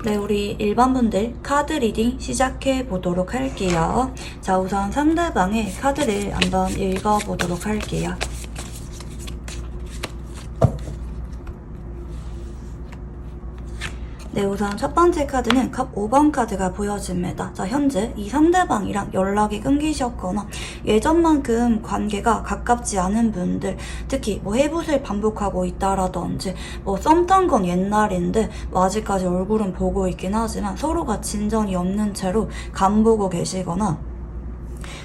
네, 우리 일반 분들 카드 리딩 시작해 보도록 할게요. 자, 우선 상대방의 카드를 한번 읽어보도록 할게요. 네, 우선 첫 번째 카드는 컵 5번 카드가 보여집니다. 자, 현재 이 상대방이랑 연락이 끊기셨거나 예전만큼 관계가 가깝지 않은 분들, 특히 뭐 해붓을 반복하고 있다라든지 뭐 썸 탄 건 옛날인데 뭐 아직까지 얼굴은 보고 있긴 하지만 서로가 진전이 없는 채로 간보고 계시거나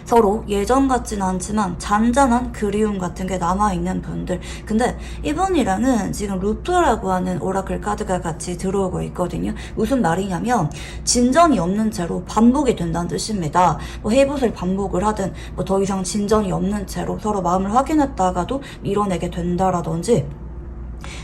서로 예전 같진 않지만 잔잔한 그리움 같은 게 남아있는 분들. 근데 이분이랑은 지금 루프라고 하는 오라클 카드가 같이 들어오고 있거든요. 무슨 말이냐면 진전이 없는 채로 반복이 된다는 뜻입니다. 뭐 해붓을 반복을 하든 뭐 더 이상 진전이 없는 채로 서로 마음을 확인했다가도 밀어내게 된다라든지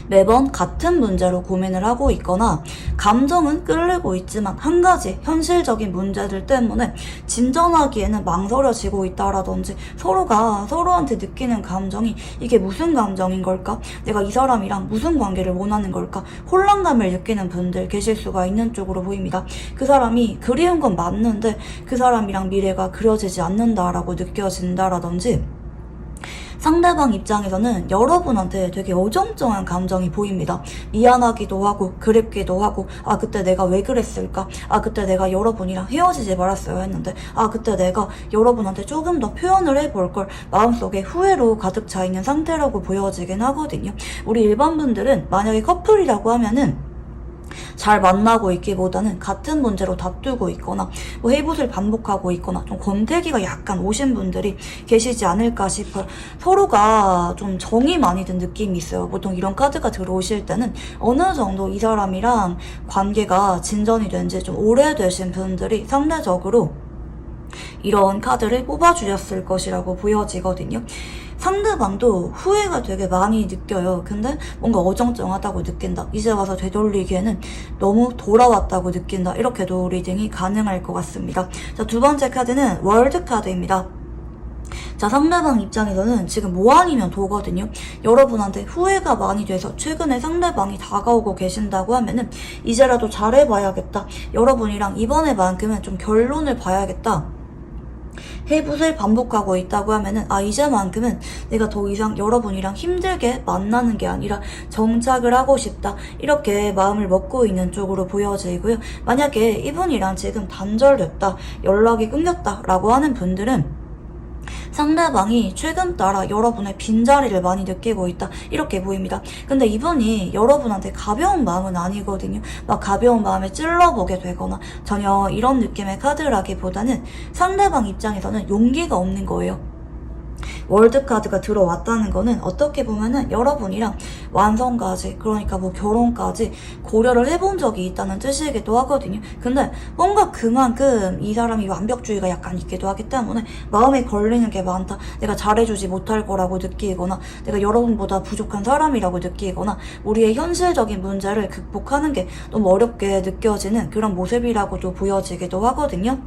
매번 같은 문제로 고민을 하고 있거나 감정은 끌리고 있지만 한 가지 현실적인 문제들 때문에 진전하기에는 망설여지고 있다라든지 서로가 서로한테 느끼는 감정이 이게 무슨 감정인 걸까? 내가 이 사람이랑 무슨 관계를 원하는 걸까? 혼란감을 느끼는 분들 계실 수가 있는 쪽으로 보입니다. 그 사람이 그리운 건 맞는데 그 사람이랑 미래가 그려지지 않는다라고 느껴진다라든지 상대방 입장에서는 여러분한테 되게 어정쩡한 감정이 보입니다. 미안하기도 하고 그립기도 하고 아 그때 내가 왜 그랬을까? 아 그때 내가 여러분이랑 헤어지지 말았어야 했는데 아 그때 내가 여러분한테 조금 더 표현을 해볼 걸 마음속에 후회로 가득 차 있는 상태라고 보여지긴 하거든요. 우리 일반 분들은 만약에 커플이라고 하면은 잘 만나고 있기보다는 같은 문제로 다투고 있거나 뭐 해붓을 반복하고 있거나 좀 권태기가 약간 오신 분들이 계시지 않을까 싶어요. 서로가 좀 정이 많이 든 느낌이 있어요. 보통 이런 카드가 들어오실 때는 어느 정도 이 사람이랑 관계가 진전이 된 지 좀 오래되신 분들이 상대적으로 이런 카드를 뽑아주셨을 것이라고 보여지거든요. 상대방도 후회가 되게 많이 느껴요. 근데 뭔가 어정쩡하다고 느낀다. 이제 와서 되돌리기에는 너무 돌아왔다고 느낀다. 이렇게도 리딩이 가능할 것 같습니다. 자, 두 번째 카드는 월드 카드입니다. 자, 상대방 입장에서는 지금 뭐 아니면 도거든요. 여러분한테 후회가 많이 돼서 최근에 상대방이 다가오고 계신다고 하면은 이제라도 잘해봐야겠다. 여러분이랑 이번에만큼은 좀 결론을 봐야겠다. 해붓을 반복하고 있다고 하면은 아 이제만큼은 내가 더 이상 여러분이랑 힘들게 만나는 게 아니라 정착을 하고 싶다 이렇게 마음을 먹고 있는 쪽으로 보여지고요. 만약에 이분이랑 지금 단절됐다 연락이 끊겼다 라고 하는 분들은 상대방이 최근 따라 여러분의 빈자리를 많이 느끼고 있다 이렇게 보입니다. 근데 이분이 여러분한테 가벼운 마음은 아니거든요. 막 가벼운 마음에 찔러보게 되거나 전혀 이런 느낌의 카드라기보다는 상대방 입장에서는 용기가 없는 거예요. 월드카드가 들어왔다는 거는 어떻게 보면은 여러분이랑 완성까지 그러니까 뭐 결혼까지 고려를 해본 적이 있다는 뜻이기도 하거든요. 근데 뭔가 그만큼 이 사람이 완벽주의가 약간 있기도 하기 때문에 마음에 걸리는 게 많다. 내가 잘해주지 못할 거라고 느끼거나 내가 여러분보다 부족한 사람이라고 느끼거나 우리의 현실적인 문제를 극복하는 게 너무 어렵게 느껴지는 그런 모습이라고도 보여지기도 하거든요.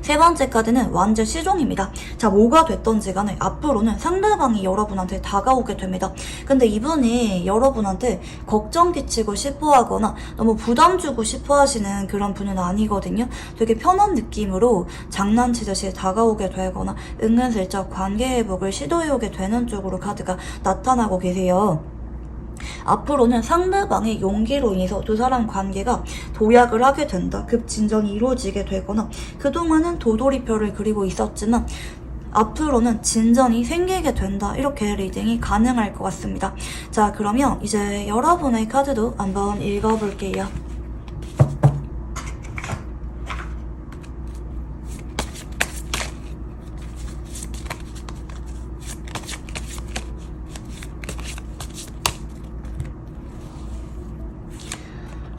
세 번째 카드는 완전 시종입니다. 자, 뭐가 됐던지 간에 앞으로는 상대방이 여러분한테 다가오게 됩니다. 근데 이분이 여러분한테 걱정 끼치고 싶어 하거나 너무 부담 주고 싶어 하시는 그런 분은 아니거든요. 되게 편한 느낌으로 장난치듯이 다가오게 되거나 은근슬쩍 관계 회복을 시도해오게 되는 쪽으로 카드가 나타나고 계세요. 앞으로는 상대방의 용기로 인해서 두 사람 관계가 도약을 하게 된다. 급진전이 이루어지게 되거나 그동안은 도돌이표를 그리고 있었지만 앞으로는 진전이 생기게 된다. 이렇게 리딩이 가능할 것 같습니다. 자, 그러면 이제 여러분의 카드도 한번 읽어볼게요.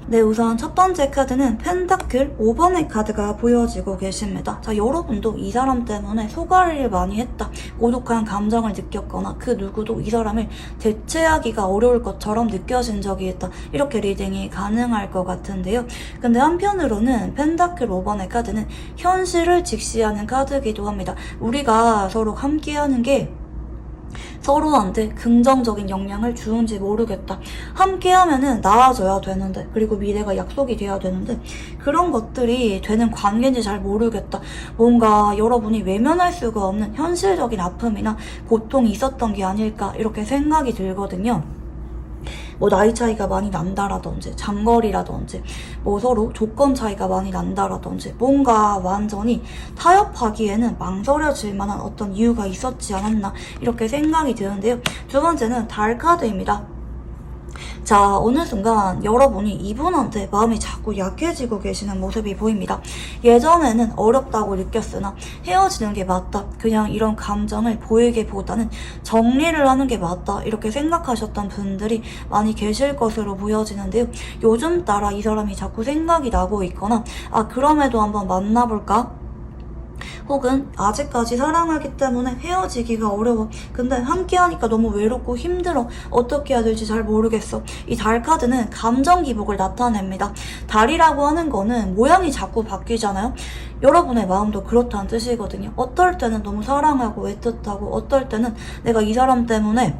네, 우선 첫 번째 카드는 펜타클 5번의 카드가 보여지고 계십니다. 자, 여러분도 이 사람 때문에 소갈이를 많이 했다. 고독한 감정을 느꼈거나 그 누구도 이 사람을 대체하기가 어려울 것처럼 느껴진 적이 있다. 이렇게 리딩이 가능할 것 같은데요. 근데 한편으로는 펜타클 5번의 카드는 현실을 직시하는 카드이기도 합니다. 우리가 서로 함께하는 게 서로한테 긍정적인 영향을 주는지 모르겠다. 함께 하면은 나아져야 되는데, 그리고 미래가 약속이 돼야 되는데, 그런 것들이 되는 관계인지 잘 모르겠다. 뭔가 여러분이 외면할 수가 없는 현실적인 아픔이나 고통이 있었던 게 아닐까, 이렇게 생각이 들거든요. 뭐 나이 차이가 많이 난다라든지 장거리라든지 뭐 서로 조건 차이가 많이 난다라든지 뭔가 완전히 타협하기에는 망설여질 만한 어떤 이유가 있었지 않았나 이렇게 생각이 드는데요. 두 번째는 달 카드입니다. 자, 어느 순간 여러분이 이분한테 마음이 자꾸 약해지고 계시는 모습이 보입니다. 예전에는 어렵다고 느꼈으나 헤어지는 게 맞다. 그냥 이런 감정을 보이기보다는 정리를 하는 게 맞다. 이렇게 생각하셨던 분들이 많이 계실 것으로 보여지는데요. 요즘 따라 이 사람이 자꾸 생각이 나고 있거나 그럼에도 한번 만나볼까? 혹은 아직까지 사랑하기 때문에 헤어지기가 어려워. 근데 함께하니까 너무 외롭고 힘들어. 어떻게 해야 될지 잘 모르겠어. 이 달 카드는 감정 기복을 나타냅니다. 달이라고 하는 거는 모양이 자꾸 바뀌잖아요. 여러분의 마음도 그렇다는 뜻이거든요. 어떨 때는 너무 사랑하고 애틋하고 어떨 때는 내가 이 사람 때문에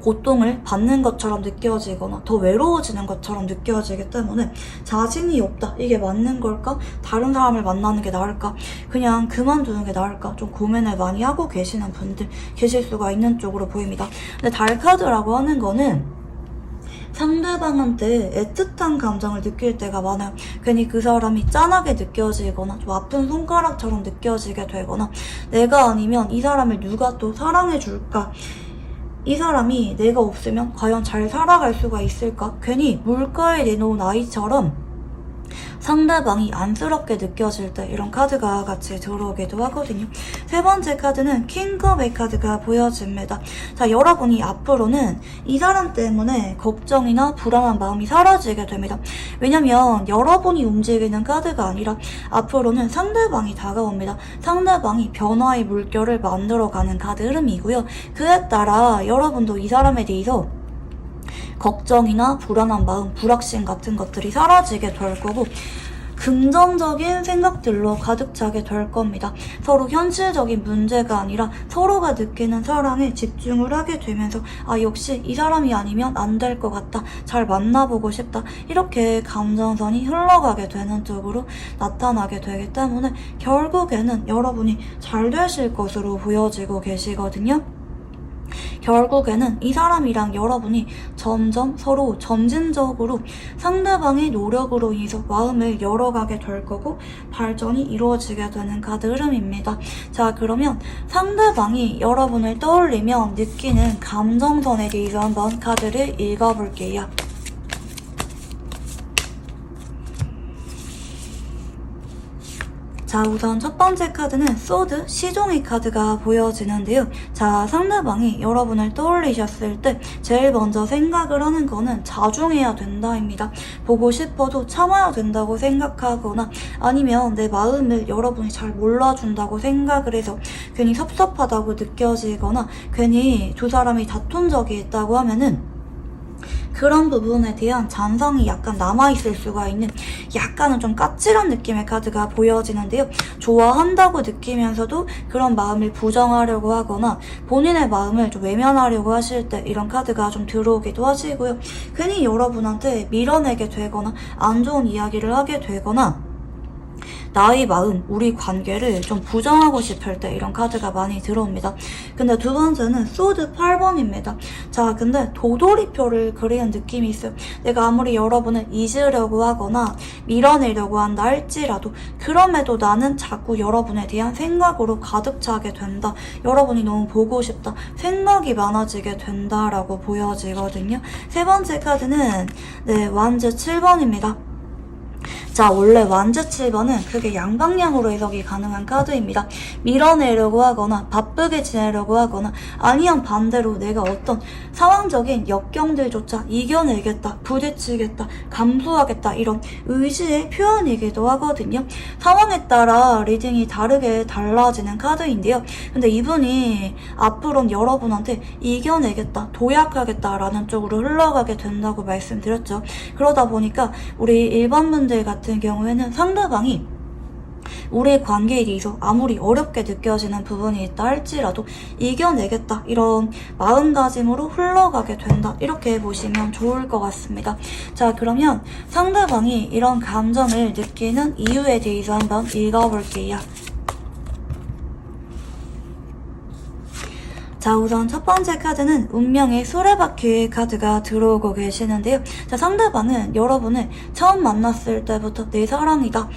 고통을 받는 것처럼 느껴지거나 더 외로워지는 것처럼 느껴지기 때문에 자신이 없다. 이게 맞는 걸까? 다른 사람을 만나는 게 나을까? 그냥 그만두는 게 나을까? 좀 고민을 많이 하고 계시는 분들 계실 수가 있는 쪽으로 보입니다. 근데 달 카드라고 하는 거는 상대방한테 애틋한 감정을 느낄 때가 많아요. 괜히 그 사람이 짠하게 느껴지거나 좀 아픈 손가락처럼 느껴지게 되거나 내가 아니면 이 사람을 누가 또 사랑해줄까? 이 사람이 내가 없으면 과연 잘 살아갈 수가 있을까? 괜히 물가에 내놓은 아이처럼 상대방이 안쓰럽게 느껴질 때 이런 카드가 같이 들어오기도 하거든요. 세 번째 카드는 킹컵의 카드가 보여집니다. 자, 여러분이 앞으로는 이 사람 때문에 걱정이나 불안한 마음이 사라지게 됩니다. 왜냐면 여러분이 움직이는 카드가 아니라 앞으로는 상대방이 다가옵니다. 상대방이 변화의 물결을 만들어가는 카드 흐름이고요. 그에 따라 여러분도 이 사람에 대해서 걱정이나 불안한 마음, 불확신 같은 것들이 사라지게 될 거고 긍정적인 생각들로 가득 차게 될 겁니다. 서로 현실적인 문제가 아니라 서로가 느끼는 사랑에 집중을 하게 되면서 역시 이 사람이 아니면 안 될 것 같다. 잘 만나보고 싶다. 이렇게 감정선이 흘러가게 되는 쪽으로 나타나게 되기 때문에 결국에는 여러분이 잘 되실 것으로 보여지고 계시거든요. 결국에는 이 사람이랑 여러분이 점점 서로 점진적으로 상대방의 노력으로 인해서 마음을 열어가게 될 거고 발전이 이루어지게 되는 카드 흐름입니다. 자, 그러면 상대방이 여러분을 떠올리면 느끼는 감정선에 대해서 한번 카드를 읽어볼게요. 자, 우선 첫 번째 카드는 소드, 시종의 카드가 보여지는데요. 자, 상대방이 여러분을 떠올리셨을 때 제일 먼저 생각을 하는 거는 자중해야 된다입니다. 보고 싶어도 참아야 된다고 생각하거나 아니면 내 마음을 여러분이 잘 몰라준다고 생각을 해서 괜히 섭섭하다고 느껴지거나 괜히 두 사람이 다툰 적이 있다고 하면은 그런 부분에 대한 잔성이 약간 남아있을 수가 있는 약간은 좀 까칠한 느낌의 카드가 보여지는데요. 좋아한다고 느끼면서도 그런 마음을 부정하려고 하거나 본인의 마음을 좀 외면하려고 하실 때 이런 카드가 좀 들어오기도 하시고요. 괜히 여러분한테 밀어내게 되거나 안 좋은 이야기를 하게 되거나 나의 마음, 우리 관계를 좀 부정하고 싶을 때 이런 카드가 많이 들어옵니다. 근데 두 번째는 소드 8번입니다. 자, 근데 도돌이표를 그리는 느낌이 있어요. 내가 아무리 여러분을 잊으려고 하거나 밀어내려고 한다 할지라도 그럼에도 나는 자꾸 여러분에 대한 생각으로 가득 차게 된다. 여러분이 너무 보고 싶다. 생각이 많아지게 된다라고 보여지거든요. 세 번째 카드는 완즈 7번입니다. 자, 원래 완즈 7번은 그게 양방향으로 해석이 가능한 카드입니다. 밀어내려고 하거나 바쁘게 지내려고 하거나 아니면 반대로 내가 어떤 상황적인 역경들조차 이겨내겠다, 부딪히겠다, 감수하겠다 이런 의지의 표현이기도 하거든요. 상황에 따라 리딩이 다르게 달라지는 카드인데요. 근데 이분이 앞으로는 여러분한테 이겨내겠다, 도약하겠다라는 쪽으로 흘러가게 된다고 말씀드렸죠. 그러다 보니까 우리 일반 분들 같은 경우에는 상대방이 우리 관계에 있어 아무리 어렵게 느껴지는 부분이 있다 할지라도 이겨내겠다 이런 마음가짐으로 흘러가게 된다 이렇게 보시면 좋을 것 같습니다. 자, 그러면 상대방이 이런 감정을 느끼는 이유에 대해서 한번 읽어볼게요. 자, 우선 첫 번째 카드는 운명의 수레바퀴 카드가 들어오고 계시는데요. 자, 상대방은 여러분을 처음 만났을 때부터 내 사랑이다,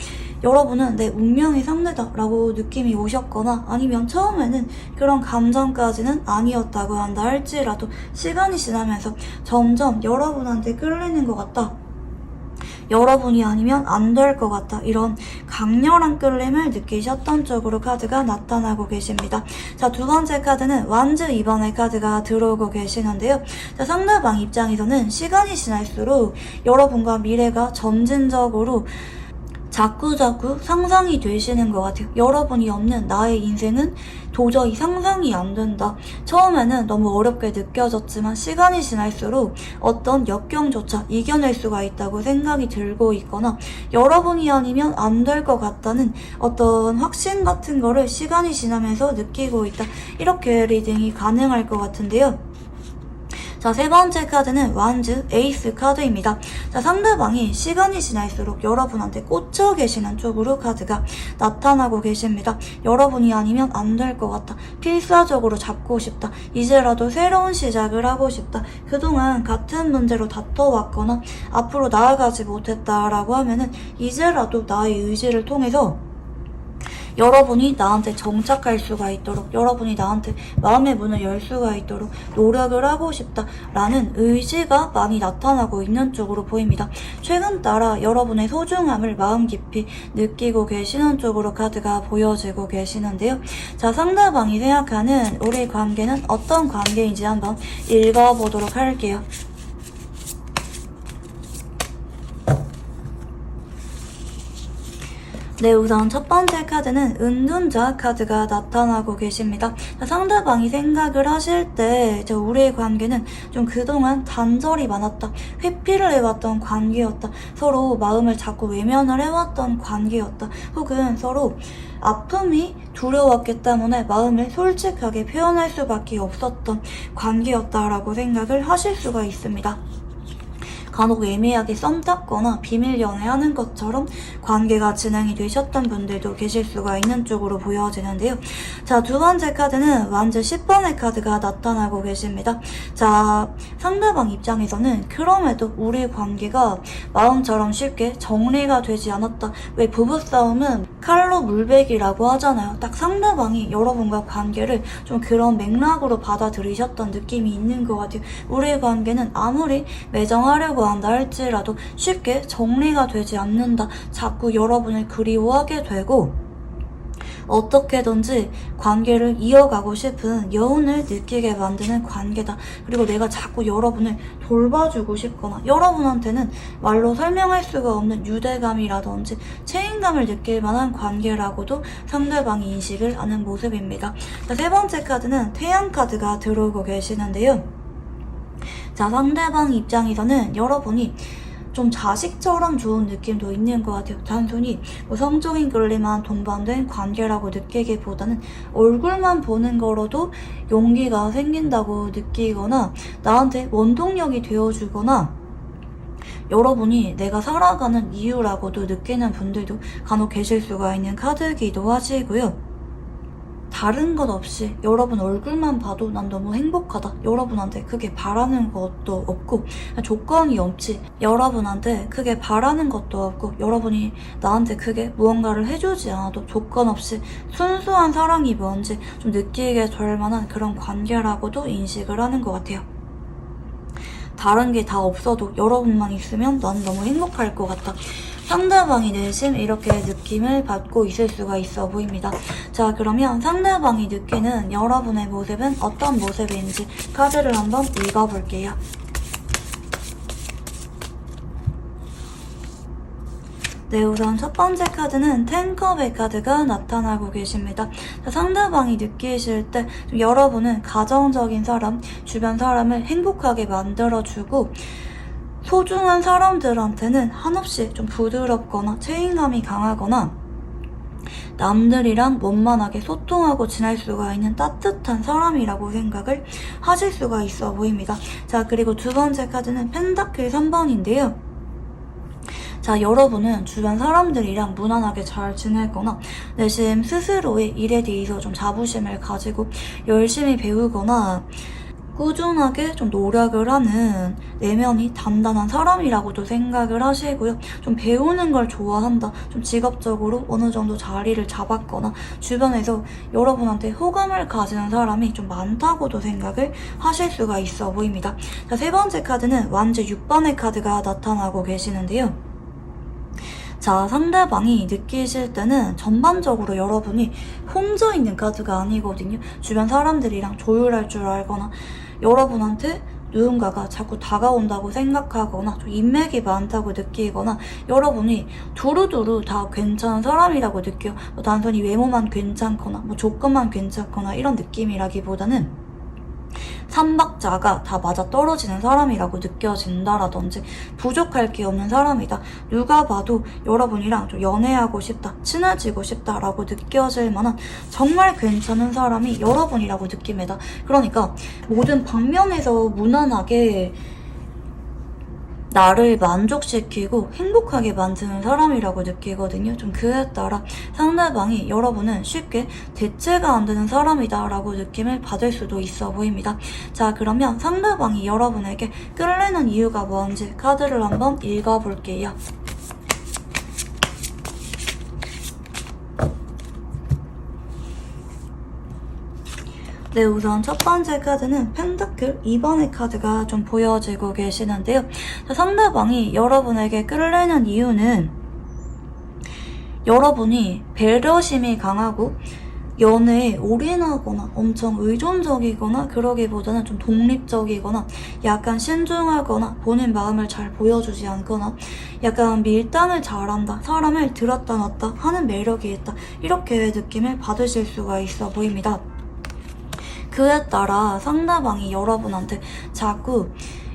여러분은 내 운명의 상대다 라고 느낌이 오셨거나, 아니면 처음에는 그런 감정까지는 아니었다고 한다 할지라도 시간이 지나면서 점점 여러분한테 끌리는 것 같다, 여러분이 아니면 안 될 것 같다, 이런 강렬한 끌림을 느끼셨던 쪽으로 카드가 나타나고 계십니다. 자, 두 번째 카드는 완즈 2번의 카드가 들어오고 계시는데요. 자, 상대방 입장에서는 시간이 지날수록 여러분과 미래가 점진적으로 자꾸자꾸 상상이 되시는 것 같아요. 여러분이 없는 나의 인생은 도저히 상상이 안 된다. 처음에는 너무 어렵게 느껴졌지만 시간이 지날수록 어떤 역경조차 이겨낼 수가 있다고 생각이 들고 있거나, 여러분이 아니면 안 될 것 같다는 어떤 확신 같은 거를 시간이 지나면서 느끼고 있다. 이렇게 리딩이 가능할 것 같은데요. 자, 세 번째 카드는 완즈 에이스 카드입니다. 자, 상대방이 시간이 지날수록 여러분한테 꽂혀 계시는 쪽으로 카드가 나타나고 계십니다. 여러분이 아니면 안 될 것 같다, 필사적으로 잡고 싶다, 이제라도 새로운 시작을 하고 싶다, 그동안 같은 문제로 다퉈왔거나 앞으로 나아가지 못했다라고 하면은 이제라도 나의 의지를 통해서 여러분이 나한테 정착할 수가 있도록, 여러분이 나한테 마음의 문을 열 수가 있도록 노력을 하고 싶다라는 의지가 많이 나타나고 있는 쪽으로 보입니다. 최근 따라 여러분의 소중함을 마음 깊이 느끼고 계시는 쪽으로 카드가 보여지고 계시는데요. 자, 상대방이 생각하는 우리 관계는 어떤 관계인지 한번 읽어보도록 할게요. 네, 우선 첫 번째 카드는 은둔자 카드가 나타나고 계십니다. 상대방이 생각을 하실 때 우리의 관계는 좀 그동안 단절이 많았다, 회피를 해왔던 관계였다, 서로 마음을 자꾸 외면을 해왔던 관계였다, 혹은 서로 아픔이 두려웠기 때문에 마음을 솔직하게 표현할 수밖에 없었던 관계였다라고 생각을 하실 수가 있습니다. 간혹 애매하게 썸 탔거나 비밀 연애하는 것처럼 관계가 진행이 되셨던 분들도 계실 수가 있는 쪽으로 보여지는데요. 자, 두 번째 카드는 완즈 10번의 카드가 나타나고 계십니다. 자, 상대방 입장에서는 그럼에도 우리 관계가 마음처럼 쉽게 정리가 되지 않았다. 왜 부부싸움은 칼로 물베기라고 하잖아요. 딱 상대방이 여러분과 관계를 좀 그런 맥락으로 받아들이셨던 느낌이 있는 것 같아요. 우리의 관계는 아무리 매정하려고 한다 할지라도 쉽게 정리가 되지 않는다. 자꾸 여러분을 그리워하게 되고 어떻게든지 관계를 이어가고 싶은 여운을 느끼게 만드는 관계다. 그리고 내가 자꾸 여러분을 돌봐주고 싶거나 여러분한테는 말로 설명할 수가 없는 유대감이라든지 책임감을 느낄 만한 관계라고도 상대방이 인식을 하는 모습입니다. 자, 세 번째 카드는 태양 카드가 들어오고 계시는데요. 자, 상대방 입장에서는 여러분이 좀 자식처럼 좋은 느낌도 있는 것 같아요. 단순히 성적인 끌림만 동반된 관계라고 느끼기보다는 얼굴만 보는 거로도 용기가 생긴다고 느끼거나 나한테 원동력이 되어주거나 여러분이 내가 살아가는 이유라고도 느끼는 분들도 간혹 계실 수가 있는 카드이기도 하시고요. 다른 것 없이 여러분 얼굴만 봐도 난 너무 행복하다, 여러분한테 크게 바라는 것도 없고 조건이 없지, 여러분한테 크게 바라는 것도 없고 여러분이 나한테 크게 무언가를 해주지 않아도 조건 없이 순수한 사랑이 뭔지 좀 느끼게 될 만한 그런 관계라고도 인식을 하는 것 같아요. 다른 게 다 없어도 여러분만 있으면 난 너무 행복할 것 같다. 상대방이 내심 이렇게 느낌을 받고 있을 수가 있어 보입니다. 자, 그러면 상대방이 느끼는 여러분의 모습은 어떤 모습인지 카드를 한번 읽어볼게요. 네, 우선 첫 번째 카드는 10컵의 카드가 나타나고 계십니다. 자, 상대방이 느끼실 때 여러분은 가정적인 사람, 주변 사람을 행복하게 만들어주고 소중한 사람들한테는 한없이 좀 부드럽거나 책임감이 강하거나 남들이랑 원만하게 소통하고 지낼 수가 있는 따뜻한 사람이라고 생각을 하실 수가 있어 보입니다. 자, 그리고 두 번째 카드는 펜타클 3번인데요. 자, 여러분은 주변 사람들이랑 무난하게 잘 지내거나 내심 스스로의 일에 대해서 좀 자부심을 가지고 열심히 배우거나 꾸준하게 좀 노력을 하는 내면이 단단한 사람이라고도 생각을 하시고요. 좀 배우는 걸 좋아한다. 좀 직업적으로 어느 정도 자리를 잡았거나 주변에서 여러분한테 호감을 가지는 사람이 좀 많다고도 생각을 하실 수가 있어 보입니다. 자, 세 번째 카드는 완제 6번의 카드가 나타나고 계시는데요. 자, 상대방이 느끼실 때는 전반적으로 여러분이 혼자 있는 카드가 아니거든요. 주변 사람들이랑 조율할 줄 알거나 여러분한테 누군가가 자꾸 다가온다고 생각하거나 좀 인맥이 많다고 느끼거나 여러분이 두루두루 다 괜찮은 사람이라고 느껴요. 뭐 단순히 외모만 괜찮거나 뭐 조건만 괜찮거나 이런 느낌이라기보다는 삼박자가 다 맞아떨어지는 사람이라고 느껴진다라든지 부족할 게 없는 사람이다. 누가 봐도 여러분이랑 좀 연애하고 싶다, 친해지고 싶다라고 느껴질 만한 정말 괜찮은 사람이 여러분이라고 느낍니다. 그러니까 모든 방면에서 무난하게 나를 만족시키고 행복하게 만드는 사람이라고 느끼거든요. 좀 그에 따라 상대방이 여러분은 쉽게 대체가 안 되는 사람이다 라고 느낌을 받을 수도 있어 보입니다. 자, 그러면 상대방이 여러분에게 끌리는 이유가 뭔지 카드를 한번 읽어볼게요. 네, 우선 첫 번째 카드는 펜타클 2번의 카드가 좀 보여지고 계시는데요. 상대방이 여러분에게 끌리는 이유는 여러분이 배려심이 강하고 연애에 올인하거나 엄청 의존적이거나 그러기보다는 좀 독립적이거나 약간 신중하거나 본인 마음을 잘 보여주지 않거나 약간 밀당을 잘한다, 사람을 들었다 놨다 하는 매력이 있다, 이렇게 느낌을 받으실 수가 있어 보입니다. 그에 따라 상대방이 여러분한테 자꾸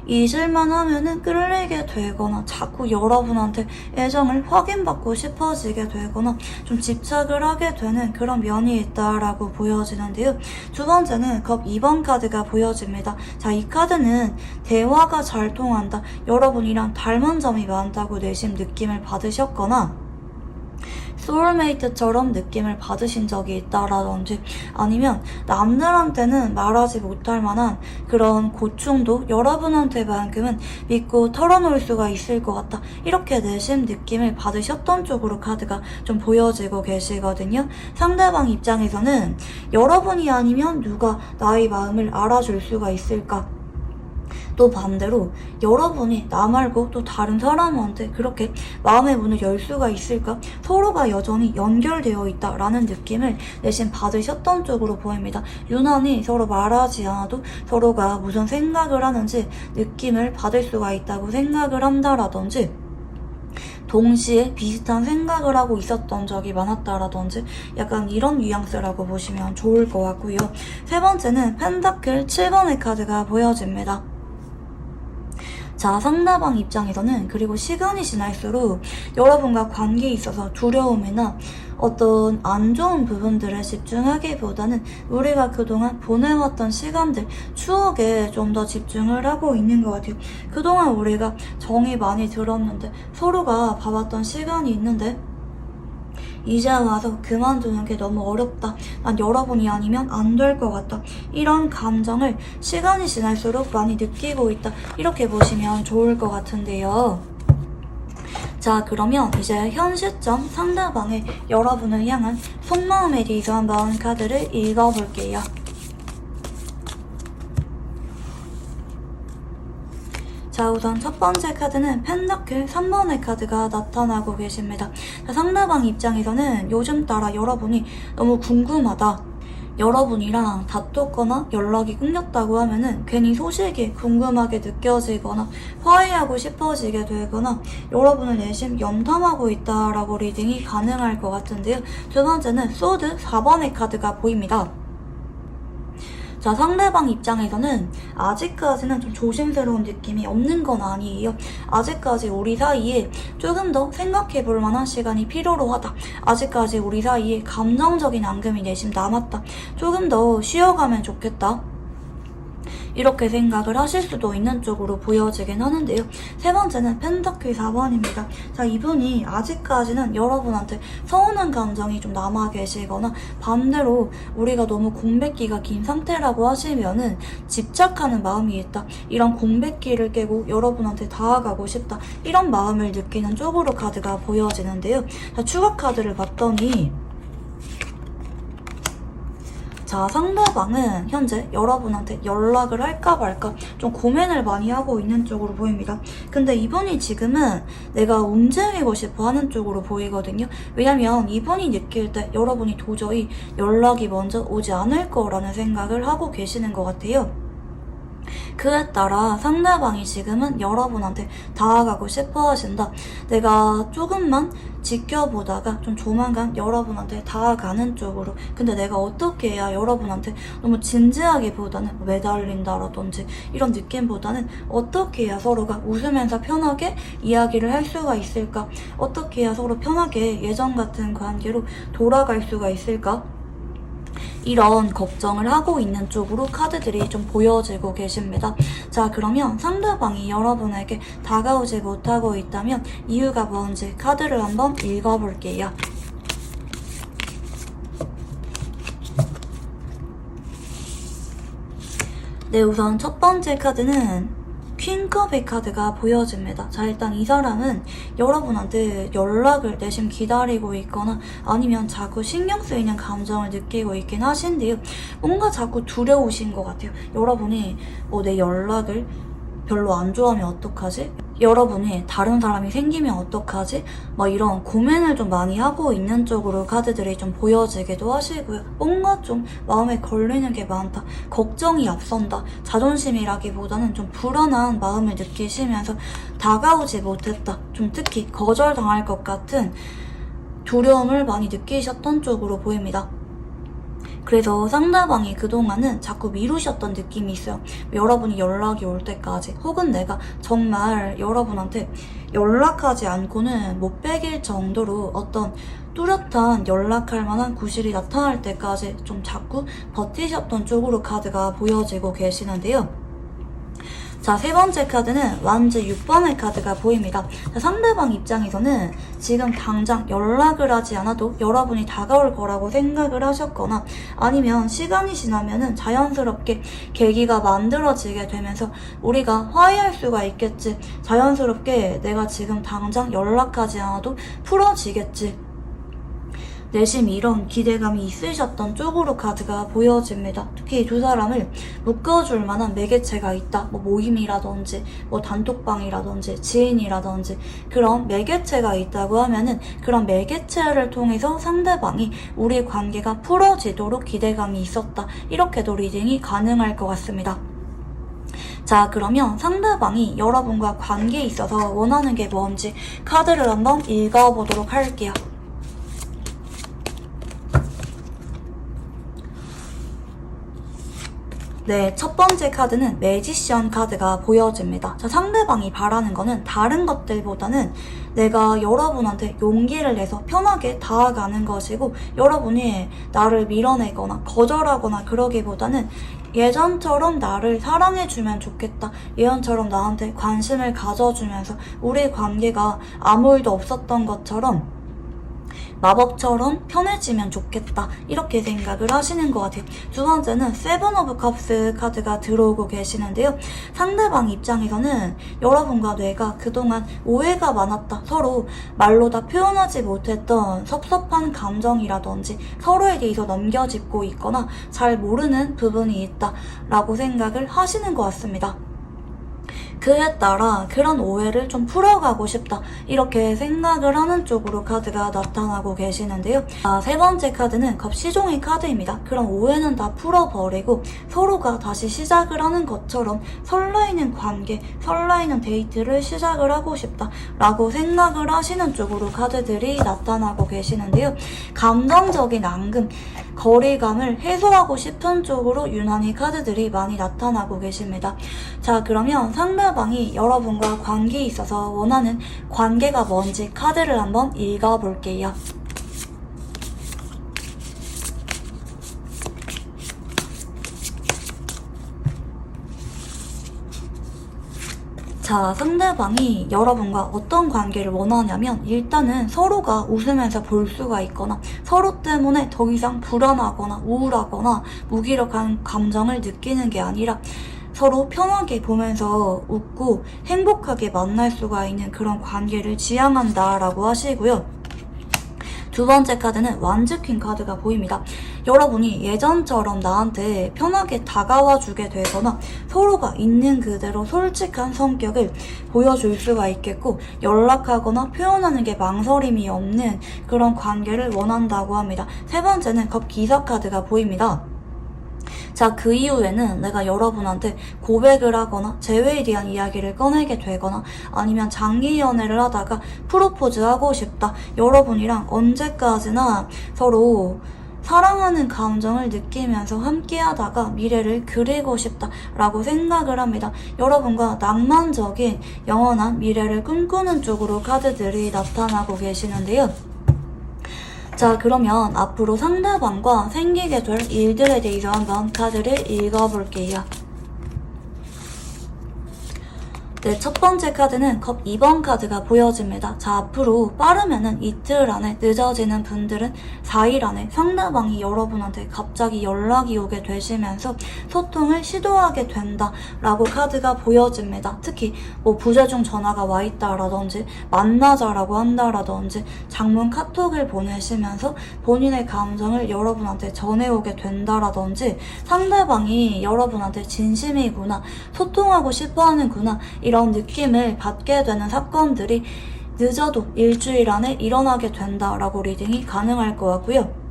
잊을만 하면은 끌리게 되거나 자꾸 여러분한테 애정을 확인받고 싶어지게 되거나 좀 집착을 하게 되는 그런 면이 있다라고 보여지는데요. 두 번째는 컵 2번 카드가 보여집니다. 자, 이 카드는 대화가 잘 통한다, 여러분이랑 닮은 점이 많다고 내심 느낌을 받으셨거나 소울메이트처럼 느낌을 받으신 적이 있다라든지 아니면 남들한테는 말하지 못할 만한 그런 고충도 여러분한테만큼은 믿고 털어놓을 수가 있을 것 같다, 이렇게 내심 느낌을 받으셨던 쪽으로 카드가 좀 보여지고 계시거든요. 상대방 입장에서는 여러분이 아니면 누가 나의 마음을 알아줄 수가 있을까, 또 반대로 여러분이 나 말고 또 다른 사람한테 그렇게 마음의 문을 열 수가 있을까, 서로가 여전히 연결되어 있다라는 느낌을 내심 받으셨던 쪽으로 보입니다. 유난히 서로 말하지 않아도 서로가 무슨 생각을 하는지 느낌을 받을 수가 있다고 생각을 한다라든지 동시에 비슷한 생각을 하고 있었던 적이 많았다라든지 약간 이런 뉘앙스라고 보시면 좋을 것 같고요. 세 번째는 펜타클 7번의 카드가 보여집니다. 자, 상대방 입장에서는 그리고 시간이 지날수록 여러분과 관계에 있어서 두려움이나 어떤 안 좋은 부분들에 집중하기보다는 우리가 그동안 보내왔던 시간들, 추억에 좀 더 집중을 하고 있는 것 같아요. 그동안 우리가 정이 많이 들었는데 서로가 봐왔던 시간이 있는데 이제 와서 그만두는 게 너무 어렵다, 난 여러분이 아니면 안 될 것 같다, 이런 감정을 시간이 지날수록 많이 느끼고 있다, 이렇게 보시면 좋을 것 같은데요. 자, 그러면 이제 현 시점 상대방의 여러분을 향한 속마음에 대해서 한번 카드를 읽어볼게요. 자, 우선 첫 번째 카드는 펜타클 3번의 카드가 나타나고 계십니다. 자, 상대방 입장에서는 요즘 따라 여러분이 너무 궁금하다, 여러분이랑 다퉜거나 연락이 끊겼다고 하면은 괜히 소식이 궁금하게 느껴지거나 화해하고 싶어지게 되거나 여러분을 내심 염탐하고 있다라고 리딩이 가능할 것 같은데요. 두 번째는 소드 4번의 카드가 보입니다. 자, 상대방 입장에서는 아직까지는 좀 조심스러운 느낌이 없는 건 아니에요. 아직까지 우리 사이에 조금 더 생각해 볼 만한 시간이 필요로 하다. 아직까지 우리 사이에 감정적인 앙금이 내심 남았다. 조금 더 쉬어가면 좋겠다. 이렇게 생각을 하실 수도 있는 쪽으로 보여지긴 하는데요. 세 번째는 펜타클 4번입니다. 자, 이분이 아직까지는 여러분한테 서운한 감정이 좀 남아 계시거나 반대로 우리가 너무 공백기가 긴 상태라고 하시면은 집착하는 마음이 있다. 이런 공백기를 깨고 여러분한테 다가가고 싶다. 이런 마음을 느끼는 쪽으로 카드가 보여지는데요. 자, 추가 카드를 봤더니 자, 상대방은 현재 여러분한테 연락을 할까 말까 좀 고민을 많이 하고 있는 쪽으로 보입니다. 근데 이분이 지금은 내가 움직이고 싶어 하는 쪽으로 보이거든요. 왜냐면 이분이 느낄 때 여러분이 도저히 연락이 먼저 오지 않을 거라는 생각을 하고 계시는 것 같아요. 그에 따라 상대방이 지금은 여러분한테 다가가고 싶어 하신다. 내가 조금만 지켜보다가 좀 조만간 여러분한테 다가가는 쪽으로. 근데 내가 어떻게 해야 여러분한테 너무 진지하기보다는 매달린다라든지 이런 느낌보다는 어떻게 해야 서로가 웃으면서 편하게 이야기를 할 수가 있을까? 어떻게 해야 서로 편하게 예전 같은 관계로 돌아갈 수가 있을까? 이런 걱정을 하고 있는 쪽으로 카드들이 좀 보여지고 계십니다. 자, 그러면 상대방이 여러분에게 다가오지 못하고 있다면 이유가 뭔지 카드를 한번 읽어볼게요. 네, 우선 첫 번째 카드는 퀸컵의 카드가 보여집니다. 자, 일단 이 사람은 여러분한테 연락을 내심 기다리고 있거나 아니면 자꾸 신경 쓰이는 감정을 느끼고 있긴 하신데요. 뭔가 자꾸 두려우신 것 같아요. 여러분이 내 연락을 별로 안 좋아하면 어떡하지? 여러분이 다른 사람이 생기면 어떡하지? 이런 고민을 좀 많이 하고 있는 쪽으로 카드들이 좀 보여지기도 하시고요. 뭔가 좀 마음에 걸리는 게 많다. 걱정이 앞선다. 자존심이라기보다는 좀 불안한 마음을 느끼시면서 다가오지 못했다. 좀 특히 거절당할 것 같은 두려움을 많이 느끼셨던 쪽으로 보입니다. 그래서 상대방이 그동안은 자꾸 미루셨던 느낌이 있어요. 여러분이 연락이 올 때까지, 혹은 내가 정말 여러분한테 연락하지 않고는 못 베길 정도로 어떤 뚜렷한 연락할 만한 구실이 나타날 때까지 좀 자꾸 버티셨던 쪽으로 카드가 보여지고 계시는데요. 자, 세 번째 카드는 완즈 6번의 카드가 보입니다. 자, 상대방 입장에서는 지금 당장 연락을 하지 않아도 여러분이 다가올 거라고 생각을 하셨거나 아니면 시간이 지나면은 자연스럽게 계기가 만들어지게 되면서 우리가 화해할 수가 있겠지. 자연스럽게 내가 지금 당장 연락하지 않아도 풀어지겠지. 내심 이런 기대감이 있으셨던 쪽으로 카드가 보여집니다. 특히 두 사람을 묶어줄 만한 매개체가 있다. 모임이라든지 단톡방이라든지 지인이라든지 그런 매개체가 있다고 하면은 그런 매개체를 통해서 상대방이 우리 관계가 풀어지도록 기대감이 있었다. 이렇게도 리딩이 가능할 것 같습니다. 자, 그러면 상대방이 여러분과 관계에 있어서 원하는 게 뭔지 카드를 한번 읽어보도록 할게요. 네, 첫 번째 카드는 매지션 카드가 보여집니다. 자, 상대방이 바라는 거는 다른 것들보다는 내가 여러분한테 용기를 내서 편하게 다가가는 것이고 여러분이 나를 밀어내거나 거절하거나 그러기보다는 예전처럼 나를 사랑해주면 좋겠다. 예전처럼 나한테 관심을 가져주면서 우리 관계가 아무 일도 없었던 것처럼 마법처럼 편해지면 좋겠다. 이렇게 생각을 하시는 것 같아요. 두 번째는 세븐 오브 컵스 카드가 들어오고 계시는데요. 상대방 입장에서는 여러분과 뇌가 그동안 오해가 많았다. 서로 말로 다 표현하지 못했던 섭섭한 감정이라든지 서로에 대해서 넘겨짚고 있거나 잘 모르는 부분이 있다 라고 생각을 하시는 것 같습니다. 그에 따라 그런 오해를 좀 풀어가고 싶다, 이렇게 생각을 하는 쪽으로 카드가 나타나고 계시는데요. 세 번째 카드는 갑시종의 카드입니다. 그런 오해는 다 풀어버리고 서로가 다시 시작을 하는 것처럼 설레이는 관계, 설레이는 데이트를 시작을 하고 싶다 라고 생각을 하시는 쪽으로 카드들이 나타나고 계시는데요. 감정적인 앙금, 거리감을 해소하고 싶은 쪽으로 유난히 카드들이 많이 나타나고 계십니다. 자, 그러면 상대방이 여러분과 관계에 있어서 원하는 관계가 뭔지 카드를 한번 읽어볼게요. 자, 상대방이 여러분과 어떤 관계를 원하냐면 일단은 서로가 웃으면서 볼 수가 있거나 서로 때문에 더 이상 불안하거나 우울하거나 무기력한 감정을 느끼는 게 아니라 서로 편하게 보면서 웃고 행복하게 만날 수가 있는 그런 관계를 지향한다라고 하시고요. 두 번째 카드는 완즈퀸 카드가 보입니다. 여러분이 예전처럼 나한테 편하게 다가와 주게 되거나 서로가 있는 그대로 솔직한 성격을 보여줄 수가 있겠고 연락하거나 표현하는 게 망설임이 없는 그런 관계를 원한다고 합니다. 세 번째는 갑기사 카드가 보입니다. 자, 그 이후에는 내가 여러분한테 고백을 하거나 재회에 대한 이야기를 꺼내게 되거나 아니면 장기 연애를 하다가 프로포즈하고 싶다, 여러분이랑 언제까지나 서로 사랑하는 감정을 느끼면서 함께 하다가 미래를 그리고 싶다 라고 생각을 합니다. 여러분과 낭만적인 영원한 미래를 꿈꾸는 쪽으로 카드들이 나타나고 계시는데요. 자, 그러면 앞으로 상대방과 생기게 될 일들에 대해서 한번 카드를 읽어볼게요. 네, 첫 번째 카드는 갑 2번 카드가 보여집니다. 자, 앞으로 빠르면은 이틀 안에, 늦어지는 분들은 4일 안에 상대방이 여러분한테 갑자기 연락이 오게 되시면서 소통을 시도하게 된다라고 카드가 보여집니다. 특히 뭐 부재중 전화가 와 있다라든지 만나자라고 한다라든지 장문 카톡을 보내시면서 본인의 감정을 여러분한테 전해오게 된다라든지 상대방이 여러분한테 진심이구나, 소통하고 싶어하는구나, 이런 느낌을 받게 되는 사건들이 늦어도 일주일 안에 일어나게 된다라고 리딩이 가능할 것 같고요.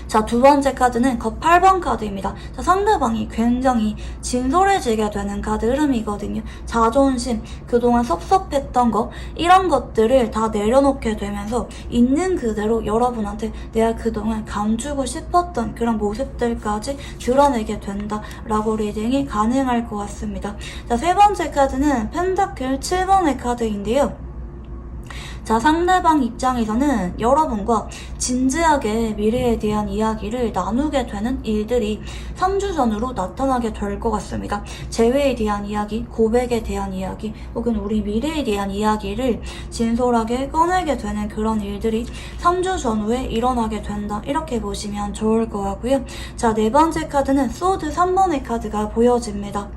자, 두 번째 카드는 갑 8번 카드입니다. 자, 상대방이 굉장히 진솔해지게 되는 카드 흐름이거든요. 자존심, 그동안 섭섭했던 거, 이런 것들을 다 내려놓게 되면서 있는 그대로 여러분한테 내가 그동안 감추고 싶었던 그런 모습들까지 드러내게 된다라고 리딩이 가능할 것 같습니다. 자, 세 번째 카드는 펜타클 7번의 카드인데요. 자, 상대방 입장에서는 여러분과 진지하게 미래에 대한 이야기를 나누게 되는 일들이 3주 전으로 나타나게 될 것 같습니다. 재회에 대한 이야기, 고백에 대한 이야기, 혹은 우리 미래에 대한 이야기를 진솔하게 꺼내게 되는 그런 일들이 3주 전후에 일어나게 된다, 이렇게 보시면 좋을 것 같고요. 자, 네 번째 카드는 소드 3번의 카드가 보여집니다.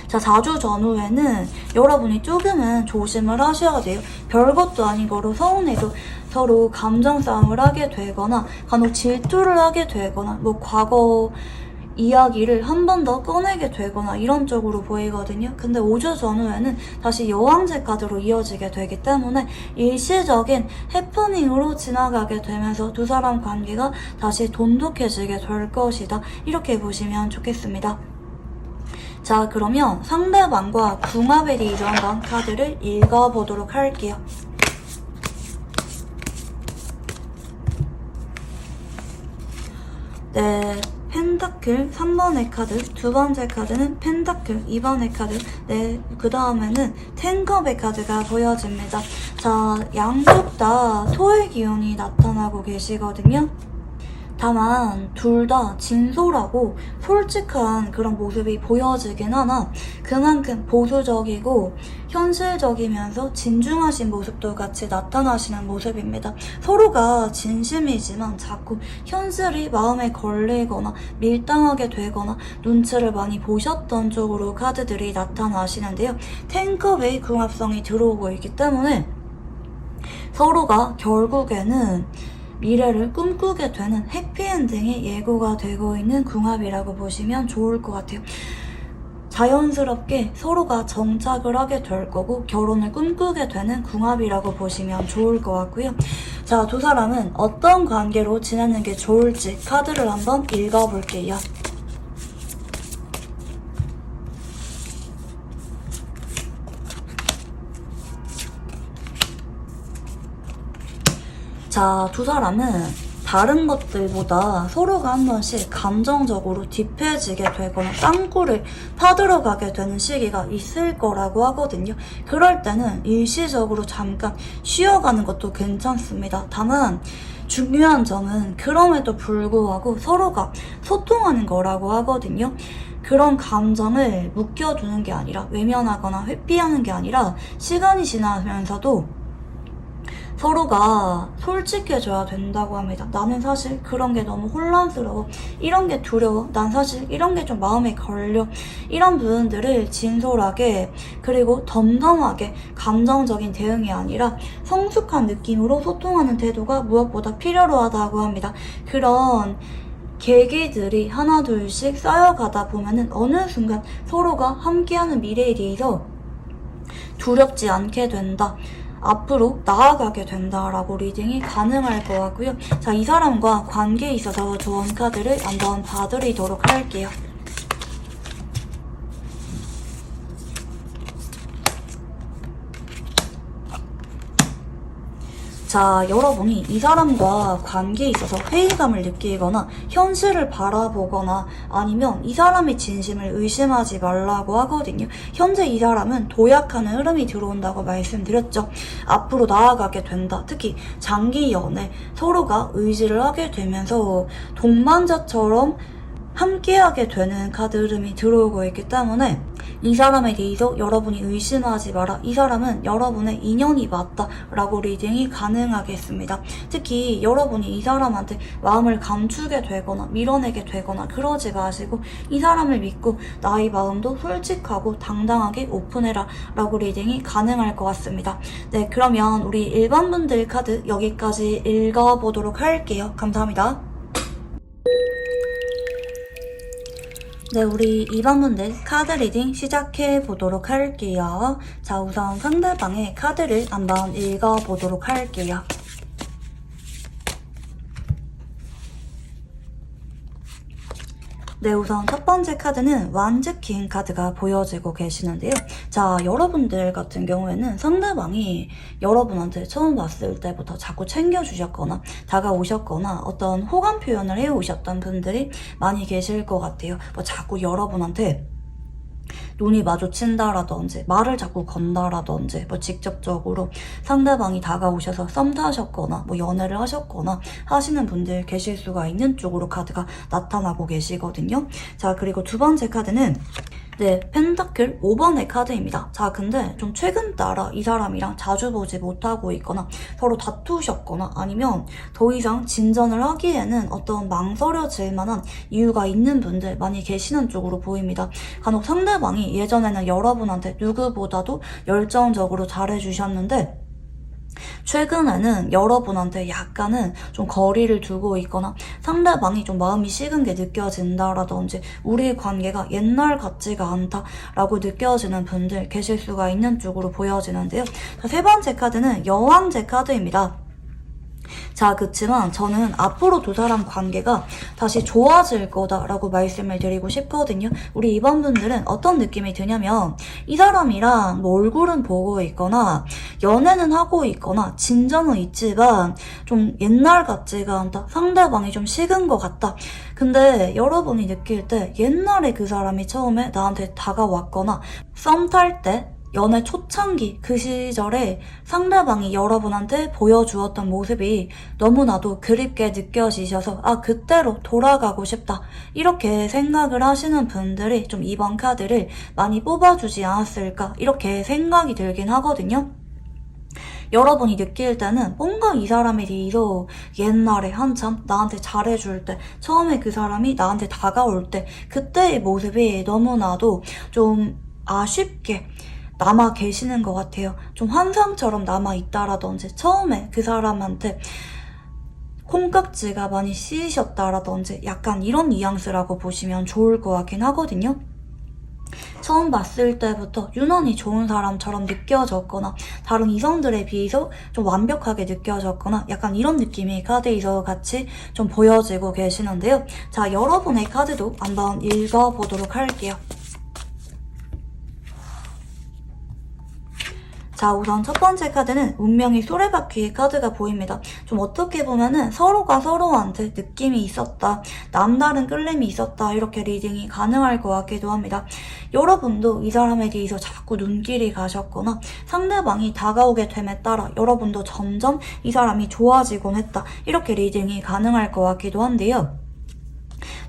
자, 4주 전후에는 여러분이 조금은 조심을 하셔야 돼요. 별것도 아닌 거로 서운해도 서로 감정 싸움을 하게 되거나 간혹 질투를 하게 되거나 뭐 과거 이야기를 한 번 더 꺼내게 되거나 이런 쪽으로 보이거든요. 근데 5주 전후에는 다시 여왕제 카드로 이어지게 되기 때문에 일시적인 해프닝으로 지나가게 되면서 두 사람 관계가 다시 돈독해지게 될 것이다, 이렇게 보시면 좋겠습니다. 자, 그러면 상대방과 궁합에 대해서 한번 카드를 읽어보도록 할게요. 네, 펜타클 3번의 카드, 두 번째 카드는 펜타클 2번의 카드, 네, 그 다음에는 텐컵의 카드가 보여집니다. 자, 양쪽 다 토의 기운이 나타나고 계시거든요. 다만 둘 다 진솔하고 솔직한 그런 모습이 보여지긴 하나 그만큼 보수적이고 현실적이면서 진중하신 모습도 같이 나타나시는 모습입니다. 서로가 진심이지만 자꾸 현실이 마음에 걸리거나 밀당하게 되거나 눈치를 많이 보셨던 쪽으로 카드들이 나타나시는데요. 텐컵의 궁합성이 들어오고 있기 때문에 서로가 결국에는 미래를 꿈꾸게 되는 해피엔딩이 예고가 되고 있는 궁합이라고 보시면 좋을 것 같아요. 자연스럽게 서로가 정착을 하게 될 거고 결혼을 꿈꾸게 되는 궁합이라고 보시면 좋을 것 같고요. 자, 두 사람은 어떤 관계로 지내는 게 좋을지 카드를 한번 읽어볼게요. 자, 두 사람은 다른 것들보다 서로가 한 번씩 감정적으로 딥해지게 되거나 땅굴을 파들어가게 되는 시기가 있을 거라고 하거든요. 그럴 때는 일시적으로 잠깐 쉬어가는 것도 괜찮습니다. 다만 중요한 점은 그럼에도 불구하고 서로가 소통하는 거라고 하거든요. 그런 감정을 묵혀두는 게 아니라 외면하거나 회피하는 게 아니라 시간이 지나면서도 서로가 솔직해져야 된다고 합니다. 나는 사실 그런 게 너무 혼란스러워. 이런 게 두려워. 난 사실 이런 게 좀 마음에 걸려. 이런 부분들을 진솔하게 그리고 덤덤하게 감정적인 대응이 아니라 성숙한 느낌으로 소통하는 태도가 무엇보다 필요로 하다고 합니다. 그런 계기들이 하나 둘씩 쌓여가다 보면은 어느 순간 서로가 함께하는 미래에 대해서 두렵지 않게 된다. 앞으로 나아가게 된다라고 리딩이 가능할 것 같고요. 자, 이 사람과 관계에 있어서 조언 카드를 한번 봐드리도록 할게요. 자, 여러분이 이 사람과 관계에 있어서 회의감을 느끼거나 현실을 바라보거나 아니면 이 사람의 진심을 의심하지 말라고 하거든요. 현재 이 사람은 도약하는 흐름이 들어온다고 말씀드렸죠. 앞으로 나아가게 된다. 특히 장기 연애, 서로가 의지를 하게 되면서 동반자처럼 함께하게 되는 카드 흐름이 들어오고 있기 때문에 이 사람에 대해서 여러분이 의심하지 마라. 이 사람은 여러분의 인연이 맞다 라고 리딩이 가능하겠습니다. 특히 여러분이 이 사람한테 마음을 감추게 되거나 밀어내게 되거나 그러지 마시고 이 사람을 믿고 나의 마음도 솔직하고 당당하게 오픈해라 라고 리딩이 가능할 것 같습니다. 네, 그러면 우리 일반 분들 카드 여기까지 읽어보도록 할게요. 감사합니다. 네, 우리 2번분들 카드 리딩 시작해 보도록 할게요. 자, 우선 상대방의 카드를 한번 읽어보도록 할게요. 네, 우선 첫 번째 카드는 완즈 킹 카드가 보여지고 계시는데요. 자, 여러분들 같은 경우에는 상대방이 여러분한테 처음 봤을 때부터 자꾸 챙겨주셨거나 다가오셨거나 어떤 호감 표현을 해오셨던 분들이 많이 계실 것 같아요. 뭐 자꾸 여러분한테 눈이 마주친다라든지 말을 자꾸 건다라든지 뭐 직접적으로 상대방이 다가오셔서 썸 타셨거나 뭐 연애를 하셨거나 하시는 분들 계실 수가 있는 쪽으로 카드가 나타나고 계시거든요. 자, 그리고 두 번째 카드는 네, 펜타클 5번의 카드입니다. 자, 근데 좀 최근 따라 이 사람이랑 자주 보지 못하고 있거나 서로 다투셨거나 아니면 더 이상 진전을 하기에는 어떤 망설여질 만한 이유가 있는 분들 많이 계시는 쪽으로 보입니다. 간혹 상대방이 예전에는 여러분한테 누구보다도 열정적으로 잘해주셨는데 최근에는 여러분한테 약간은 좀 거리를 두고 있거나 상대방이 좀 마음이 식은 게 느껴진다라든지 우리 관계가 옛날 같지가 않다라고 느껴지는 분들 계실 수가 있는 쪽으로 보여지는데요. 자, 세 번째 카드는 여왕제 카드입니다. 자, 그치만 저는 앞으로 두 사람 관계가 다시 좋아질 거다라고 말씀을 드리고 싶거든요. 우리 이번 분들은 어떤 느낌이 드냐면 이 사람이랑 뭐 얼굴은 보고 있거나 연애는 하고 있거나 진정은 있지만 좀 옛날 같지가 않다. 상대방이 좀 식은 것 같다. 근데 여러분이 느낄 때 옛날에 그 사람이 처음에 나한테 다가왔거나 썸 탈 때 연애 초창기 그 시절에 상대방이 여러분한테 보여주었던 모습이 너무나도 그립게 느껴지셔서 아, 그때로 돌아가고 싶다 이렇게 생각을 하시는 분들이 좀 이번 카드를 많이 뽑아주지 않았을까 이렇게 생각이 들긴 하거든요. 여러분이 느낄 때는 뭔가 이 사람에 대해서 옛날에 한참 나한테 잘해줄 때 처음에 그 사람이 나한테 다가올 때 그때의 모습이 너무나도 좀 아쉽게 남아 계시는 것 같아요. 좀 환상처럼 남아 있다라든지 처음에 그 사람한테 콩깍지가 많이 씌이셨다라든지 약간 이런 뉘앙스라고 보시면 좋을 것 같긴 하거든요. 처음 봤을 때부터 유난히 좋은 사람처럼 느껴졌거나 다른 이성들에 비해서 좀 완벽하게 느껴졌거나 약간 이런 느낌이 카드에서 같이 좀 보여지고 계시는데요. 자, 여러분의 카드도 한번 읽어보도록 할게요. 자, 우선 첫 번째 카드는 운명의 수레바퀴 카드가 보입니다. 좀 어떻게 보면은 서로가 서로한테 느낌이 있었다, 남다른 끌림이 있었다, 이렇게 리딩이 가능할 것 같기도 합니다. 여러분도 이 사람에 대해서 자꾸 눈길이 가셨거나 상대방이 다가오게 됨에 따라 여러분도 점점 이 사람이 좋아지곤 했다, 이렇게 리딩이 가능할 것 같기도 한데요.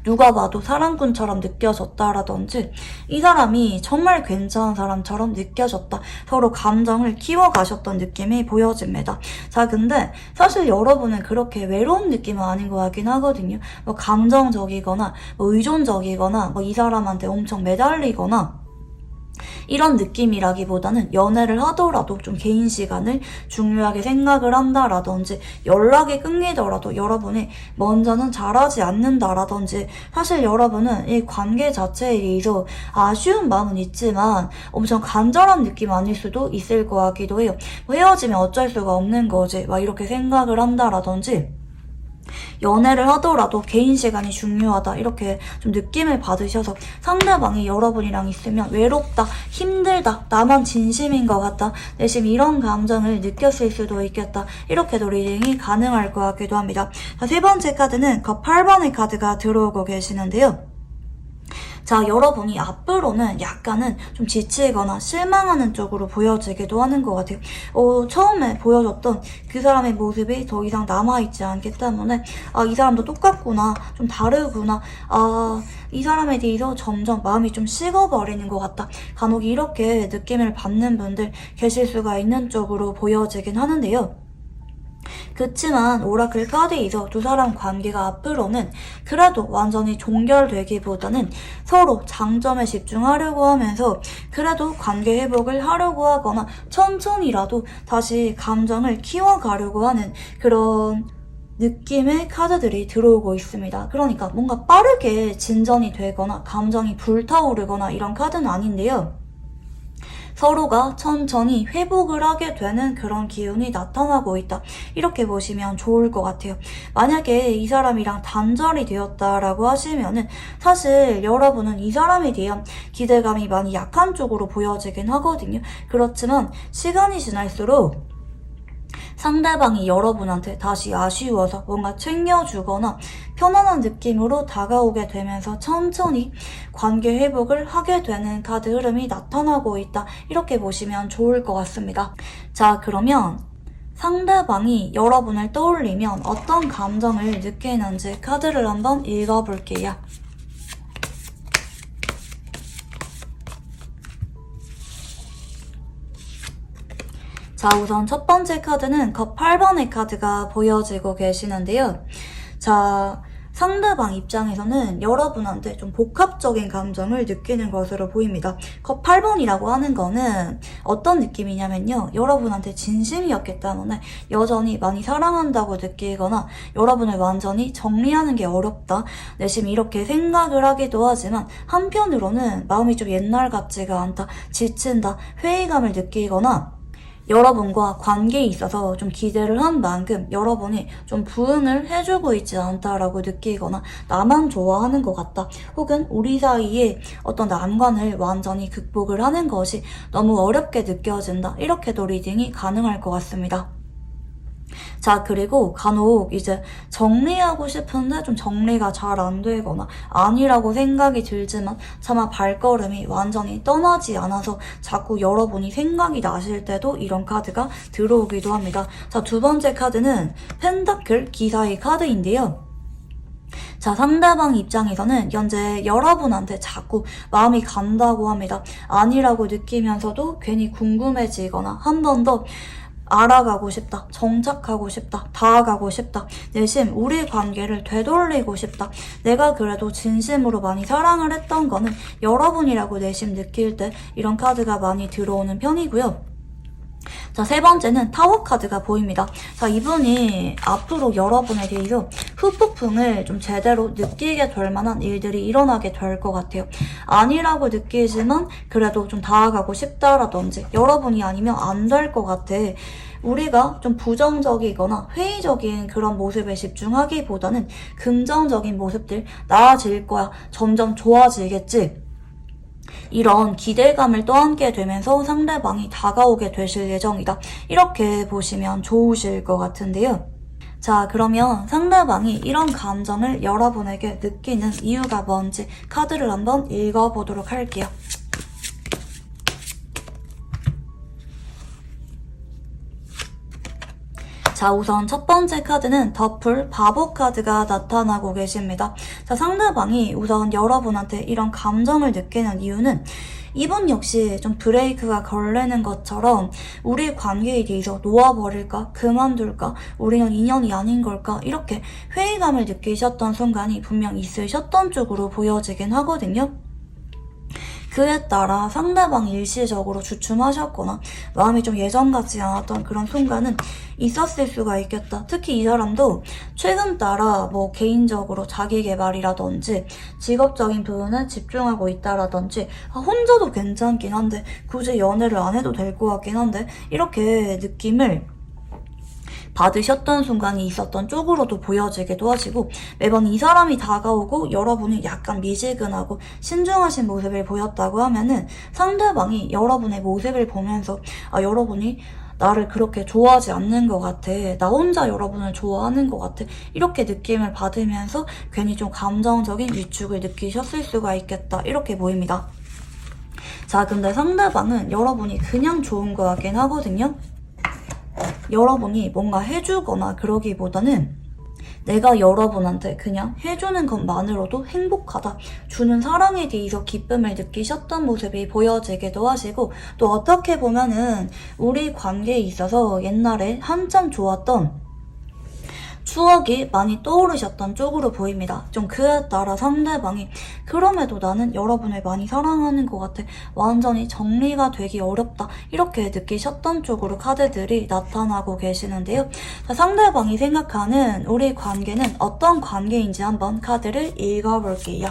누가 봐도 사랑꾼처럼 느껴졌다라든지 이 사람이 정말 괜찮은 사람처럼 느껴졌다, 서로 감정을 키워가셨던 느낌이 보여집니다. 자, 근데 사실 여러분은 그렇게 외로운 느낌은 아닌 것 같긴 하거든요. 뭐 감정적이거나 뭐 의존적이거나 뭐 이 사람한테 엄청 매달리거나 이런 느낌이라기보다는 연애를 하더라도 좀 개인 시간을 중요하게 생각을 한다라든지 연락이 끊기더라도 여러분이 먼저는 잘하지 않는다라든지 사실 여러분은 이 관계 자체에 대해서 아쉬운 마음은 있지만 엄청 간절한 느낌 아닐 수도 있을 것 같기도 해요. 뭐 헤어지면 어쩔 수가 없는 거지 막 이렇게 생각을 한다라든지 연애를 하더라도 개인 시간이 중요하다, 이렇게 좀 느낌을 받으셔서 상대방이 여러분이랑 있으면 외롭다, 힘들다, 나만 진심인 것 같다, 내심 이런 감정을 느꼈을 수도 있겠다, 이렇게도 리딩이 가능할 것 같기도 합니다. 자, 세 번째 카드는 컵 8번의 카드가 들어오고 계시는데요. 자, 여러분이 앞으로는 약간은 좀 지치거나 실망하는 쪽으로 보여지기도 하는 것 같아요. 처음에 보여줬던 그 사람의 모습이 더 이상 남아있지 않기 때문에 이 사람도 똑같구나, 좀 다르구나, 이 사람에 대해서 점점 마음이 좀 식어버리는 것 같다, 간혹 이렇게 느낌을 받는 분들 계실 수가 있는 쪽으로 보여지긴 하는데요. 그치만 오라클 카드에서 두 사람 관계가 앞으로는 그래도 완전히 종결되기보다는 서로 장점에 집중하려고 하면서 그래도 관계 회복을 하려고 하거나 천천히라도 다시 감정을 키워가려고 하는 그런 느낌의 카드들이 들어오고 있습니다. 그러니까 뭔가 빠르게 진전이 되거나 감정이 불타오르거나 이런 카드는 아닌데요. 서로가 천천히 회복을 하게 되는 그런 기운이 나타나고 있다, 이렇게 보시면 좋을 것 같아요. 만약에 이 사람이랑 단절이 되었다라고 하시면은 사실 여러분은 이 사람에 대한 기대감이 많이 약한 쪽으로 보여지긴 하거든요. 그렇지만 시간이 지날수록 상대방이 여러분한테 다시 아쉬워서 뭔가 챙겨주거나 편안한 느낌으로 다가오게 되면서 천천히 관계 회복을 하게 되는 카드 흐름이 나타나고 있다, 이렇게 보시면 좋을 것 같습니다. 자, 그러면 상대방이 여러분을 떠올리면 어떤 감정을 느끼는지 카드를 한번 읽어볼게요. 자, 우선 첫 번째 카드는 컵 8번의 카드가 보여지고 계시는데요. 자, 상대방 입장에서는 여러분한테 좀 복합적인 감정을 느끼는 것으로 보입니다. 컵 8번이라고 하는 거는 어떤 느낌이냐면요, 여러분한테 진심이었기 때문에 여전히 많이 사랑한다고 느끼거나 여러분을 완전히 정리하는 게 어렵다, 내심 이렇게 생각을 하기도 하지만 한편으로는 마음이 좀 옛날 같지가 않다, 지친다, 회의감을 느끼거나 여러분과 관계에 있어서 좀 기대를 한 만큼 여러분이 좀 부응을 해주고 있지 않다라고 느끼거나 나만 좋아하는 것 같다, 혹은 우리 사이에 어떤 난관을 완전히 극복을 하는 것이 너무 어렵게 느껴진다, 이렇게도 리딩이 가능할 것 같습니다. 자, 그리고 간혹 이제 정리하고 싶은데 좀 정리가 잘 안 되거나 아니라고 생각이 들지만 차마 발걸음이 완전히 떠나지 않아서 자꾸 여러분이 생각이 나실 때도 이런 카드가 들어오기도 합니다. 자, 두 번째 카드는 펜타클 기사의 카드인데요. 자, 상대방 입장에서는 현재 여러분한테 자꾸 마음이 간다고 합니다. 아니라고 느끼면서도 괜히 궁금해지거나 한 번 더 알아가고 싶다, 정착하고 싶다, 다가가고 싶다, 내심 우리 관계를 되돌리고 싶다, 내가 그래도 진심으로 많이 사랑을 했던 거는 여러분이라고 내심 느낄 때 이런 카드가 많이 들어오는 편이고요. 자, 세 번째는 타워 카드가 보입니다. 자, 이분이 앞으로 여러분에 대해서 후폭풍을 좀 제대로 느끼게 될 만한 일들이 일어나게 될 것 같아요. 아니라고 느끼지만 그래도 좀 다가가고 싶다라든지 여러분이 아니면 안 될 것 같아. 우리가 좀 부정적이거나 회의적인 그런 모습에 집중하기보다는 긍정적인 모습들, 나아질 거야, 점점 좋아지겠지, 이런 기대감을 떠안게 되면서 상대방이 다가오게 되실 예정이다. 이렇게 보시면 좋으실 것 같은데요. 자, 그러면 상대방이 이런 감정을 여러분에게 느끼는 이유가 뭔지 카드를 한번 읽어보도록 할게요. 자, 우선 첫 번째 카드는 더풀 바보 카드가 나타나고 계십니다. 자, 상대방이 우선 여러분한테 이런 감정을 느끼는 이유는 이분 역시 좀 브레이크가 걸리는 것처럼 우리 관계에 대해서 놓아버릴까? 그만둘까? 우리는 인연이 아닌 걸까? 이렇게 회의감을 느끼셨던 순간이 분명 있으셨던 쪽으로 보여지긴 하거든요. 그에 따라 상대방이 일시적으로 주춤하셨거나 마음이 좀 예전 같지 않았던 그런 순간은 있었을 수가 있겠다. 특히 이 사람도 최근 따라 뭐 개인적으로 자기 개발이라든지 직업적인 부분에 집중하고 있다라든지 혼자도 괜찮긴 한데 굳이 연애를 안 해도 될 것 같긴 한데 이렇게 느낌을 받으셨던 순간이 있었던 쪽으로도 보여지기도 하시고, 매번 이 사람이 다가오고 여러분이 약간 미지근하고 신중하신 모습을 보였다고 하면은 상대방이 여러분의 모습을 보면서 여러분이 나를 그렇게 좋아하지 않는 것 같아, 나 혼자 여러분을 좋아하는 것 같아, 이렇게 느낌을 받으면서 괜히 좀 감정적인 위축을 느끼셨을 수가 있겠다, 이렇게 보입니다. 자, 근데 상대방은 여러분이 그냥 좋은 거 같긴 하거든요. 여러분이 뭔가 해주거나 그러기보다는 내가 여러분한테 그냥 해주는 것만으로도 행복하다, 주는 사랑에 대해서 기쁨을 느끼셨던 모습이 보여지기도 하시고, 또 어떻게 보면은 우리 관계에 있어서 옛날에 한참 좋았던 추억이 많이 떠오르셨던 쪽으로 보입니다. 좀 그에 따라 상대방이 그럼에도 나는 여러분을 많이 사랑하는 것 같아, 완전히 정리가 되기 어렵다, 이렇게 느끼셨던 쪽으로 카드들이 나타나고 계시는데요. 자, 상대방이 생각하는 우리 관계는 어떤 관계인지 한번 카드를 읽어볼게요.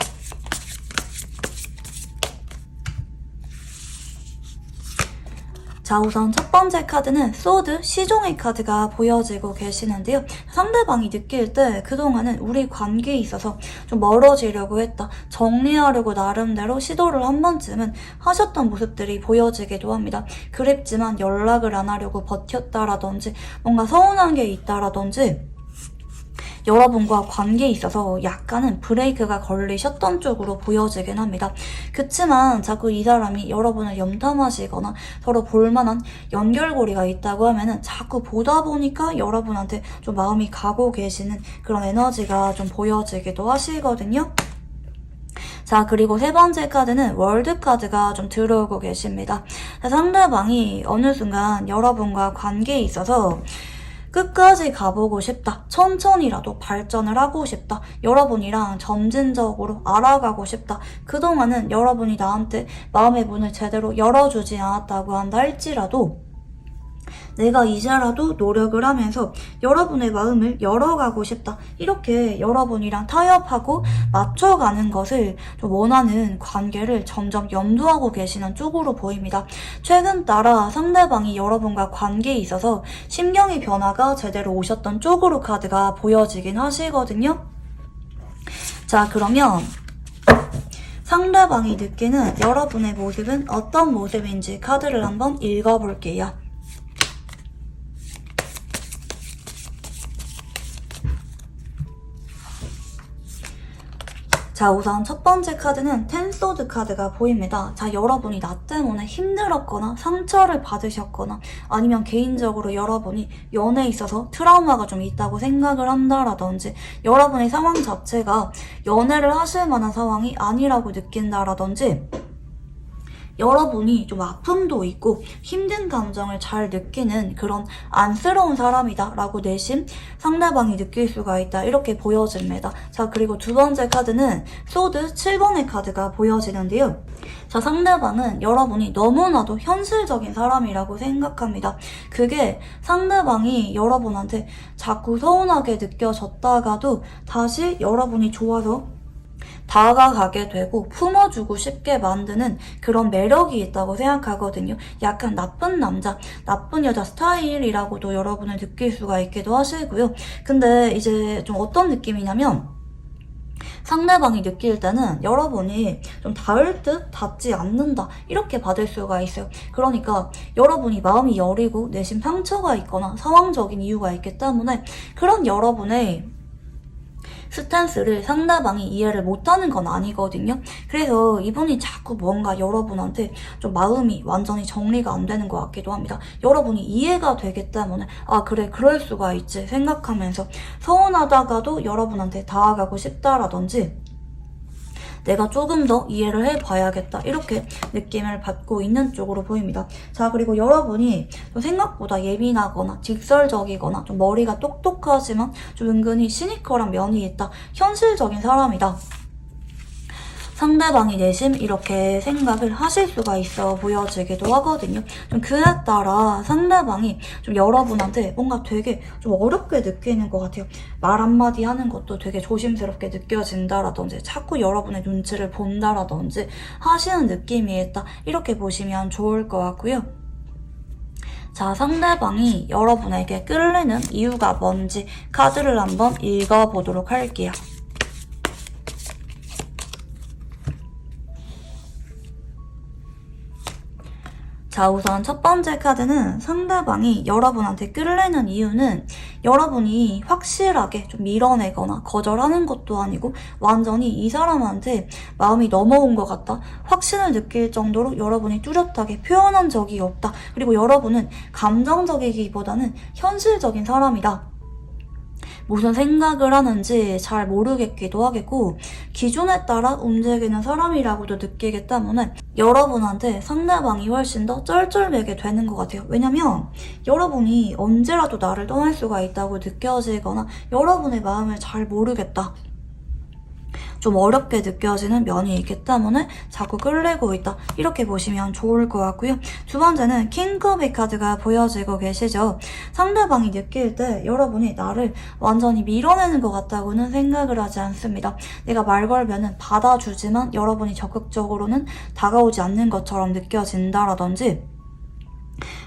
자, 우선 첫 번째 카드는 소드 시종의 카드가 보여지고 계시는데요. 상대방이 느낄 때 그동안은 우리 관계에 있어서 좀 멀어지려고 했다, 정리하려고 나름대로 시도를 한 번쯤은 하셨던 모습들이 보여지기도 합니다. 그립지만 연락을 안 하려고 버텼다라든지 뭔가 서운한 게 있다라든지 여러분과 관계에 있어서 약간은 브레이크가 걸리셨던 쪽으로 보여지긴 합니다. 그치만 자꾸 이 사람이 여러분을 염탐하시거나 서로 볼만한 연결고리가 있다고 하면은 자꾸 보다 보니까 여러분한테 좀 마음이 가고 계시는 그런 에너지가 좀 보여지기도 하시거든요. 자, 그리고 세 번째 카드는 월드 카드가 좀 들어오고 계십니다. 상대방이 어느 순간 여러분과 관계에 있어서 끝까지 가보고 싶다, 천천히라도 발전을 하고 싶다, 여러분이랑 점진적으로 알아가고 싶다, 그동안은 여러분이 나한테 마음의 문을 제대로 열어주지 않았다고 한다 할지라도 내가 이제라도 노력을 하면서 여러분의 마음을 열어가고 싶다, 이렇게 여러분이랑 타협하고 맞춰가는 것을 좀 원하는 관계를 점점 염두하고 계시는 쪽으로 보입니다. 최근 따라 상대방이 여러분과 관계에 있어서 심경의 변화가 제대로 오셨던 쪽으로 카드가 보여지긴 하시거든요. 자, 그러면 상대방이 느끼는 여러분의 모습은 어떤 모습인지 카드를 한번 읽어볼게요. 자, 우선 첫 번째 카드는 텐소드 카드가 보입니다. 자, 여러분이 나 때문에 힘들었거나 상처를 받으셨거나 아니면 개인적으로 여러분이 연애에 있어서 트라우마가 좀 있다고 생각을 한다라든지 여러분의 상황 자체가 연애를 하실 만한 상황이 아니라고 느낀다라든지 여러분이 좀 아픔도 있고 힘든 감정을 잘 느끼는 그런 안쓰러운 사람이다 라고 내심 상대방이 느낄 수가 있다, 이렇게 보여집니다. 자, 그리고 두 번째 카드는 소드 7번의 카드가 보여지는데요. 자, 상대방은 여러분이 너무나도 현실적인 사람이라고 생각합니다. 그게 상대방이 여러분한테 자꾸 서운하게 느껴졌다가도 다시 여러분이 좋아서 다가가게 되고 품어주고 싶게 만드는 그런 매력이 있다고 생각하거든요. 약간 나쁜 남자, 나쁜 여자 스타일이라고도 여러분을 느낄 수가 있기도 하시고요. 근데 이제 좀 어떤 느낌이냐면 상대방이 느낄 때는 여러분이 좀 닿을 듯 닿지 않는다, 이렇게 받을 수가 있어요. 그러니까 여러분이 마음이 여리고 내심 상처가 있거나 상황적인 이유가 있기 때문에 그런 여러분의 스탠스를 상대방이 이해를 못하는 건 아니거든요. 그래서 이분이 자꾸 뭔가 여러분한테 좀 마음이 완전히 정리가 안 되는 것 같기도 합니다. 여러분이 이해가 되기 때문에 아 그래 그럴 수가 있지 생각하면서 서운하다가도 여러분한테 다가가고 싶다라든지 내가 조금 더 이해를 해봐야겠다, 이렇게 느낌을 받고 있는 쪽으로 보입니다. 자, 그리고 여러분이 생각보다 예민하거나 직설적이거나 좀 머리가 똑똑하지만 좀 은근히 시니컬한 면이 있다, 현실적인 사람이다, 상대방이 내심 이렇게 생각을 하실 수가 있어 보여지기도 하거든요. 좀 그에 따라 상대방이 좀 여러분한테 뭔가 되게 좀 어렵게 느끼는 것 같아요. 말 한마디 하는 것도 되게 조심스럽게 느껴진다라든지 자꾸 여러분의 눈치를 본다라든지 하시는 느낌이 있다, 이렇게 보시면 좋을 것 같고요. 자, 상대방이 여러분에게 끌리는 이유가 뭔지 카드를 한번 읽어보도록 할게요. 자, 우선 첫 번째 카드는 상대방이 여러분한테 끌리는 이유는 여러분이 확실하게 좀 밀어내거나 거절하는 것도 아니고 완전히 이 사람한테 마음이 넘어온 것 같다, 확신을 느낄 정도로 여러분이 뚜렷하게 표현한 적이 없다, 그리고 여러분은 감정적이기보다는 현실적인 사람이다, 무슨 생각을 하는지 잘 모르겠기도 하겠고 기준에 따라 움직이는 사람이라고도 느끼기 때문에 여러분한테 상대방이 훨씬 더 쩔쩔매게 되는 것 같아요. 왜냐면 여러분이 언제라도 나를 떠날 수가 있다고 느껴지거나 여러분의 마음을 잘 모르겠다, 좀 어렵게 느껴지는 면이 있기 때문에 자꾸 끌리고 있다, 이렇게 보시면 좋을 것 같고요. 두 번째는 킹컵의 카드가 보여지고 계시죠. 상대방이 느낄 때 여러분이 나를 완전히 밀어내는 것 같다고는 생각을 하지 않습니다. 내가 말 걸면은 받아주지만 여러분이 적극적으로는 다가오지 않는 것처럼 느껴진다라든지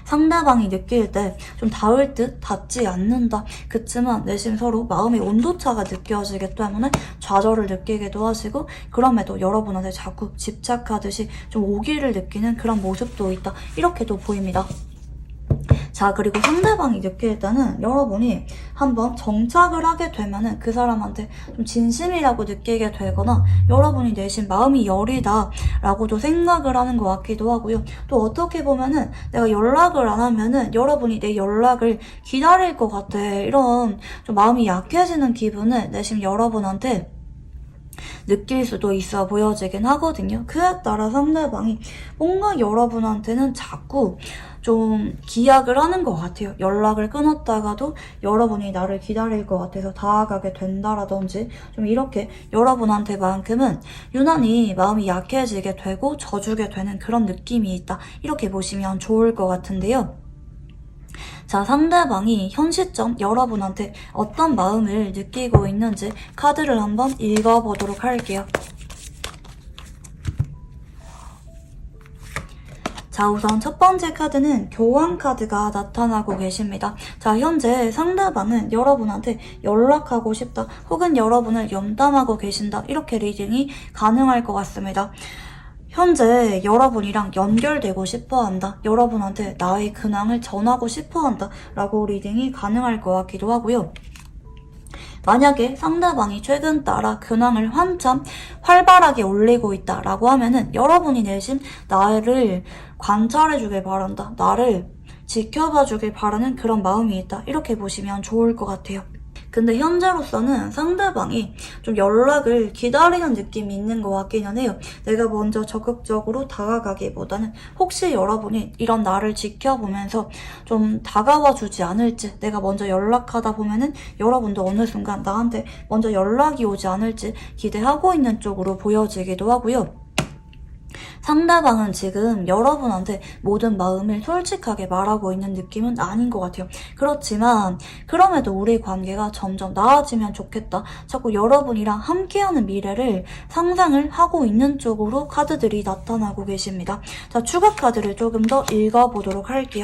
상대방이 느낄 때 좀 닿을 듯 닿지 않는다, 그치만 내심 서로 마음의 온도차가 느껴지기 때문에 좌절을 느끼기도 하시고 그럼에도 여러분한테 자꾸 집착하듯이 좀 오기를 느끼는 그런 모습도 있다, 이렇게도 보입니다. 자, 그리고 상대방이 느낄 때는 여러분이 한번 정착을 하게 되면은 그 사람한테 좀 진심이라고 느끼게 되거나 여러분이 내심 마음이 여리다 라고도 생각을 하는 것 같기도 하고요. 또 어떻게 보면은 내가 연락을 안 하면은 여러분이 내 연락을 기다릴 것 같아, 이런 좀 마음이 약해지는 기분을 내심 여러분한테 느낄 수도 있어 보여지긴 하거든요. 그에 따라 상대방이 뭔가 여러분한테는 자꾸 좀 기약을 하는 것 같아요. 연락을 끊었다가도 여러분이 나를 기다릴 것 같아서 다가가게 된다라든지 좀 이렇게 여러분한테만큼은 유난히 마음이 약해지게 되고 져주게 되는 그런 느낌이 있다, 이렇게 보시면 좋을 것 같은데요. 자, 상대방이 현 시점 여러분한테 어떤 마음을 느끼고 있는지 카드를 한번 읽어보도록 할게요. 자, 우선 첫 번째 카드는 교환 카드가 나타나고 계십니다. 자, 현재 상대방은 여러분한테 연락하고 싶다, 혹은 여러분을 염담하고 계신다, 이렇게 리딩이 가능할 것 같습니다. 현재 여러분이랑 연결되고 싶어한다, 여러분한테 나의 근황을 전하고 싶어한다 라고 리딩이 가능할 것 같기도 하고요. 만약에 상대방이 최근 따라 근황을 한참 활발하게 올리고 있다 라고 하면은 여러분이 내심 나를 관찰해주길 바란다, 나를 지켜봐주길 바라는 그런 마음이 있다, 이렇게 보시면 좋을 것 같아요. 근데 현재로서는 상대방이 좀 연락을 기다리는 느낌이 있는 것 같기는 해요. 내가 먼저 적극적으로 다가가기보다는 혹시 여러분이 이런 나를 지켜보면서 좀 다가와 주지 않을지, 내가 먼저 연락하다 보면은 여러분도 어느 순간 나한테 먼저 연락이 오지 않을지 기대하고 있는 쪽으로 보여지기도 하고요. 상대방은 지금 여러분한테 모든 마음을 솔직하게 말하고 있는 느낌은 아닌 것 같아요. 그렇지만 그럼에도 우리 관계가 점점 나아지면 좋겠다. 자꾸 여러분이랑 함께하는 미래를 상상을 하고 있는 쪽으로 카드들이 나타나고 계십니다. 자, 추가 카드를 조금 더 읽어보도록 할게요.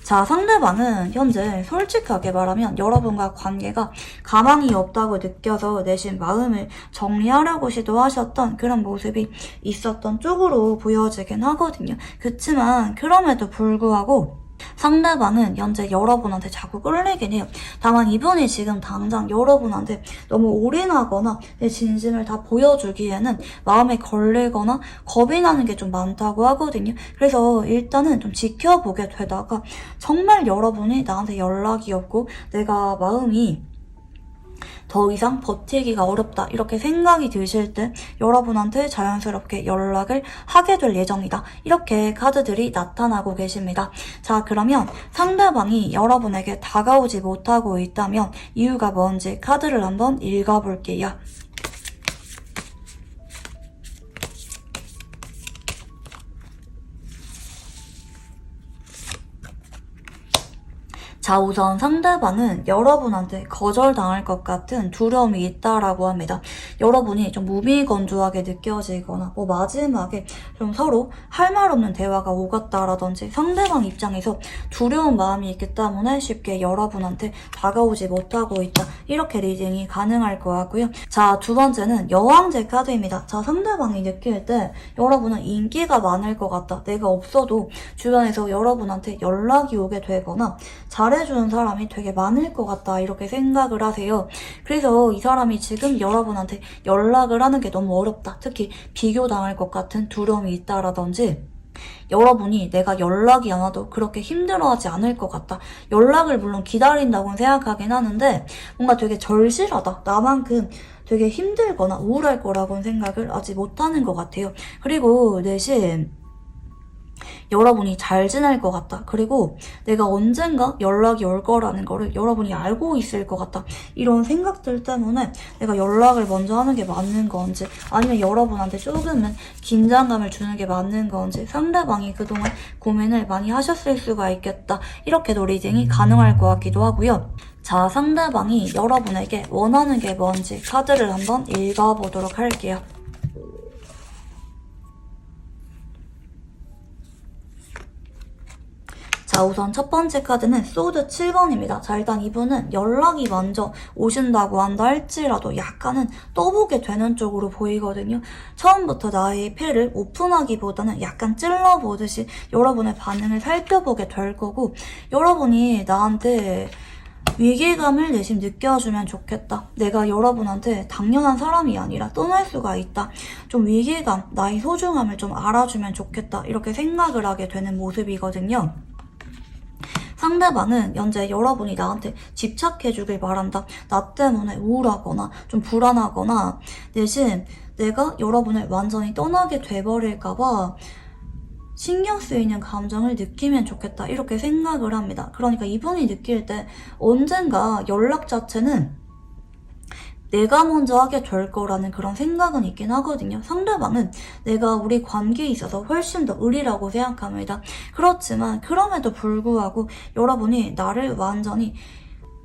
자, 상대방은 현재 솔직하게 말하면 여러분과 관계가 가망이 없다고 느껴서 내심 마음을 정리하려고 시도하셨던 그런 모습이 있었던 쪽으로 보여지긴 하거든요. 그치만 그럼에도 불구하고 상대방은 현재 여러분한테 자꾸 끌리긴 해요. 다만 이분이 지금 당장 여러분한테 너무 올인하거나 내 진심을 다 보여주기에는 마음에 걸리거나 겁이 나는 게 좀 많다고 하거든요. 그래서 일단은 좀 지켜보게 되다가 정말 여러분이 나한테 연락이 없고 내가 마음이 더 이상 버티기가 어렵다 이렇게 생각이 드실 때 여러분한테 자연스럽게 연락을 하게 될 예정이다. 이렇게 카드들이 나타나고 계십니다. 자, 그러면 상대방이 여러분에게 다가오지 못하고 있다면 이유가 뭔지 카드를 한번 읽어볼게요. 자, 우선 상대방은 여러분한테 거절당할 것 같은 두려움이 있다라고 합니다. 여러분이 좀 무미건조하게 느껴지거나 마지막에 좀 서로 할 말 없는 대화가 오갔다라든지 상대방 입장에서 두려운 마음이 있기 때문에 쉽게 여러분한테 다가오지 못하고 있다. 이렇게 리딩이 가능할 것 같고요. 자, 두 번째는 여왕제 카드입니다. 자, 상대방이 느낄 때 여러분은 인기가 많을 것 같다. 내가 없어도 주변에서 여러분한테 연락이 오게 되거나 잘해주는 사람이 되게 많을 것 같다 이렇게 생각을 하세요. 그래서 이 사람이 지금 여러분한테 연락을 하는 게 너무 어렵다. 특히 비교당할 것 같은 두려움이 있다라든지 여러분이 내가 연락이 안 와도 그렇게 힘들어하지 않을 것 같다. 연락을 물론 기다린다고는 생각하긴 하는데 뭔가 되게 절실하다. 나만큼 되게 힘들거나 우울할 거라고는 생각을 하지 못하는 것 같아요. 그리고 대신 여러분이 잘 지낼 것 같다. 그리고 내가 언젠가 연락이 올 거라는 거를 여러분이 알고 있을 것 같다. 이런 생각들 때문에 내가 연락을 먼저 하는 게 맞는 건지 아니면 여러분한테 조금은 긴장감을 주는 게 맞는 건지 상대방이 그동안 고민을 많이 하셨을 수가 있겠다. 이렇게도 리딩이 가능할 것 같기도 하고요. 자, 상대방이 여러분에게 원하는 게 뭔지 카드를 한번 읽어보도록 할게요. 자, 우선 첫 번째 카드는 소드 7번입니다. 자, 일단 이분은 연락이 먼저 오신다고 한다 할지라도 약간은 떠보게 되는 쪽으로 보이거든요. 처음부터 나의 패를 오픈하기보다는 약간 찔러보듯이 여러분의 반응을 살펴보게 될 거고 여러분이 나한테 위기감을 내심 느껴주면 좋겠다. 내가 여러분한테 당연한 사람이 아니라 떠날 수가 있다. 좀 위기감, 나의 소중함을 좀 알아주면 좋겠다. 이렇게 생각을 하게 되는 모습이거든요. 상대방은 현재 여러분이 나한테 집착해주길 바란다. 나 때문에 우울하거나 좀 불안하거나 대신 내가 여러분을 완전히 떠나게 돼버릴까봐 신경 쓰이는 감정을 느끼면 좋겠다. 이렇게 생각을 합니다. 그러니까 이분이 느낄 때 언젠가 연락 자체는 내가 먼저 하게 될 거라는 그런 생각은 있긴 하거든요. 상대방은 내가 우리 관계에 있어서 훨씬 더 의리라고 생각합니다. 그렇지만 그럼에도 불구하고 여러분이 나를 완전히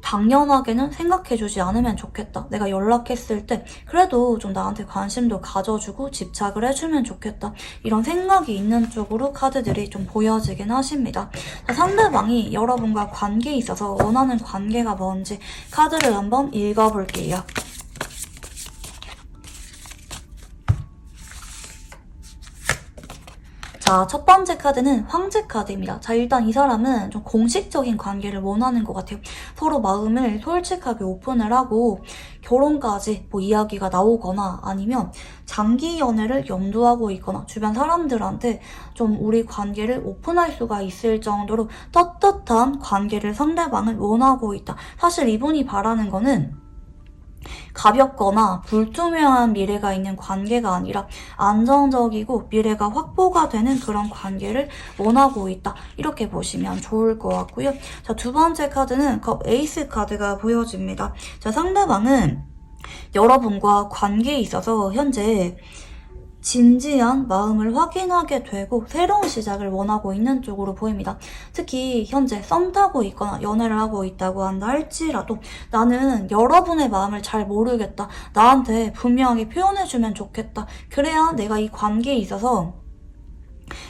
당연하게는 생각해주지 않으면 좋겠다. 내가 연락했을 때 그래도 좀 나한테 관심도 가져주고 집착을 해주면 좋겠다. 이런 생각이 있는 쪽으로 카드들이 좀 보여지긴 하십니다. 자, 상대방이 여러분과 관계에 있어서 원하는 관계가 뭔지 카드를 한번 읽어볼게요. 자, 첫 번째 카드는 황제 카드입니다. 자, 일단 이 사람은 좀 공식적인 관계를 원하는 것 같아요. 서로 마음을 솔직하게 오픈을 하고 결혼까지 뭐 이야기가 나오거나 아니면 장기 연애를 염두하고 있거나 주변 사람들한테 좀 우리 관계를 오픈할 수가 있을 정도로 떳떳한 관계를 상대방은 원하고 있다. 사실 이분이 바라는 거는 가볍거나 불투명한 미래가 있는 관계가 아니라 안정적이고 미래가 확보가 되는 그런 관계를 원하고 있다. 이렇게 보시면 좋을 것 같고요. 자, 두 번째 카드는 컵 에이스 카드가 보여집니다. 자, 상대방은 여러분과 관계에 있어서 현재 진지한 마음을 확인하게 되고 새로운 시작을 원하고 있는 쪽으로 보입니다. 특히 현재 썸 타고 있거나 연애를 하고 있다고 한다 할지라도 나는 여러분의 마음을 잘 모르겠다. 나한테 분명하게 표현해주면 좋겠다. 그래야 내가 이 관계에 있어서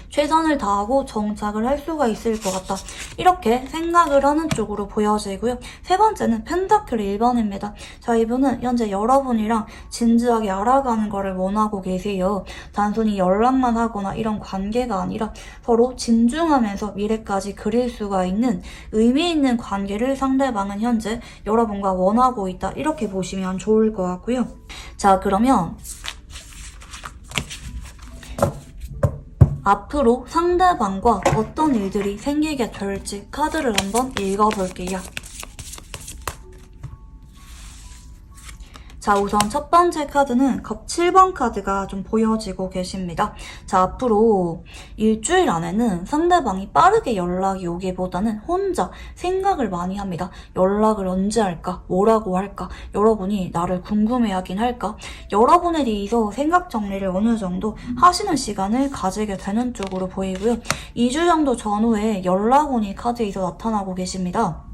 최선을 다하고 정착을 할 수가 있을 것 같다. 이렇게 생각을 하는 쪽으로 보여지고요. 세 번째는 펜타클 1번입니다. 자, 이분은 현재 여러분이랑 진지하게 알아가는 거를 원하고 계세요. 단순히 연락만 하거나 이런 관계가 아니라 서로 진중하면서 미래까지 그릴 수가 있는 의미 있는 관계를 상대방은 현재 여러분과 원하고 있다. 이렇게 보시면 좋을 것 같고요. 자, 그러면 앞으로 상대방과 어떤 일들이 생기게 될지 카드를 한번 읽어볼게요. 자, 우선 첫 번째 카드는 컵 7번 카드가 좀 보여지고 계십니다. 자, 앞으로 일주일 안에는 상대방이 빠르게 연락이 오기보다는 혼자 생각을 많이 합니다. 연락을 언제 할까? 뭐라고 할까? 여러분이 나를 궁금해하긴 할까? 여러분에 대해서 생각 정리를 어느 정도 하시는 시간을 가지게 되는 쪽으로 보이고요. 2주 정도 전후에 연락운이 카드에서 나타나고 계십니다.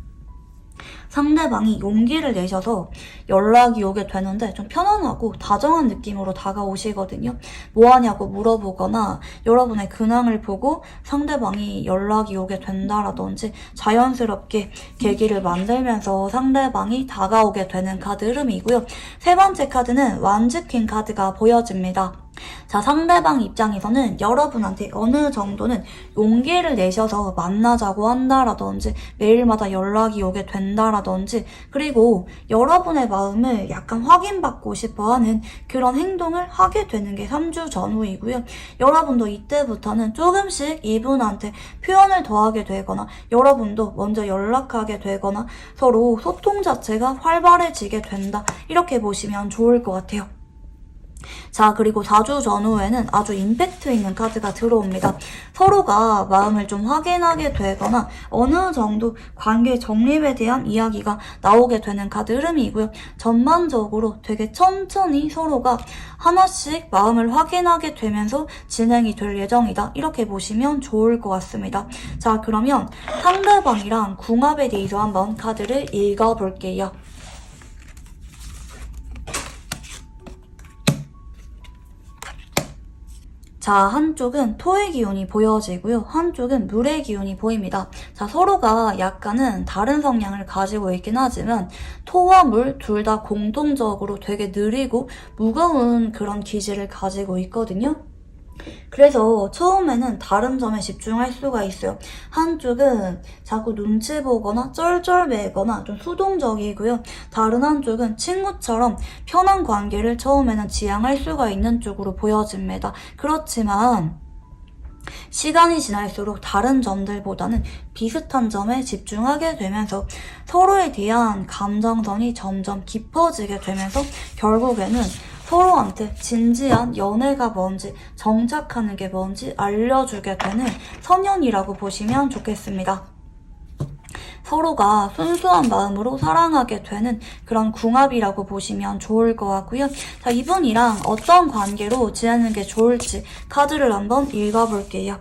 상대방이 용기를 내셔서 연락이 오게 되는데 좀 편안하고 다정한 느낌으로 다가오시거든요. 뭐하냐고 물어보거나 여러분의 근황을 보고 상대방이 연락이 오게 된다라든지 자연스럽게 계기를 만들면서 상대방이 다가오게 되는 카드 흐름이고요. 세 번째 카드는 완즈퀸 카드가 보여집니다. 자, 상대방 입장에서는 여러분한테 어느 정도는 용기를 내셔서 만나자고 한다라든지 매일마다 연락이 오게 된다라든지 그리고 여러분의 마음을 약간 확인받고 싶어하는 그런 행동을 하게 되는 게 3주 전후이고요. 여러분도 이때부터는 조금씩 이분한테 표현을 더하게 되거나 여러분도 먼저 연락하게 되거나 서로 소통 자체가 활발해지게 된다. 이렇게 보시면 좋을 것 같아요. 자, 그리고 4주 전후에는 아주 임팩트 있는 카드가 들어옵니다. 서로가 마음을 좀 확인하게 되거나 어느 정도 관계 정립에 대한 이야기가 나오게 되는 카드 흐름이고요. 전반적으로 되게 천천히 서로가 하나씩 마음을 확인하게 되면서 진행이 될 예정이다. 이렇게 보시면 좋을 것 같습니다. 자, 그러면 상대방이랑 궁합에 대해서 한번 카드를 읽어볼게요. 자, 한쪽은 토의 기운이 보여지고요. 한쪽은 물의 기운이 보입니다. 자, 서로가 약간은 다른 성향을 가지고 있긴 하지만 토와 물 둘 다 공통적으로 되게 느리고 무거운 그런 기질을 가지고 있거든요. 그래서 처음에는 다른 점에 집중할 수가 있어요. 한쪽은 자꾸 눈치 보거나 쩔쩔매거나 좀 수동적이고요. 다른 한쪽은 친구처럼 편한 관계를 처음에는 지향할 수가 있는 쪽으로 보여집니다. 그렇지만 시간이 지날수록 다른 점들보다는 비슷한 점에 집중하게 되면서 서로에 대한 감정선이 점점 깊어지게 되면서 결국에는 서로한테 진지한 연애가 뭔지 정착하는 게 뭔지 알려주게 되는 선연이라고 보시면 좋겠습니다. 서로가 순수한 마음으로 사랑하게 되는 그런 궁합이라고 보시면 좋을 것 같고요. 자, 이분이랑 어떤 관계로 지내는 게 좋을지 카드를 한번 읽어볼게요.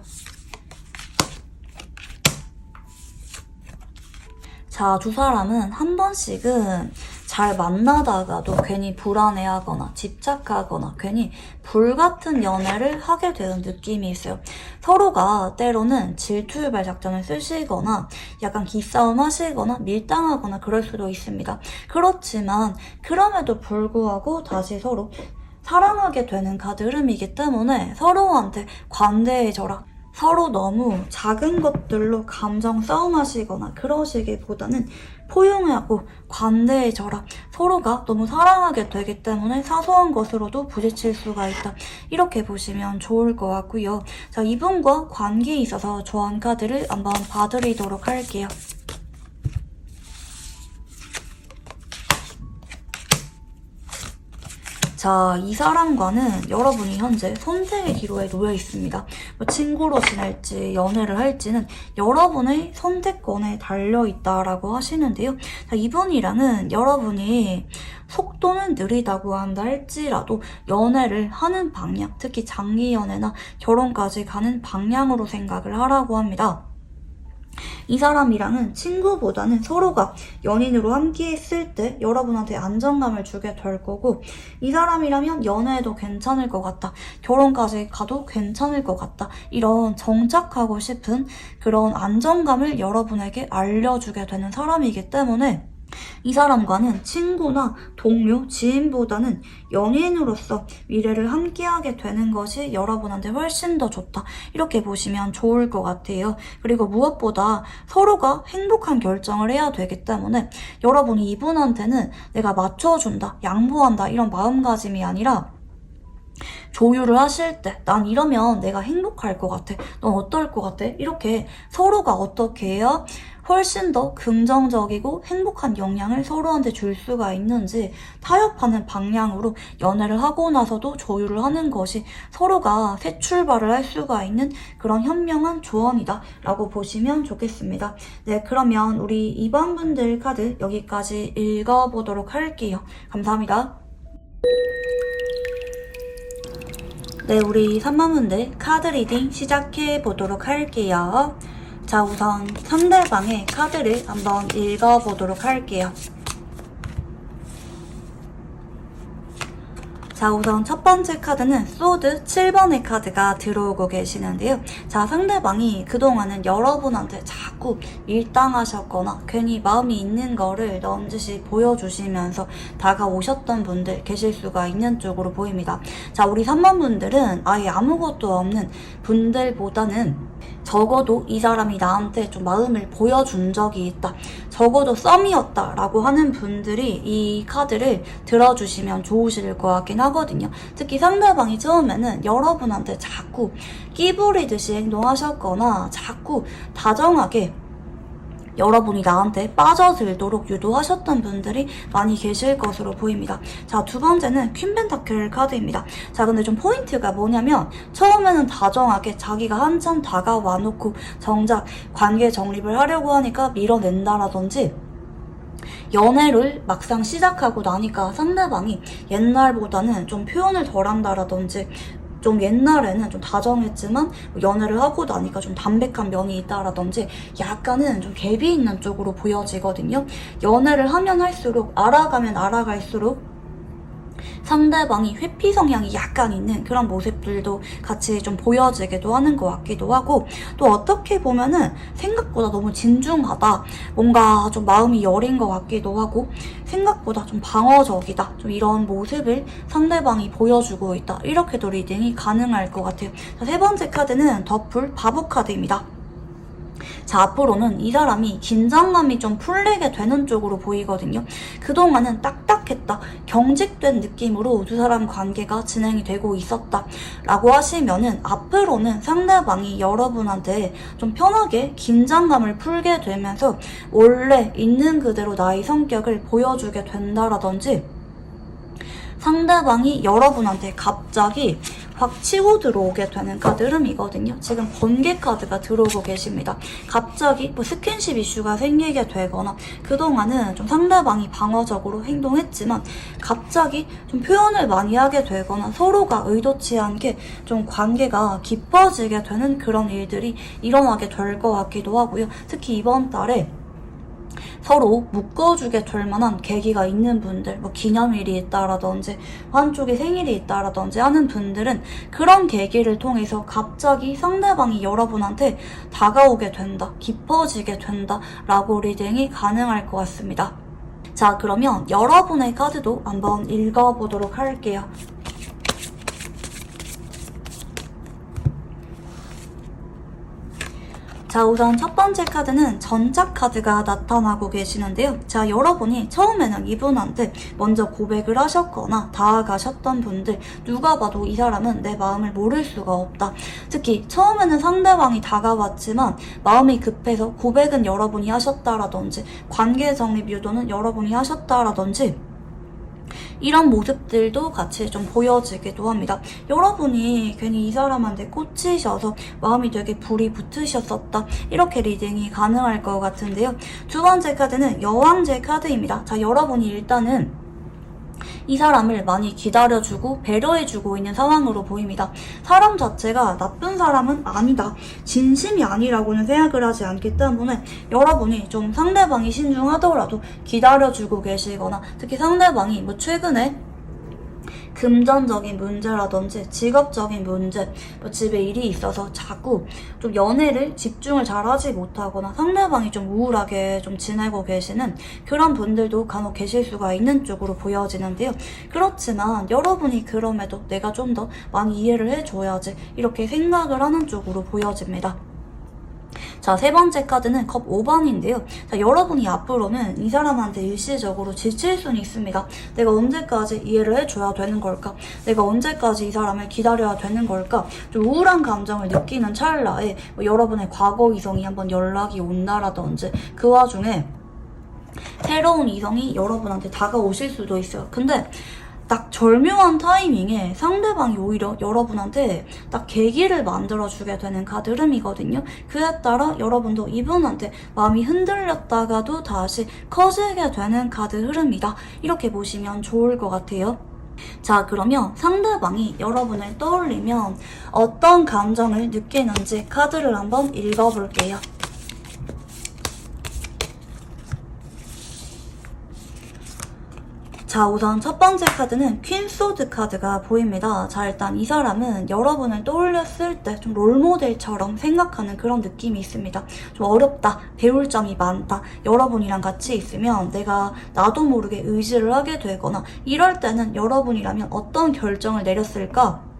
자, 두 사람은 한 번씩은 잘 만나다가도 괜히 불안해하거나 집착하거나 괜히 불같은 연애를 하게 되는 느낌이 있어요. 서로가 때로는 질투유발 작전을 쓰시거나 약간 기싸움 하시거나 밀당하거나 그럴 수도 있습니다. 그렇지만 그럼에도 불구하고 다시 서로 사랑하게 되는 카드 흐름이기 때문에 서로한테 관대해져라. 서로 너무 작은 것들로 감정 싸움하시거나 그러시기보다는 포용하고 관대해져라. 서로가 너무 사랑하게 되기 때문에 사소한 것으로도 부딪힐 수가 있다. 이렇게 보시면 좋을 것 같고요. 자, 이분과 관계에 있어서 조언 카드를 한번 봐드리도록 할게요. 자, 이 사람과는 여러분이 현재 선택의 기로에 놓여 있습니다. 뭐 친구로 지낼지 연애를 할지는 여러분의 선택권에 달려있다라고 하시는데요. 자, 이분이랑은 여러분이 속도는 느리다고 한다 할지라도 연애를 하는 방향, 특히 장기 연애나 결혼까지 가는 방향으로 생각을 하라고 합니다. 이 사람이랑은 친구보다는 서로가 연인으로 함께 했을 때 여러분한테 안정감을 주게 될 거고, 이 사람이라면 연애해도 괜찮을 것 같다, 결혼까지 가도 괜찮을 것 같다, 이런 정착하고 싶은 그런 안정감을 여러분에게 알려주게 되는 사람이기 때문에 이 사람과는 친구나 동료, 지인보다는 연인으로서 미래를 함께하게 되는 것이 여러분한테 훨씬 더 좋다. 이렇게 보시면 좋을 것 같아요. 그리고 무엇보다 서로가 행복한 결정을 해야 되기 때문에 여러분이 이분한테는 내가 맞춰준다, 양보한다 이런 마음가짐이 아니라 조율을 하실 때 난 이러면 내가 행복할 것 같아, 넌 어떨 것 같아, 이렇게 서로가 어떻게 해야 훨씬 더 긍정적이고 행복한 영향을 서로한테 줄 수가 있는지 타협하는 방향으로 연애를 하고 나서도 조율을 하는 것이 서로가 새 출발을 할 수가 있는 그런 현명한 조언이다 라고 보시면 좋겠습니다. 네, 그러면 우리 2번 분들 카드 여기까지 읽어보도록 할게요. 감사합니다. 네, 우리 3번 분들 카드 리딩 시작해 보도록 할게요. 자, 우선 상대방의 카드를 한번 읽어보도록 할게요. 자, 우선 첫 번째 카드는 소드 7번의 카드가 들어오고 계시는데요. 자, 상대방이 그동안은 여러분한테 자꾸 밀당하셨거나 괜히 마음이 있는 거를 넌지시 보여주시면서 다가오셨던 분들 계실 수가 있는 쪽으로 보입니다. 자, 우리 3번 분들은 아예 아무것도 없는 분들보다는 적어도 이 사람이 나한테 좀 마음을 보여준 적이 있다, 적어도 썸이었다 라고 하는 분들이 이 카드를 들어주시면 좋으실 것 같긴 하거든요. 특히 상대방이 처음에는 여러분한테 자꾸 끼부리듯이 행동하셨거나 자꾸 다정하게 여러분이 나한테 빠져들도록 유도하셨던 분들이 많이 계실 것으로 보입니다. 자, 두 번째는 퀸 펜타클 카드입니다. 자, 근데 좀 포인트가 뭐냐면 처음에는 다정하게 자기가 한참 다가와 놓고 정작 관계 정립을 하려고 하니까 밀어낸다라든지, 연애를 막상 시작하고 나니까 상대방이 옛날보다는 좀 표현을 덜 한다라든지, 좀 옛날에는 좀 다정했지만 연애를 하고 나니까 좀 담백한 면이 있다라든지 약간은 좀 갭이 있는 쪽으로 보여지거든요. 연애를 하면 할수록, 알아가면 알아갈수록 상대방이 회피 성향이 약간 있는 그런 모습들도 같이 좀 보여지기도 하는 것 같기도 하고, 또 어떻게 보면은 생각보다 너무 진중하다, 뭔가 좀 마음이 여린 것 같기도 하고, 생각보다 좀 방어적이다, 좀 이런 모습을 상대방이 보여주고 있다, 이렇게도 리딩이 가능할 것 같아요. 자, 세 번째 카드는 더풀 바보 카드입니다. 자, 앞으로는 이 사람이 긴장감이 좀 풀리게 되는 쪽으로 보이거든요. 그동안은 딱딱했다, 경직된 느낌으로 두 사람 관계가 진행이 되고 있었다 라고 하시면은 앞으로는 상대방이 여러분한테 좀 편하게 긴장감을 풀게 되면서 원래 있는 그대로 나의 성격을 보여주게 된다라든지, 상대방이 여러분한테 갑자기 확 치고 들어오게 되는 카드 흐름이거든요. 지금 번개 카드가 들어오고 계십니다. 갑자기 뭐 스킨십 이슈가 생기게 되거나, 그동안은 좀 상대방이 방어적으로 행동했지만 갑자기 좀 표현을 많이 하게 되거나 서로가 의도치 않게 좀 관계가 깊어지게 되는 그런 일들이 일어나게 될 것 같기도 하고요. 특히 이번 달에 서로 묶어주게 될 만한 계기가 있는 분들, 뭐 기념일이 있다라든지 한쪽이 생일이 있다라든지 하는 분들은 그런 계기를 통해서 갑자기 상대방이 여러분한테 다가오게 된다, 깊어지게 된다 라고 리딩이 가능할 것 같습니다. 자, 그러면 여러분의 카드도 한번 읽어보도록 할게요. 자, 우선 첫 번째 카드는 전작 카드가 나타나고 계시는데요. 자, 여러분이 처음에는 이분한테 먼저 고백을 하셨거나 다가가셨던 분들, 누가 봐도 이 사람은 내 마음을 모를 수가 없다. 특히 처음에는 상대방이 다가왔지만 마음이 급해서 고백은 여러분이 하셨다라든지 관계 정립 유도는 여러분이 하셨다라든지 이런 모습들도 같이 좀 보여지기도 합니다. 여러분이 괜히 이 사람한테 꽂히셔서 마음이 되게 불이 붙으셨었다. 이렇게 리딩이 가능할 것 같은데요. 두 번째 카드는 여왕제 카드입니다. 자, 여러분이 일단은 이 사람을 많이 기다려주고 배려해주고 있는 상황으로 보입니다. 사람 자체가 나쁜 사람은 아니다. 진심이 아니라고는 생각을 하지 않기 때문에 여러분이 좀 상대방이 신중하더라도 기다려주고 계시거나 특히 상대방이 뭐 최근에 금전적인 문제라든지 직업적인 문제, 뭐 집에 일이 있어서 자꾸 좀 연애를 집중을 잘 하지 못하거나 상대방이 좀 우울하게 좀 지내고 계시는 그런 분들도 간혹 계실 수가 있는 쪽으로 보여지는데요. 그렇지만 여러분이 그럼에도 내가 좀 더 많이 이해를 해줘야지 이렇게 생각을 하는 쪽으로 보여집니다. 자, 세 번째 카드는 컵 5번인데요. 자, 여러분이 앞으로는 이 사람한테 일시적으로 지칠 수는 있습니다. 내가 언제까지 이해를 해줘야 되는 걸까? 내가 언제까지 이 사람을 기다려야 되는 걸까? 좀 우울한 감정을 느끼는 찰나에 뭐 여러분의 과거 이성이 한번 연락이 온다라든지 그 와중에 새로운 이성이 여러분한테 다가오실 수도 있어요. 근데 딱 절묘한 타이밍에 상대방이 오히려 여러분한테 딱 계기를 만들어주게 되는 카드 흐름이거든요. 그에 따라 여러분도 이분한테 마음이 흔들렸다가도 다시 커지게 되는 카드 흐름이다. 이렇게 보시면 좋을 것 같아요. 자, 그러면 상대방이 여러분을 떠올리면 어떤 감정을 느끼는지 카드를 한번 읽어볼게요. 자, 우선 첫 번째 카드는 퀸 소드 카드가 보입니다. 자, 일단 이 사람은 여러분을 떠올렸을 때 좀 롤모델처럼 생각하는 그런 느낌이 있습니다. 좀 어렵다, 배울 점이 많다, 여러분이랑 같이 있으면 내가 나도 모르게 의지를 하게 되거나 이럴 때는 여러분이라면 어떤 결정을 내렸을까?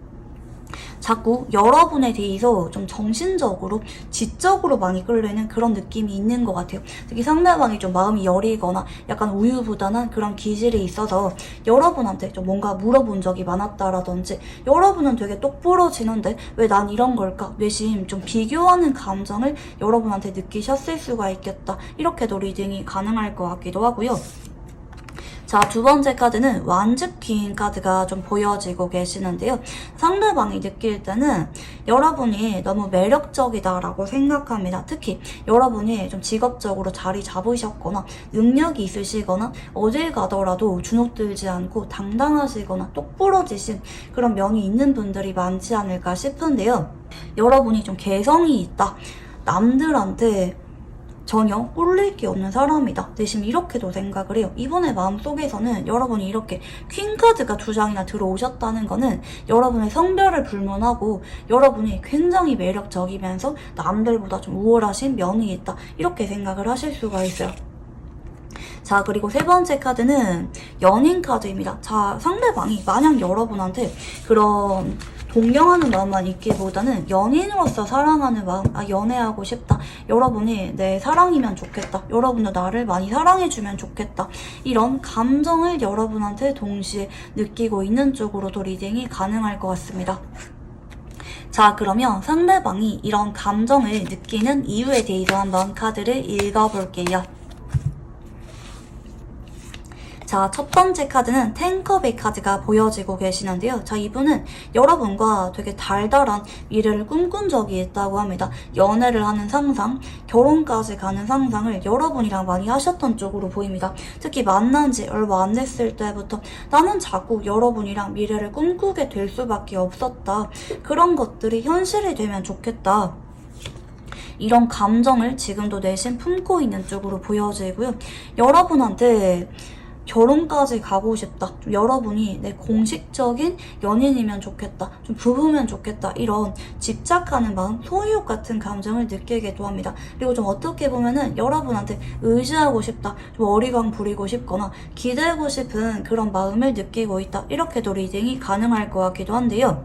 자꾸 여러분에 대해서 좀 정신적으로, 지적으로 많이 끌리는 그런 느낌이 있는 것 같아요. 특히 상대방이 좀 마음이 여리거나 약간 우유부단한 그런 기질이 있어서 여러분한테 좀 뭔가 물어본 적이 많았다라든지 여러분은 되게 똑부러지는데 왜 난 이런 걸까? 내심 좀 비교하는 감정을 여러분한테 느끼셨을 수가 있겠다. 이렇게도 리딩이 가능할 것 같기도 하고요. 자, 두 번째 카드는 완즈퀸 카드가 좀 보여지고 계시는데요. 상대방이 느낄 때는 여러분이 너무 매력적이다라고 생각합니다. 특히 여러분이 좀 직업적으로 자리 잡으셨거나 능력이 있으시거나 어딜 가더라도 주눅들지 않고 당당하시거나 똑부러지신 그런 면이 있는 분들이 많지 않을까 싶은데요. 여러분이 좀 개성이 있다. 남들한테 전혀 꿀릴 게 없는 사람이다. 대신 이렇게도 생각을 해요. 이분의 마음속에서는 여러분이 이렇게 퀸카드가 2장이나 들어오셨다는 거는 여러분의 성별을 불문하고 여러분이 굉장히 매력적이면서 남들보다 좀 우월하신 면이 있다. 이렇게 생각을 하실 수가 있어요. 자, 그리고 세 번째 카드는 연인 카드입니다. 자, 상대방이 만약 여러분한테 그런 동경하는 마음만 있기보다는 연인으로서 사랑하는 마음, 연애하고 싶다. 여러분이 내 사랑이면 좋겠다. 여러분도 나를 많이 사랑해주면 좋겠다. 이런 감정을 여러분한테 동시에 느끼고 있는 쪽으로도 리딩이 가능할 것 같습니다. 자, 그러면 상대방이 이런 감정을 느끼는 이유에 대해서 한번 카드를 읽어볼게요. 자, 첫 번째 카드는 텐컵의 카드가 보여지고 계시는데요. 자, 이분은 여러분과 되게 달달한 미래를 꿈꾼 적이 있다고 합니다. 연애를 하는 상상, 결혼까지 가는 상상을 여러분이랑 많이 하셨던 쪽으로 보입니다. 특히 만난 지 얼마 안 됐을 때부터 나는 자꾸 여러분이랑 미래를 꿈꾸게 될 수밖에 없었다. 그런 것들이 현실이 되면 좋겠다. 이런 감정을 지금도 내심 품고 있는 쪽으로 보여지고요. 여러분한테 결혼까지 가고 싶다. 좀 여러분이 내 공식적인 연인이면 좋겠다. 좀 부부면 좋겠다. 이런 집착하는 마음, 소유욕 같은 감정을 느끼기도 합니다. 그리고 좀 어떻게 보면은 여러분한테 의지하고 싶다. 좀 어리광 부리고 싶거나 기대고 싶은 그런 마음을 느끼고 있다. 이렇게도 리딩이 가능할 것 같기도 한데요.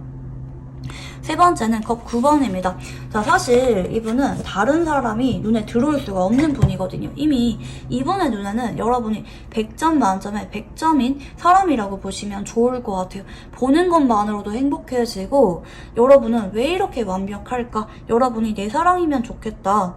세 번째는 컵 9번입니다. 자, 사실 이분은 다른 사람이 눈에 들어올 수가 없는 분이거든요. 이미 이분의 눈에는 여러분이 100점 만점에 100점인 사람이라고 보시면 좋을 것 같아요. 보는 것만으로도 행복해지고, 여러분은 왜 이렇게 완벽할까? 여러분이 내 사랑이면 좋겠다.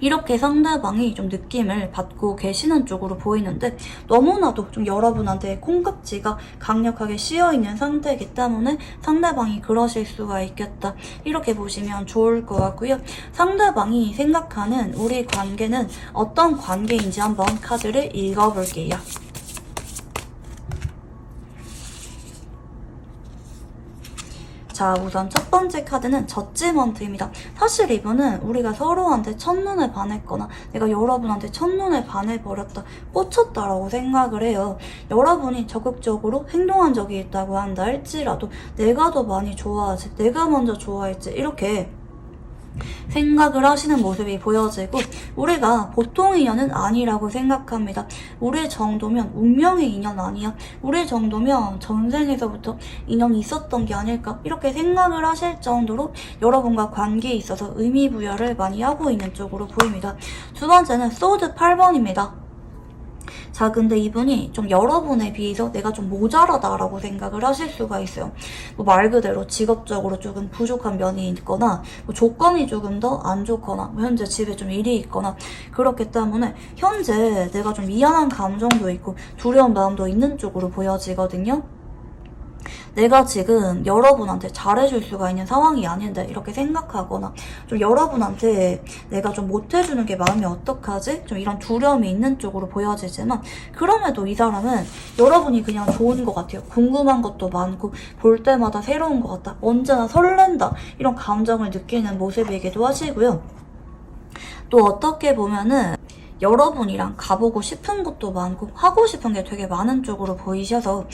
이렇게 상대방이 좀 느낌을 받고 계시는 쪽으로 보이는데, 너무나도 좀 여러분한테 콩깍지가 강력하게 씌어있는 상태이기 때문에 상대방이 그러실 수가 있겠다, 이렇게 보시면 좋을 것 같고요. 상대방이 생각하는 우리 관계는 어떤 관계인지 한번 카드를 읽어볼게요. 자, 우선 첫 번째 카드는 저지먼트입니다. 사실 이분은 우리가 서로한테 첫눈에 반했거나 내가 여러분한테 첫눈에 반해버렸다, 꽂혔다라고 생각을 해요. 여러분이 적극적으로 행동한 적이 있다고 한다 할지라도 내가 더 많이 좋아하지, 내가 먼저 좋아했지, 이렇게 생각을 하시는 모습이 보여지고, 우리가 보통 인연은 아니라고 생각합니다. 우리 정도면 운명의 인연 아니야? 우리 정도면 전생에서부터 인연이 있었던 게 아닐까? 이렇게 생각을 하실 정도로 여러분과 관계에 있어서 의미부여를 많이 하고 있는 쪽으로 보입니다. 두 번째는 소드 8번입니다. 자, 근데 이분이 좀 여러분에 비해서 내가 좀 모자라다라고 생각을 하실 수가 있어요. 뭐 말 그대로 직업적으로 조금 부족한 면이 있거나, 뭐 조건이 조금 더 안 좋거나, 뭐 현재 집에 좀 일이 있거나, 그렇기 때문에 현재 내가 좀 미안한 감정도 있고 두려운 마음도 있는 쪽으로 보여지거든요. 내가 지금 여러분한테 잘해줄 수가 있는 상황이 아닌데 이렇게 생각하거나, 좀 여러분한테 내가 좀 못해주는 게 마음이 어떡하지? 좀 이런 두려움이 있는 쪽으로 보여지지만, 그럼에도 이 사람은 여러분이 그냥 좋은 것 같아요. 궁금한 것도 많고 볼 때마다 새로운 것 같다, 언제나 설렌다, 이런 감정을 느끼는 모습이기도 하시고요. 또 어떻게 보면은 여러분이랑 가보고 싶은 것도 많고 하고 싶은 게 되게 많은 쪽으로 보이셔서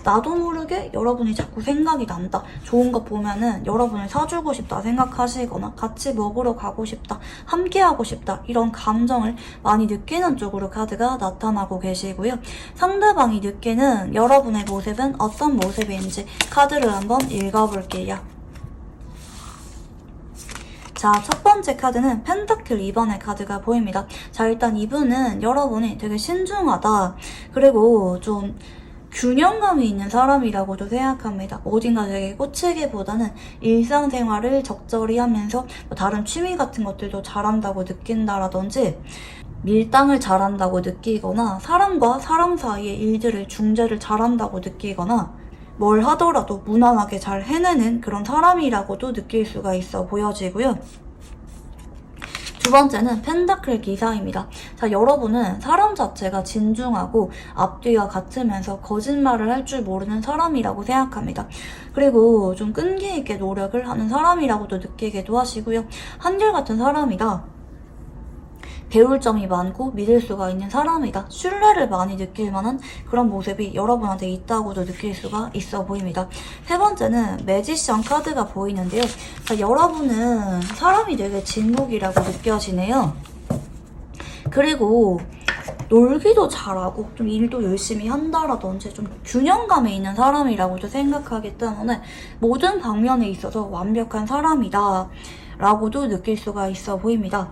나도 모르게 여러분이 자꾸 생각이 난다, 좋은 거 보면은 여러분을 사주고 싶다 생각하시거나 같이 먹으러 가고 싶다, 함께 하고 싶다, 이런 감정을 많이 느끼는 쪽으로 카드가 나타나고 계시고요. 상대방이 느끼는 여러분의 모습은 어떤 모습인지 카드를 한번 읽어볼게요. 자, 첫 번째 카드는 펜타클 2번의 카드가 보입니다. 자, 일단 이분은 여러분이 되게 신중하다, 그리고 좀 균형감이 있는 사람이라고도 생각합니다. 어딘가 되게 꽂히기보다는 일상생활을 적절히 하면서 뭐 다른 취미 같은 것들도 잘한다고 느낀다라든지, 밀당을 잘한다고 느끼거나, 사람과 사람 사이의 일들을 중재를 잘한다고 느끼거나, 뭘 하더라도 무난하게 잘 해내는 그런 사람이라고도 느낄 수가 있어 보여지고요. 두 번째는 펜타클 기사입니다. 자, 여러분은 사람 자체가 진중하고 앞뒤가 같으면서 거짓말을 할 줄 모르는 사람이라고 생각합니다. 그리고 좀 끈기 있게 노력을 하는 사람이라고도 느끼기도 하시고요. 한결같은 사람이다, 배울 점이 많고 믿을 수가 있는 사람이다, 신뢰를 많이 느낄 만한 그런 모습이 여러분한테 있다고도 느낄 수가 있어 보입니다. 세 번째는 매지션 카드가 보이는데요. 자, 여러분은 사람이 되게 진국이라고 느껴지네요. 그리고 놀기도 잘하고 좀 일도 열심히 한다라든지 좀 균형감에 있는 사람이라고도 생각하기 때문에 모든 방면에 있어서 완벽한 사람이다 라고도 느낄 수가 있어 보입니다.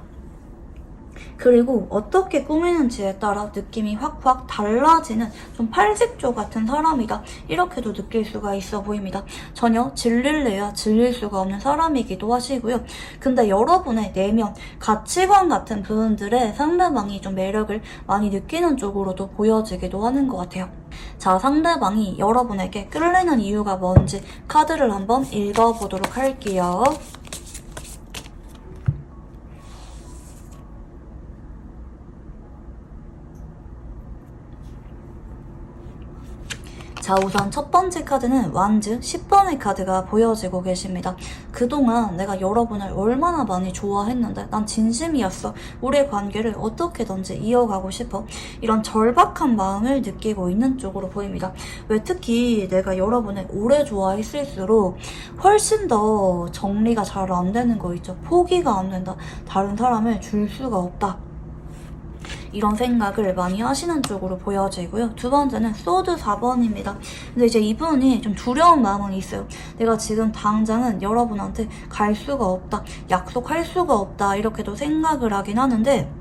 그리고 어떻게 꾸미는지에 따라 느낌이 확확 달라지는 좀 팔직조 같은 사람이다, 이렇게도 느낄 수가 있어 보입니다. 전혀 질릴래야 질릴 수가 없는 사람이기도 하시고요. 근데 여러분의 내면, 가치관 같은 부분들에 상대방이 좀 매력을 많이 느끼는 쪽으로도 보여지기도 하는 것 같아요. 자, 상대방이 여러분에게 끌리는 이유가 뭔지 카드를 한번 읽어보도록 할게요. 자, 우선 첫 번째 카드는 완즈 10번의 카드가 보여지고 계십니다. 그동안 내가 여러분을 얼마나 많이 좋아했는데 난 진심이었어, 우리의 관계를 어떻게든지 이어가고 싶어, 이런 절박한 마음을 느끼고 있는 쪽으로 보입니다. 왜 특히 내가 여러분을 오래 좋아했을수록 훨씬 더 정리가 잘 안 되는 거 있죠. 포기가 안 된다, 다른 사람을 줄 수가 없다, 이런 생각을 많이 하시는 쪽으로 보여지고요. 두 번째는 소드 4번입니다. 근데 이제 이분이 좀 두려운 마음은 있어요. 내가 지금 당장은 여러분한테 갈 수가 없다, 약속할 수가 없다, 이렇게도 생각을 하긴 하는데,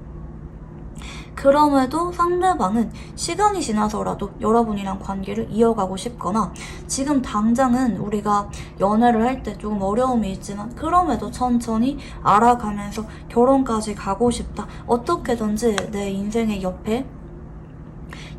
그럼에도 상대방은 시간이 지나서라도 여러분이랑 관계를 이어가고 싶거나, 지금 당장은 우리가 연애를 할 때 조금 어려움이 있지만 그럼에도 천천히 알아가면서 결혼까지 가고 싶다, 어떻게든지 내 인생의 옆에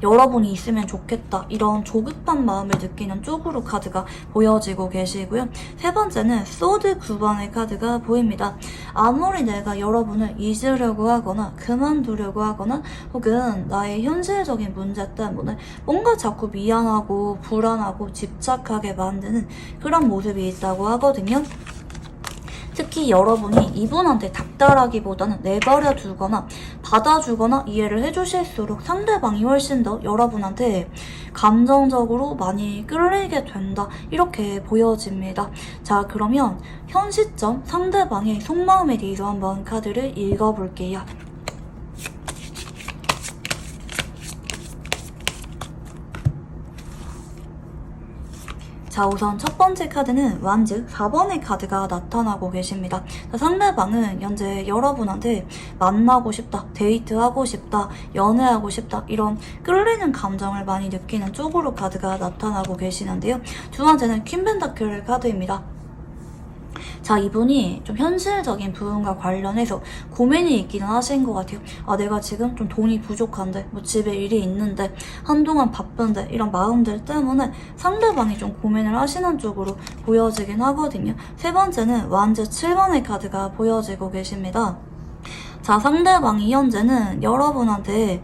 여러분이 있으면 좋겠다, 이런 조급한 마음을 느끼는 쪽으로 카드가 보여지고 계시고요. 세 번째는 소드 9번의 카드가 보입니다. 아무리 내가 여러분을 잊으려고 하거나 그만두려고 하거나 혹은 나의 현실적인 문제 때문에 뭔가 자꾸 미안하고 불안하고 집착하게 만드는 그런 모습이 있다고 하거든요. 특히 여러분이 이분한테 닥달하기보다는 내버려 두거나 받아주거나 이해를 해주실수록 상대방이 훨씬 더 여러분한테 감정적으로 많이 끌리게 된다, 이렇게 보여집니다. 자, 그러면 현 시점 상대방의 속마음에 대해서 한번 카드를 읽어볼게요. 자, 우선 첫 번째 카드는 완즈 4번의 카드가 나타나고 계십니다. 자, 상대방은 현재 여러분한테 만나고 싶다, 데이트하고 싶다, 연애하고 싶다, 이런 끌리는 감정을 많이 느끼는 쪽으로 카드가 나타나고 계시는데요. 두 번째는 퀸 펜타클 카드입니다. 자, 이분이 좀 현실적인 부분과 관련해서 고민이 있기는 하신 것 같아요. 아, 내가 지금 좀 돈이 부족한데, 뭐 집에 일이 있는데, 한동안 바쁜데, 이런 마음들 때문에 상대방이 좀 고민을 하시는 쪽으로 보여지긴 하거든요. 세 번째는 완즈 7번의 카드가 보여지고 계십니다. 자, 상대방이 현재는 여러분한테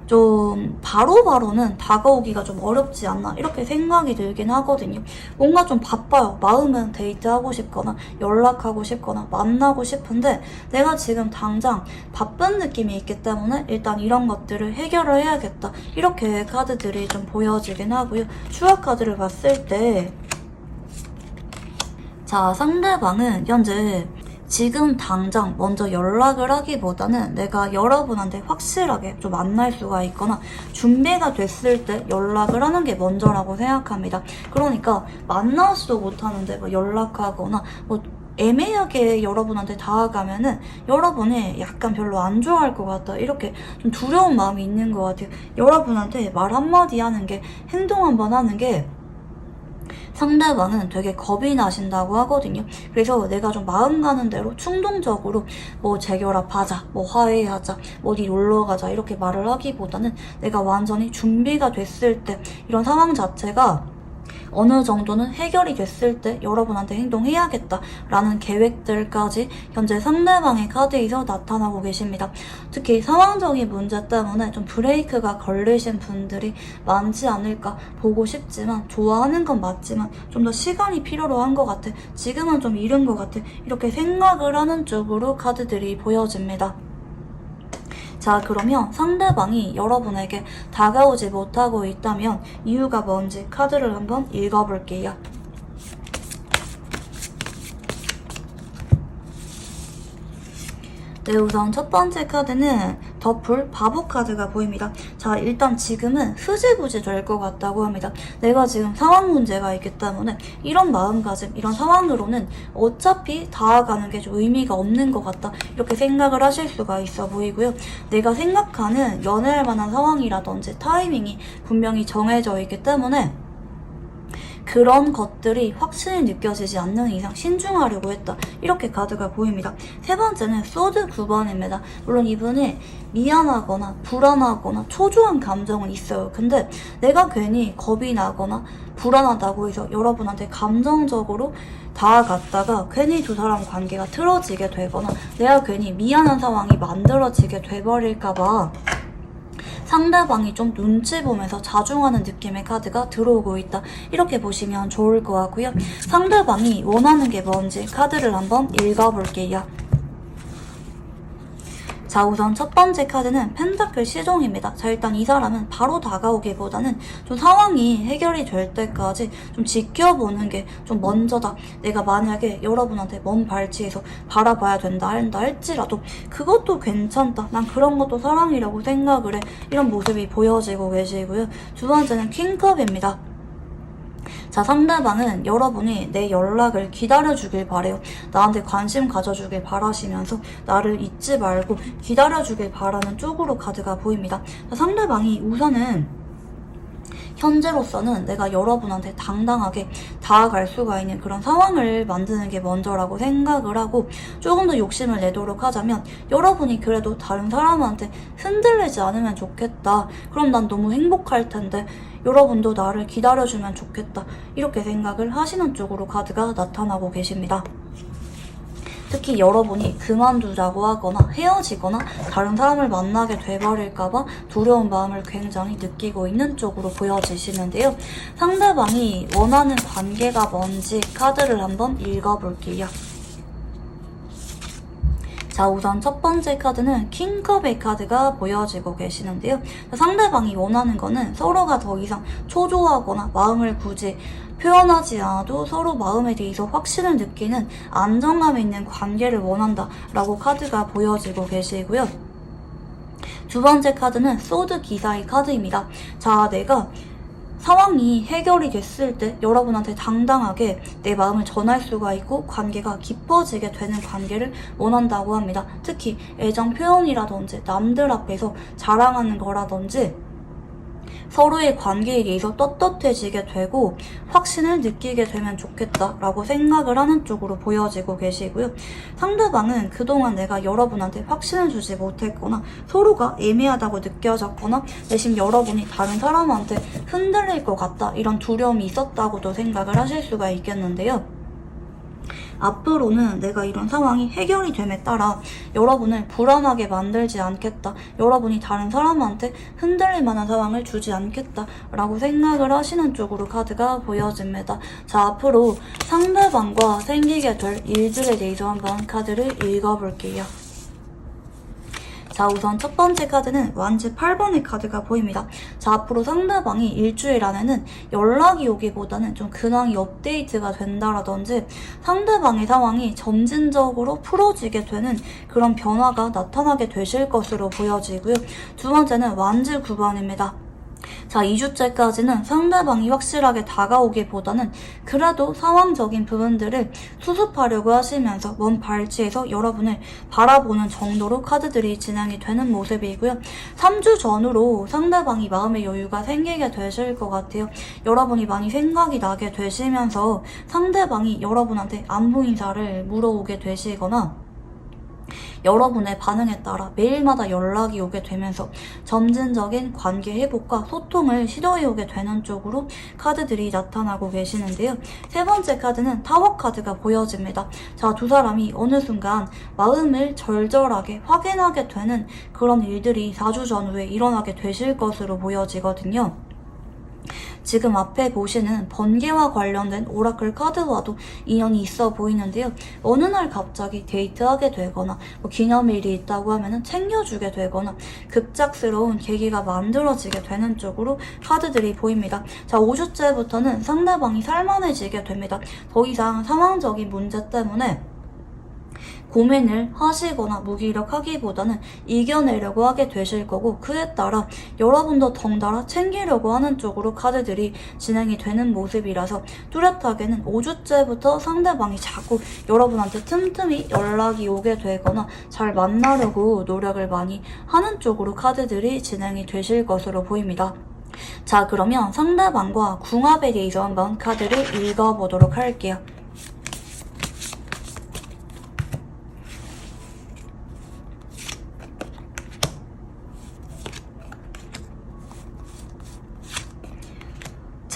좀 바로바로는 다가오기가 좀 어렵지 않나, 이렇게 생각이 들긴 하거든요. 뭔가 좀 바빠요. 마음은 데이트하고 싶거나 연락하고 싶거나 만나고 싶은데 내가 지금 당장 바쁜 느낌이 있기 때문에 일단 이런 것들을 해결을 해야겠다, 이렇게 카드들이 좀 보여지긴 하고요. 추억 카드를 봤을 때, 자, 상대방은 현재 지금 당장 먼저 연락을 하기보다는 내가 여러분한테 확실하게 좀 만날 수가 있거나 준비가 됐을 때 연락을 하는 게 먼저라고 생각합니다. 그러니까 만나지도 못하는데 뭐 연락하거나 뭐 애매하게 여러분한테 다가가면은 여러분이 약간 별로 안 좋아할 것 같다, 이렇게 좀 두려운 마음이 있는 것 같아요. 여러분한테 말 한마디 하는 게, 행동 한번 하는 게 상대방은 되게 겁이 나신다고 하거든요. 그래서 내가 좀 마음 가는 대로 충동적으로 뭐 재결합하자, 뭐 화해하자, 뭐 어디 놀러 가자, 이렇게 말을 하기보다는 내가 완전히 준비가 됐을 때, 이런 상황 자체가 어느 정도는 해결이 됐을 때 여러분한테 행동해야겠다라는 계획들까지 현재 상대방의 카드에서 나타나고 계십니다. 특히 상황적인 문제 때문에 좀 브레이크가 걸리신 분들이 많지 않을까 보고 싶지만, 좋아하는 건 맞지만 좀 더 시간이 필요로 한 것 같아, 지금은 좀 이른 것 같아, 이렇게 생각을 하는 쪽으로 카드들이 보여집니다. 자, 그러면 상대방이 여러분에게 다가오지 못하고 있다면 이유가 뭔지 카드를 한번 읽어볼게요. 네, 우선 첫 번째 카드는 더풀 바보 카드가 보입니다. 자, 일단 지금은 흐지부지 될 것 같다고 합니다. 내가 지금 상황 문제가 있기 때문에 이런 마음가짐, 이런 상황으로는 어차피 다가가는 게 좀 의미가 없는 것 같다, 이렇게 생각을 하실 수가 있어 보이고요. 내가 생각하는 연애할 만한 상황이라든지 타이밍이 분명히 정해져 있기 때문에 그런 것들이 확실히 느껴지지 않는 이상 신중하려고 했다, 이렇게 카드가 보입니다. 세 번째는 소드 9번입니다. 물론 이분이 미안하거나 불안하거나 초조한 감정은 있어요. 근데 내가 괜히 겁이 나거나 불안하다고 해서 여러분한테 감정적으로 다가갔다가 괜히 두 사람 관계가 틀어지게 되거나 내가 괜히 미안한 상황이 만들어지게 돼버릴까봐 상대방이 좀 눈치 보면서 자중하는 느낌의 카드가 들어오고 있다, 이렇게 보시면 좋을 것 같고요. 상대방이 원하는 게 뭔지 카드를 한번 읽어볼게요. 자, 우선 첫 번째 카드는 펜타클 시종입니다. 자, 일단 이 사람은 바로 다가오기보다는 좀 상황이 해결이 될 때까지 좀 지켜보는 게 좀 먼저다. 내가 만약에 여러분한테 먼 발치에서 바라봐야 된다 할지라도 그것도 괜찮다. 난 그런 것도 사랑이라고 생각을 해. 이런 모습이 보여지고 계시고요. 두 번째는 킹컵입니다. 자, 상대방은 여러분이 내 연락을 기다려주길 바래요. 나한테 관심 가져주길 바라시면서 나를 잊지 말고 기다려주길 바라는 쪽으로 카드가 보입니다. 자, 상대방이 우선은 현재로서는 내가 여러분한테 당당하게 다가갈 수가 있는 그런 상황을 만드는 게 먼저라고 생각을 하고, 조금 더 욕심을 내도록 하자면 여러분이 그래도 다른 사람한테 흔들리지 않으면 좋겠다. 그럼 난 너무 행복할 텐데 여러분도 나를 기다려주면 좋겠다. 이렇게 생각을 하시는 쪽으로 카드가 나타나고 계십니다. 특히 여러분이 그만두자고 하거나 헤어지거나 다른 사람을 만나게 돼버릴까봐 두려운 마음을 굉장히 느끼고 있는 쪽으로 보여지시는데요. 상대방이 원하는 관계가 뭔지 카드를 한번 읽어볼게요. 자, 우선 첫 번째 카드는 킹컵의 카드가 보여지고 계시는데요. 상대방이 원하는 거는 서로가 더 이상 초조하거나 마음을 굳이 표현하지 않아도 서로 마음에 대해서 확신을 느끼는 안정감 있는 관계를 원한다 라고 카드가 보여지고 계시고요. 두 번째 카드는 소드 기사의 카드입니다. 자, 내가 상황이 해결이 됐을 때 여러분한테 당당하게 내 마음을 전할 수가 있고 관계가 깊어지게 되는 관계를 원한다고 합니다. 특히 애정 표현이라든지 남들 앞에서 자랑하는 거라든지 서로의 관계에 대해서 떳떳해지게 되고 확신을 느끼게 되면 좋겠다라고 생각을 하는 쪽으로 보여지고 계시고요. 상대방은 그동안 내가 여러분한테 확신을 주지 못했거나 서로가 애매하다고 느껴졌거나 대신 여러분이 다른 사람한테 흔들릴 것 같다 이런 두려움이 있었다고도 생각을 하실 수가 있겠는데요. 앞으로는 내가 이런 상황이 해결이 됨에 따라 여러분을 불안하게 만들지 않겠다. 여러분이 다른 사람한테 흔들릴 만한 상황을 주지 않겠다 라고 생각을 하시는 쪽으로 카드가 보여집니다. 자, 앞으로 상대방과 생기게 될 일들에 대해서 한번 카드를 읽어볼게요. 자, 우선 첫 번째 카드는 완지 8번의 카드가 보입니다. 자, 앞으로 상대방이 일주일 안에는 연락이 오기보다는 좀 근황이 업데이트가 된다라든지 상대방의 상황이 점진적으로 풀어지게 되는 그런 변화가 나타나게 되실 것으로 보여지고요. 두 번째는 완지 9번입니다. 자, 2주째까지는 상대방이 확실하게 다가오기보다는 그래도 상황적인 부분들을 수습하려고 하시면서 먼 발치에서 여러분을 바라보는 정도로 카드들이 진행이 되는 모습이고요. 3주 전후로 상대방이 마음의 여유가 생기게 되실 것 같아요. 여러분이 많이 생각이 나게 되시면서 상대방이 여러분한테 안부 인사를 물어오게 되시거나 여러분의 반응에 따라 매일마다 연락이 오게 되면서 점진적인 관계 회복과 소통을 시도해오게 되는 쪽으로 카드들이 나타나고 계시는데요. 세 번째 카드는 타워 카드가 보여집니다. 자, 두 사람이 어느 순간 마음을 절절하게 확인하게 되는 그런 일들이 4주 전후에 일어나게 되실 것으로 보여지거든요. 지금 앞에 보시는 번개와 관련된 오라클 카드와도 인연이 있어 보이는데요. 어느 날 갑자기 데이트하게 되거나 기념일이 있다고 하면 챙겨주게 되거나 급작스러운 계기가 만들어지게 되는 쪽으로 카드들이 보입니다. 자, 5주째부터는 상대방이 살만해지게 됩니다. 더 이상 상황적인 문제 때문에 고민을 하시거나 무기력하기보다는 이겨내려고 하게 되실 거고, 그에 따라 여러분도 덩달아 챙기려고 하는 쪽으로 카드들이 진행이 되는 모습이라서 뚜렷하게는 5주째부터 상대방이 자꾸 여러분한테 틈틈이 연락이 오게 되거나 잘 만나려고 노력을 많이 하는 쪽으로 카드들이 진행이 되실 것으로 보입니다. 자, 그러면 상대방과 궁합에 대해서 한번 카드를 읽어보도록 할게요.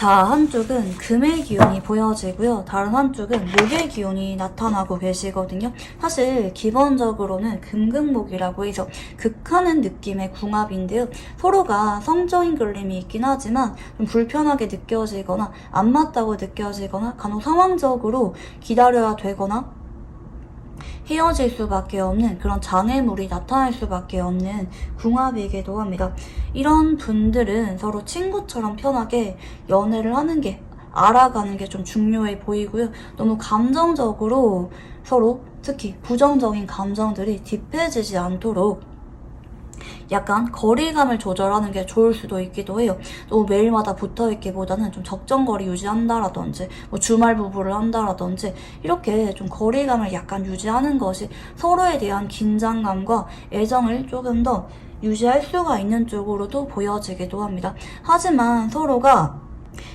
자, 한쪽은 금의 기운이 보여지고요. 다른 한쪽은 목의 기운이 나타나고 계시거든요. 사실 기본적으로는 금금목이라고 해서 극하는 느낌의 궁합인데요. 서로가 성적인 그림이 있긴 하지만 좀 불편하게 느껴지거나 안 맞다고 느껴지거나 간혹 상황적으로 기다려야 되거나 헤어질 수밖에 없는 그런 장애물이 나타날 수밖에 없는 궁합이기도 합니다. 이런 분들은 서로 친구처럼 편하게 연애를 하는 게, 알아가는 게 좀 중요해 보이고요. 너무 감정적으로 서로, 특히 부정적인 감정들이 딥해지지 않도록 약간 거리감을 조절하는 게 좋을 수도 있기도 해요. 또 매일마다 붙어있기보다는 좀 적정거리 유지한다라든지 뭐 주말 부부를 한다라든지 이렇게 좀 거리감을 약간 유지하는 것이 서로에 대한 긴장감과 애정을 조금 더 유지할 수가 있는 쪽으로도 보여지기도 합니다. 하지만 서로가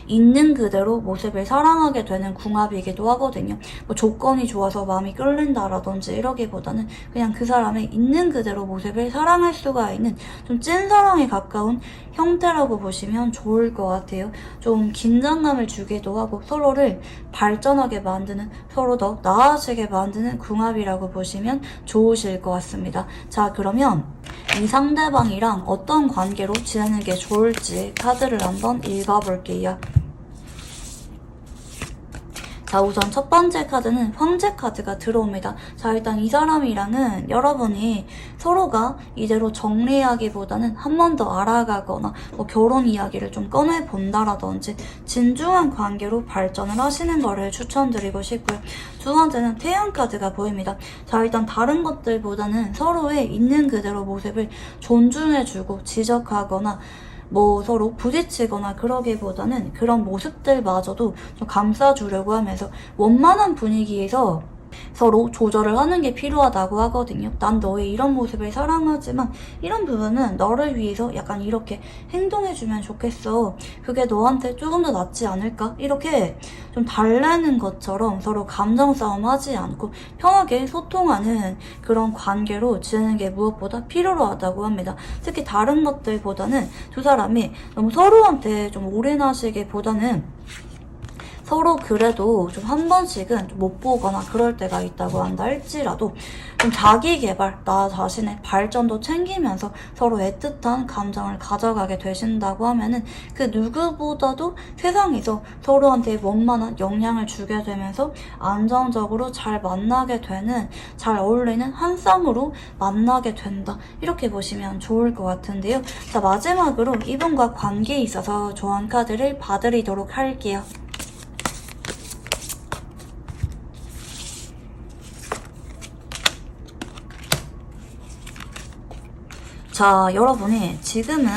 있는 그대로 모습을 사랑하게 되는 궁합이기도 하거든요. 뭐 조건이 좋아서 마음이 끌린다라든지 이러기보다는 그냥 그 사람의 있는 그대로 모습을 사랑할 수가 있는 좀 찐사랑에 가까운 형태라고 보시면 좋을 것 같아요. 좀 긴장감을 주기도 하고 서로를 발전하게 만드는, 서로 더 나아지게 만드는 궁합이라고 보시면 좋으실 것 같습니다. 자, 그러면 이 상대방이랑 어떤 관계로 지내는 게 좋을지 카드를 한번 읽어볼게요. 자, 우선 첫 번째 카드는 황제 카드가 들어옵니다. 자, 일단 이 사람이랑은 여러분이 서로가 이대로 정리하기보다는 한 번 더 알아가거나 뭐 결혼 이야기를 좀 꺼내본다라든지 진중한 관계로 발전을 하시는 거를 추천드리고 싶고요. 두 번째는 태양 카드가 보입니다. 자, 일단 다른 것들보다는 서로의 있는 그대로 모습을 존중해주고 지적하거나 뭐 서로 부딪히거나 그러기보다는 그런 모습들마저도 좀 감싸주려고 하면서 원만한 분위기에서 서로 조절을 하는 게 필요하다고 하거든요. 난 너의 이런 모습을 사랑하지만 이런 부분은 너를 위해서 약간 이렇게 행동해주면 좋겠어. 그게 너한테 조금 더 낫지 않을까? 이렇게 좀 달래는 것처럼 서로 감정 싸움 하지 않고 편하게 소통하는 그런 관계로 지내는 게 무엇보다 필요로 하다고 합니다. 특히 다른 것들보다는 두 사람이 너무 서로한테 좀 올인하시기보다는 서로 그래도 좀 한 번씩은 좀 못 보거나 그럴 때가 있다고 한다 할지라도 좀 자기 개발, 나 자신의 발전도 챙기면서 서로 애틋한 감정을 가져가게 되신다고 하면은 그 누구보다도 세상에서 서로한테 원만한 영향을 주게 되면서 안정적으로 잘 만나게 되는, 잘 어울리는 한 쌍으로 만나게 된다. 이렇게 보시면 좋을 것 같은데요. 자, 마지막으로 이분과 관계에 있어서 조언 카드를 봐드리도록 할게요. 자, 여러분이 지금은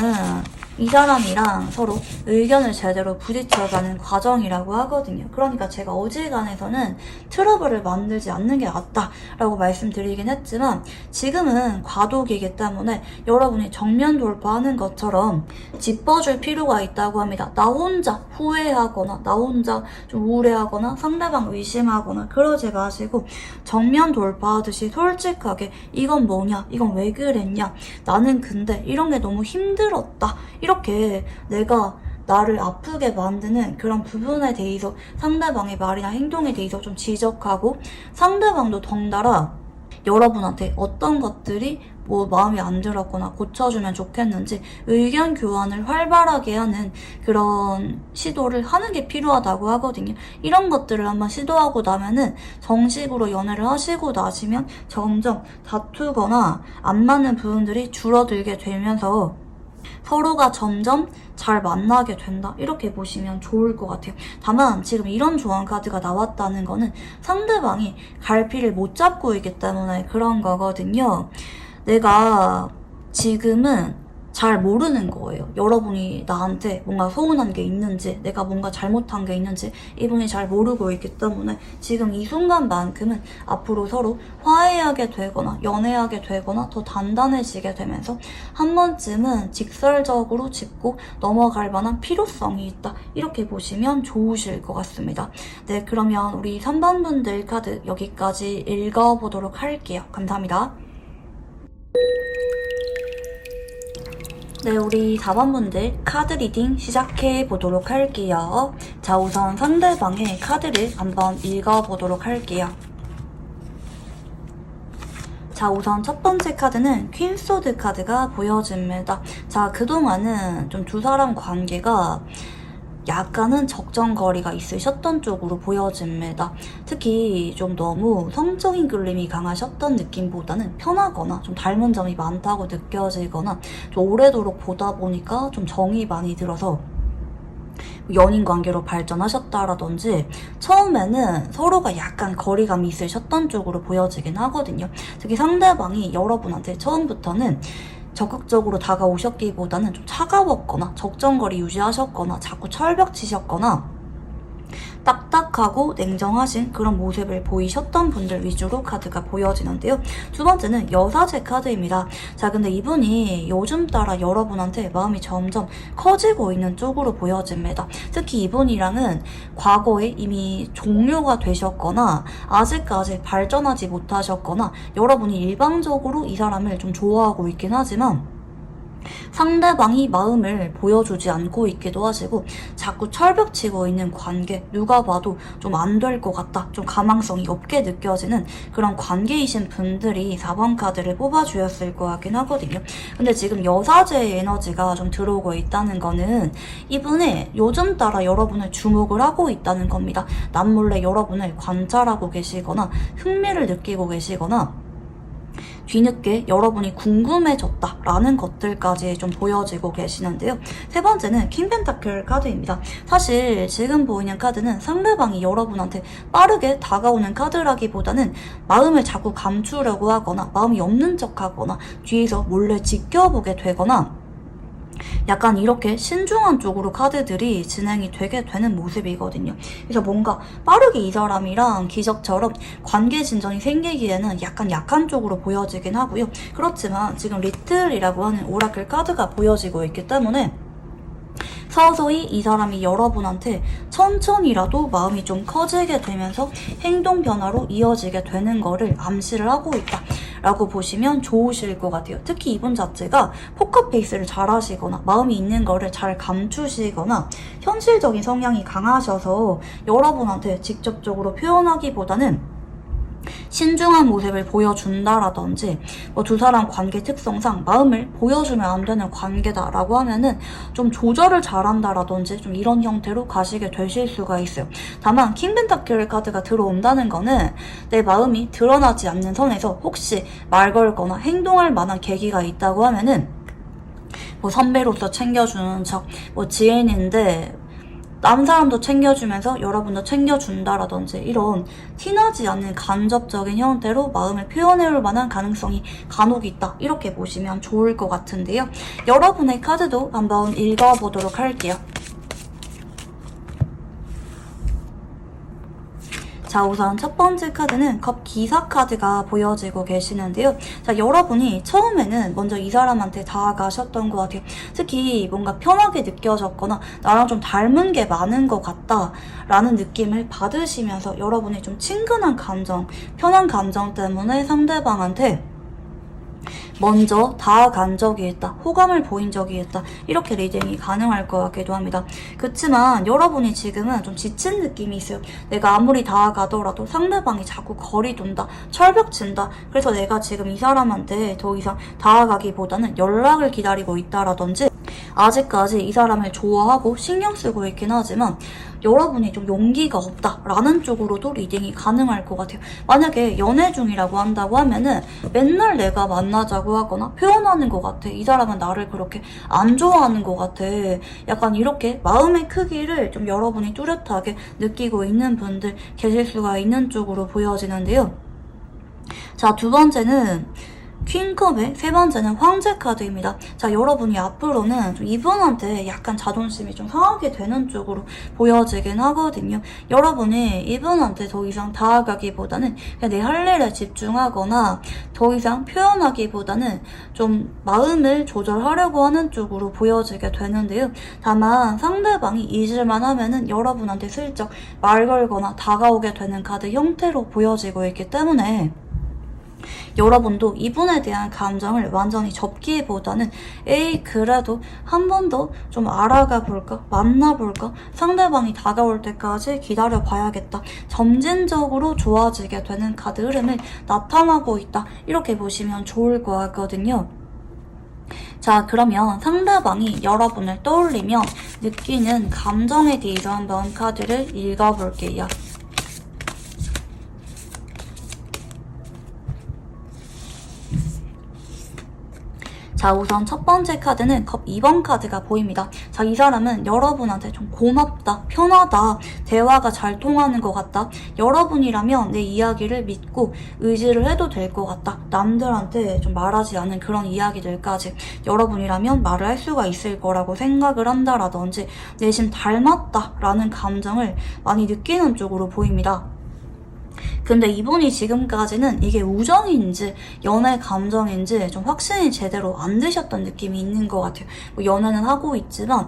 이 사람이랑 서로 의견을 제대로 부딪혀가는 과정이라고 하거든요. 그러니까 제가 어지간해서는 트러블을 만들지 않는 게 낫다라고 말씀드리긴 했지만 지금은 과도기이기 때문에 여러분이 정면 돌파하는 것처럼 짚어줄 필요가 있다고 합니다. 나 혼자 후회하거나 나 혼자 좀 우울해하거나 상대방 의심하거나 그러지 마시고 정면 돌파하듯이 솔직하게 이건 뭐냐, 이건 왜 그랬냐, 나는 근데 이런 게 너무 힘들었다, 이렇게 내가 나를 아프게 만드는 그런 부분에 대해서 상대방의 말이나 행동에 대해서 좀 지적하고 상대방도 덩달아 여러분한테 어떤 것들이 뭐 마음에 안 들었거나 고쳐주면 좋겠는지 의견 교환을 활발하게 하는 그런 시도를 하는 게 필요하다고 하거든요. 이런 것들을 한번 시도하고 나면은 정식으로 연애를 하시고 나시면 점점 다투거나 안 맞는 부분들이 줄어들게 되면서 서로가 점점 잘 만나게 된다, 이렇게 보시면 좋을 것 같아요. 다만 지금 이런 조언 카드가 나왔다는 거는 상대방이 갈피를 못 잡고 있기 때문에 그런 거거든요. 내가 지금은 잘 모르는 거예요. 여러분이 나한테 뭔가 서운한 게 있는지, 내가 뭔가 잘못한 게 있는지 이분이 잘 모르고 있기 때문에 지금 이 순간만큼은 앞으로 서로 화해하게 되거나 연애하게 되거나 더 단단해지게 되면서 한 번쯤은 직설적으로 짚고 넘어갈 만한 필요성이 있다, 이렇게 보시면 좋으실 것 같습니다. 네, 그러면 우리 3번 분들 카드 여기까지 읽어보도록 할게요. 감사합니다. 네, 우리 4번 분들 카드 리딩 시작해 보도록 할게요. 자, 우선 상대방의 카드를 한번 읽어보도록 할게요. 자, 우선 첫 번째 카드는 퀸소드 카드가 보여집니다. 자, 그동안은 좀 두 사람 관계가 약간은 적정거리가 있으셨던 쪽으로 보여집니다. 특히 좀 너무 성적인 끌림이 강하셨던 느낌보다는 편하거나 좀 닮은 점이 많다고 느껴지거나 좀 오래도록 보다 보니까 좀 정이 많이 들어서 연인 관계로 발전하셨다라든지 처음에는 서로가 약간 거리감이 있으셨던 쪽으로 보여지긴 하거든요. 특히 상대방이 여러분한테 처음부터는 적극적으로 다가오셨기보다는 좀 차가웠거나 적정거리 유지하셨거나 자꾸 철벽 치셨거나 딱딱하고 냉정하신 그런 모습을 보이셨던 분들 위주로 카드가 보여지는데요. 두 번째는 여사제 카드입니다. 자, 근데 이분이 요즘 따라 여러분한테 마음이 점점 커지고 있는 쪽으로 보여집니다. 특히 이분이랑은 과거에 이미 종료가 되셨거나 아직까지 발전하지 못하셨거나 여러분이 일방적으로 이 사람을 좀 좋아하고 있긴 하지만 상대방이 마음을 보여주지 않고 있기도 하시고 자꾸 철벽치고 있는 관계, 누가 봐도 좀 안 될 것 같다, 좀 가망성이 없게 느껴지는 그런 관계이신 분들이 4번 카드를 뽑아주셨을 것 같긴 하거든요. 근데 지금 여사제의 에너지가 좀 들어오고 있다는 거는 이분이 요즘 따라 여러분을 주목을 하고 있다는 겁니다. 남몰래 여러분을 관찰하고 계시거나 흥미를 느끼고 계시거나 뒤늦게 여러분이 궁금해졌다라는 것들까지 좀 보여지고 계시는데요. 세 번째는 킹 펜타클 카드입니다. 사실 지금 보이는 카드는 상대방이 여러분한테 빠르게 다가오는 카드라기보다는 마음을 자꾸 감추려고 하거나 마음이 없는 척하거나 뒤에서 몰래 지켜보게 되거나 약간 이렇게 신중한 쪽으로 카드들이 진행이 되게 되는 모습이거든요. 그래서 뭔가 빠르게 이 사람이랑 기적처럼 관계 진전이 생기기에는 약간 약한 쪽으로 보여지긴 하고요. 그렇지만 지금 리틀이라고 하는 오라클 카드가 보여지고 있기 때문에 서서히 이 사람이 여러분한테 천천히라도 마음이 좀 커지게 되면서 행동 변화로 이어지게 되는 거를 암시를 하고 있다 라고 보시면 좋으실 것 같아요. 특히 이분 자체가 포커페이스를 잘 하시거나 마음이 있는 거를 잘 감추시거나 현실적인 성향이 강하셔서 여러분한테 직접적으로 표현하기보다는 신중한 모습을 보여준다라든지 뭐 두 사람 관계 특성상 마음을 보여주면 안 되는 관계다라고 하면은 좀 조절을 잘한다라든지 좀 이런 형태로 가시게 되실 수가 있어요. 다만 킹 펜타클 카드가 들어온다는 거는 내 마음이 드러나지 않는 선에서 혹시 말 걸거나 행동할 만한 계기가 있다고 하면은 뭐 선배로서 챙겨주는 척, 뭐 지인인데 다른 사람도 챙겨주면서 여러분도 챙겨준다라든지 이런 티나지 않는 간접적인 형태로 마음을 표현해올 만한 가능성이 간혹 있다, 이렇게 보시면 좋을 것 같은데요. 여러분의 카드도 한번 읽어보도록 할게요. 자, 우선 첫 번째 카드는 컵 기사 카드가 보여지고 계시는데요. 자, 여러분이 처음에는 먼저 이 사람한테 다가가셨던 것 같아요. 특히 뭔가 편하게 느껴졌거나 나랑 좀 닮은 게 많은 것 같다 라는 느낌을 받으시면서 여러분이 좀 친근한 감정, 편한 감정 때문에 상대방한테 먼저 다가간 적이 있다, 호감을 보인 적이 있다, 이렇게 리딩이 가능할 것 같기도 합니다. 그렇지만 여러분이 지금은 좀 지친 느낌이 있어요. 내가 아무리 다가가더라도 상대방이 자꾸 거리 둔다, 철벽 친다. 그래서 내가 지금 이 사람한테 더 이상 다가가기보다는 연락을 기다리고 있다라든지 아직까지 이 사람을 좋아하고 신경 쓰고 있긴 하지만 여러분이 좀 용기가 없다라는 쪽으로도 리딩이 가능할 것 같아요. 만약에 연애 중이라고 한다고 하면은 맨날 내가 만나자고 하거나 표현하는 것 같아, 이 사람은 나를 그렇게 안 좋아하는 것 같아, 약간 이렇게 마음의 크기를 좀 여러분이 뚜렷하게 느끼고 있는 분들 계실 수가 있는 쪽으로 보여지는데요. 자, 두 번째는 퀸컵의 세 번째는 황제 카드입니다. 자, 여러분이 앞으로는 좀 이분한테 약간 자존심이 좀 상하게 되는 쪽으로 보여지긴 하거든요. 여러분이 이분한테 더 이상 다가가기보다는 그냥 내 할 일에 집중하거나 더 이상 표현하기보다는 좀 마음을 조절하려고 하는 쪽으로 보여지게 되는데요. 다만 상대방이 잊을만 하면은 여러분한테 슬쩍 말 걸거나 다가오게 되는 카드 형태로 보여지고 있기 때문에 여러분도 이분에 대한 감정을 완전히 접기보다는 에이, 그래도 한 번 더 좀 알아가 볼까, 만나볼까, 상대방이 다가올 때까지 기다려 봐야겠다, 점진적으로 좋아지게 되는 카드 흐름을 나타나고 있다, 이렇게 보시면 좋을 것 같거든요. 자, 자, 그러면 상대방이 여러분을 떠올리면 느끼는 감정에 대해서 한번 카드를 읽어볼게요. 자, 우선 첫 번째 카드는 컵 2번 카드가 보입니다. 자, 이 사람은 여러분한테 좀 고맙다, 편하다, 대화가 잘 통하는 것 같다, 여러분이라면 내 이야기를 믿고 의지를 해도 될 것 같다, 남들한테 좀 말하지 않은 그런 이야기들까지 여러분이라면 말을 할 수가 있을 거라고 생각을 한다라든지 내심 닮았다라는 감정을 많이 느끼는 쪽으로 보입니다. 근데 이분이 지금까지는 이게 우정인지 연애 감정인지 좀 확신이 제대로 안 드셨던 느낌이 있는 것 같아요. 뭐 연애는 하고 있지만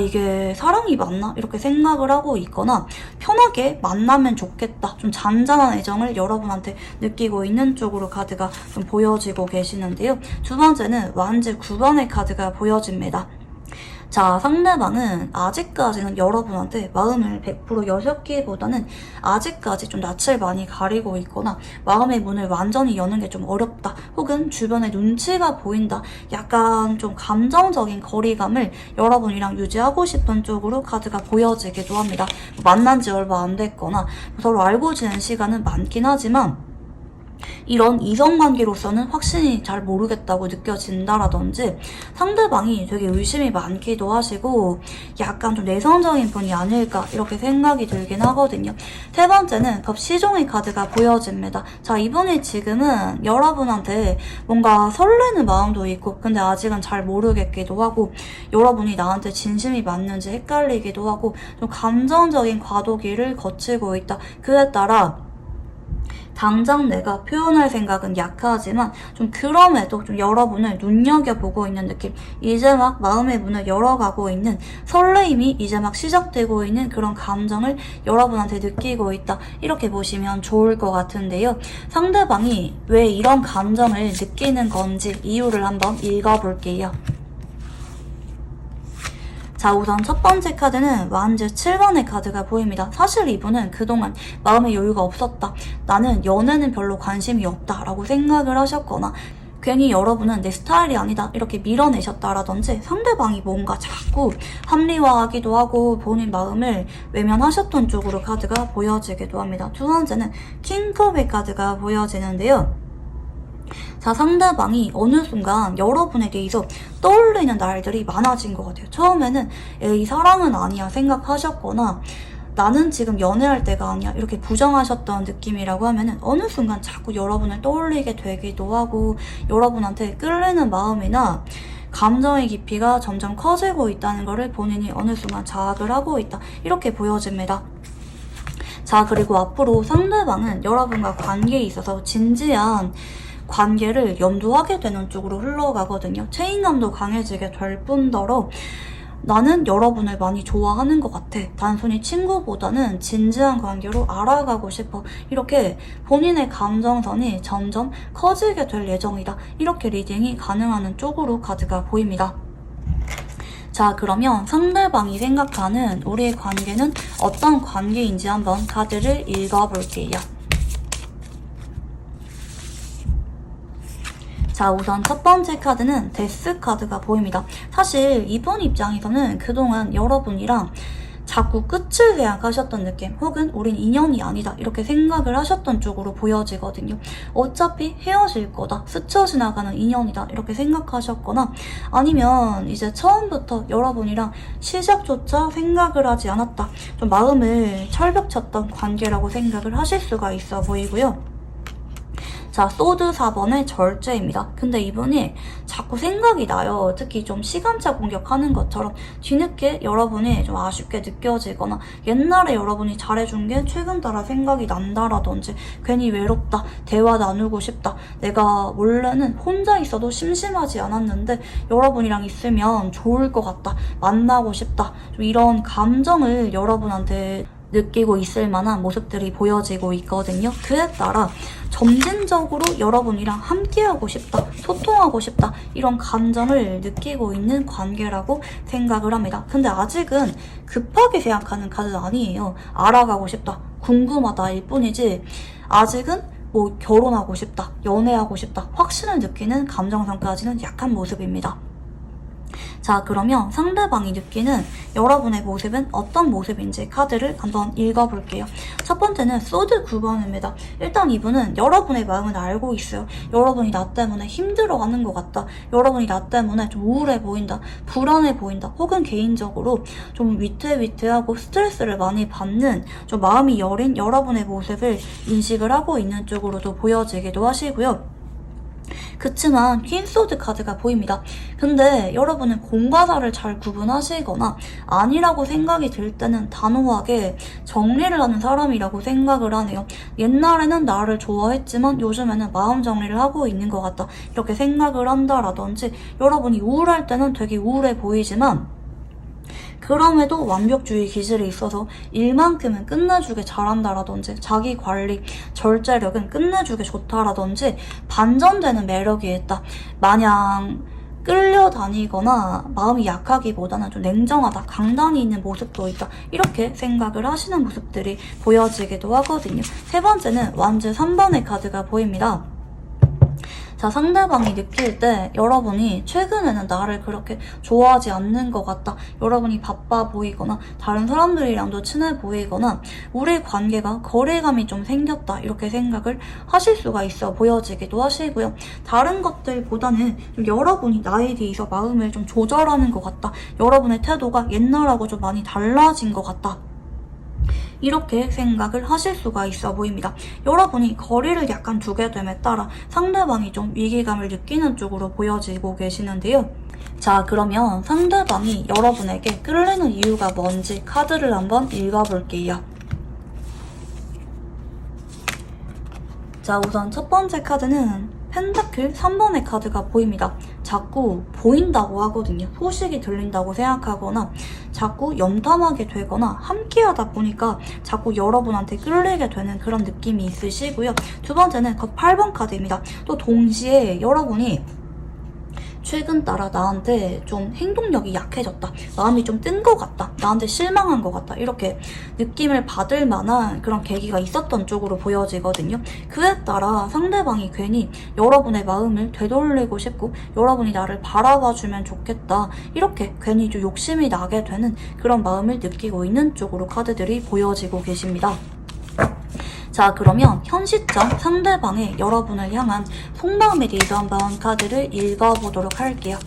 이게 사랑이 맞나? 이렇게 생각을 하고 있거나 편하게 만나면 좋겠다, 좀 잔잔한 애정을 여러분한테 느끼고 있는 쪽으로 카드가 좀 보여지고 계시는데요. 두 번째는 완즈 9번의 카드가 보여집니다. 자, 상대방은 아직까지는 여러분한테 마음을 100% 여셨기보다는 아직까지 좀 낯을 많이 가리고 있거나 마음의 문을 완전히 여는 게 좀 어렵다, 혹은 주변에 눈치가 보인다, 약간 좀 감정적인 거리감을 여러분이랑 유지하고 싶은 쪽으로 카드가 보여지기도 합니다. 만난 지 얼마 안 됐거나 서로 알고 지낸 시간은 많긴 하지만 이런 이성관계로서는 확신이 잘 모르겠다고 느껴진다라든지 상대방이 되게 의심이 많기도 하시고 약간 좀 내성적인 분이 아닐까 이렇게 생각이 들긴 하거든요. 세 번째는 컵 시종의 카드가 보여집니다. 자, 이분이 지금은 여러분한테 뭔가 설레는 마음도 있고 근데 아직은 잘 모르겠기도 하고 여러분이 나한테 진심이 맞는지 헷갈리기도 하고 좀 감정적인 과도기를 거치고 있다. 그에 따라 당장 내가 표현할 생각은 약하지만 좀 그럼에도 좀 여러분을 눈여겨보고 있는 느낌, 이제 막 마음의 문을 열어가고 있는 설레임이 이제 막 시작되고 있는 그런 감정을 여러분한테 느끼고 있다, 이렇게 보시면 좋을 것 같은데요. 상대방이 왜 이런 감정을 느끼는 건지 이유를 한번 읽어볼게요. 자, 우선 첫 번째 카드는 완즈 7번의 카드가 보입니다. 사실 이분은 그동안 마음의 여유가 없었다, 나는 연애는 별로 관심이 없다 라고 생각을 하셨거나 괜히 여러분은 내 스타일이 아니다 이렇게 밀어내셨다라든지 상대방이 뭔가 자꾸 합리화하기도 하고 본인 마음을 외면하셨던 쪽으로 카드가 보여지기도 합니다. 두 번째는 킹컵의 카드가 보여지는데요. 자, 상대방이 어느 순간 여러분에 대해서 떠올리는 날들이 많아진 것 같아요. 처음에는 이 사랑은 아니야 생각하셨거나 나는 지금 연애할 때가 아니야 이렇게 부정하셨던 느낌이라고 하면은 어느 순간 자꾸 여러분을 떠올리게 되기도 하고 여러분한테 끌리는 마음이나 감정의 깊이가 점점 커지고 있다는 것을 본인이 어느 순간 자학을 하고 있다, 이렇게 보여집니다. 자, 그리고 앞으로 상대방은 여러분과 관계에 있어서 진지한 관계를 염두하게 되는 쪽으로 흘러가거든요. 책임감도 강해지게 될 뿐더러 나는 여러분을 많이 좋아하는 것 같아, 단순히 친구보다는 진지한 관계로 알아가고 싶어, 이렇게 본인의 감정선이 점점 커지게 될 예정이다, 이렇게 리딩이 가능한 쪽으로 카드가 보입니다. 자, 그러면 상대방이 생각하는 우리의 관계는 어떤 관계인지 한번 카드를 읽어볼게요. 자, 우선 첫 번째 카드는 데스 카드가 보입니다. 사실 이분 입장에서는 그동안 여러분이랑 자꾸 끝을 생각하셨던 느낌, 혹은 우린 인연이 아니다 이렇게 생각을 하셨던 쪽으로 보여지거든요. 어차피 헤어질 거다, 스쳐 지나가는 인연이다 이렇게 생각하셨거나 아니면 이제 처음부터 여러분이랑 시작조차 생각을 하지 않았다, 좀 마음을 철벽쳤던 관계라고 생각을 하실 수가 있어 보이고요. 자, 소드 4번의 절제입니다. 근데 이분이 자꾸 생각이 나요. 특히 좀 시간차 공격하는 것처럼 뒤늦게 여러분이 좀 아쉽게 느껴지거나 옛날에 여러분이 잘해준 게 최근 따라 생각이 난다라든지 괜히 외롭다, 대화 나누고 싶다, 내가 원래는 혼자 있어도 심심하지 않았는데 여러분이랑 있으면 좋을 것 같다, 만나고 싶다, 좀 이런 감정을 여러분한테 느끼고 있을 만한 모습들이 보여지고 있거든요. 그에 따라 점진적으로 여러분이랑 함께하고 싶다, 소통하고 싶다, 이런 감정을 느끼고 있는 관계라고 생각을 합니다. 근데 아직은 급하게 생각하는 카드는 아니에요. 알아가고 싶다, 궁금하다일 뿐이지 아직은 뭐 결혼하고 싶다, 연애하고 싶다, 확신을 느끼는 감정선까지는 약한 모습입니다. 자, 그러면 상대방이 느끼는 여러분의 모습은 어떤 모습인지 카드를 한번 읽어볼게요. 첫 번째는 소드 9번입니다. 일단 이분은 여러분의 마음을 알고 있어요. 여러분이 나 때문에 힘들어하는 것 같다. 여러분이 나 때문에 좀 우울해 보인다. 불안해 보인다. 혹은 개인적으로 좀 위태위태하고 스트레스를 많이 받는 좀 마음이 여린 여러분의 모습을 인식을 하고 있는 쪽으로도 보여지기도 하시고요. 그치만 퀸소드 카드가 보입니다. 근데 여러분은 공과 사를 잘 구분하시거나 아니라고 생각이 들 때는 단호하게 정리를 하는 사람이라고 생각을 하네요. 옛날에는 나를 좋아했지만 요즘에는 마음 정리를 하고 있는 것 같다. 이렇게 생각을 한다라든지 여러분이 우울할 때는 되게 우울해 보이지만 그럼에도 완벽주의 기질이 있어서 일만큼은 끝내주게 잘한다라든지 자기 관리, 절제력은 끝내주게 좋다라든지 반전되는 매력이 있다. 마냥 끌려다니거나 마음이 약하기보다는 좀 냉정하다, 강단이 있는 모습도 있다. 이렇게 생각을 하시는 모습들이 보여지기도 하거든요. 세 번째는 완즈 3번의 카드가 보입니다. 자, 상대방이 느낄 때 여러분이 최근에는 나를 그렇게 좋아하지 않는 것 같다. 여러분이 바빠 보이거나 다른 사람들이랑도 친해 보이거나 우리 관계가 거리감이 좀 생겼다. 이렇게 생각을 하실 수가 있어 보여지기도 하시고요. 다른 것들보다는 좀 여러분이 나에 대해서 마음을 좀 조절하는 것 같다. 여러분의 태도가 옛날하고 좀 많이 달라진 것 같다. 이렇게 생각을 하실 수가 있어 보입니다. 여러분이 거리를 약간 두게 됨에 따라 상대방이 좀 위기감을 느끼는 쪽으로 보여지고 계시는데요. 자, 그러면 상대방이 여러분에게 끌리는 이유가 뭔지 카드를 한번 읽어볼게요. 자, 우선 첫 번째 카드는 펜타클 3번의 카드가 보입니다. 자꾸 보인다고 하거든요. 소식이 들린다고 생각하거나 자꾸 염탐하게 되거나 함께하다 보니까 자꾸 여러분한테 끌리게 되는 그런 느낌이 있으시고요. 두 번째는 그 8번 카드입니다. 또 동시에 여러분이 최근 따라 나한테 좀 행동력이 약해졌다. 마음이 좀 뜬 것 같다. 나한테 실망한 것 같다. 이렇게 느낌을 받을 만한 그런 계기가 있었던 쪽으로 보여지거든요. 그에 따라 상대방이 괜히 여러분의 마음을 되돌리고 싶고 여러분이 나를 바라봐주면 좋겠다. 이렇게 괜히 좀 욕심이 나게 되는 그런 마음을 느끼고 있는 쪽으로 카드들이 보여지고 계십니다. 자, 그러면 현 시점 상대방의 여러분을 향한 속마음에 대해서 한번 카드를 읽어보도록 할게요.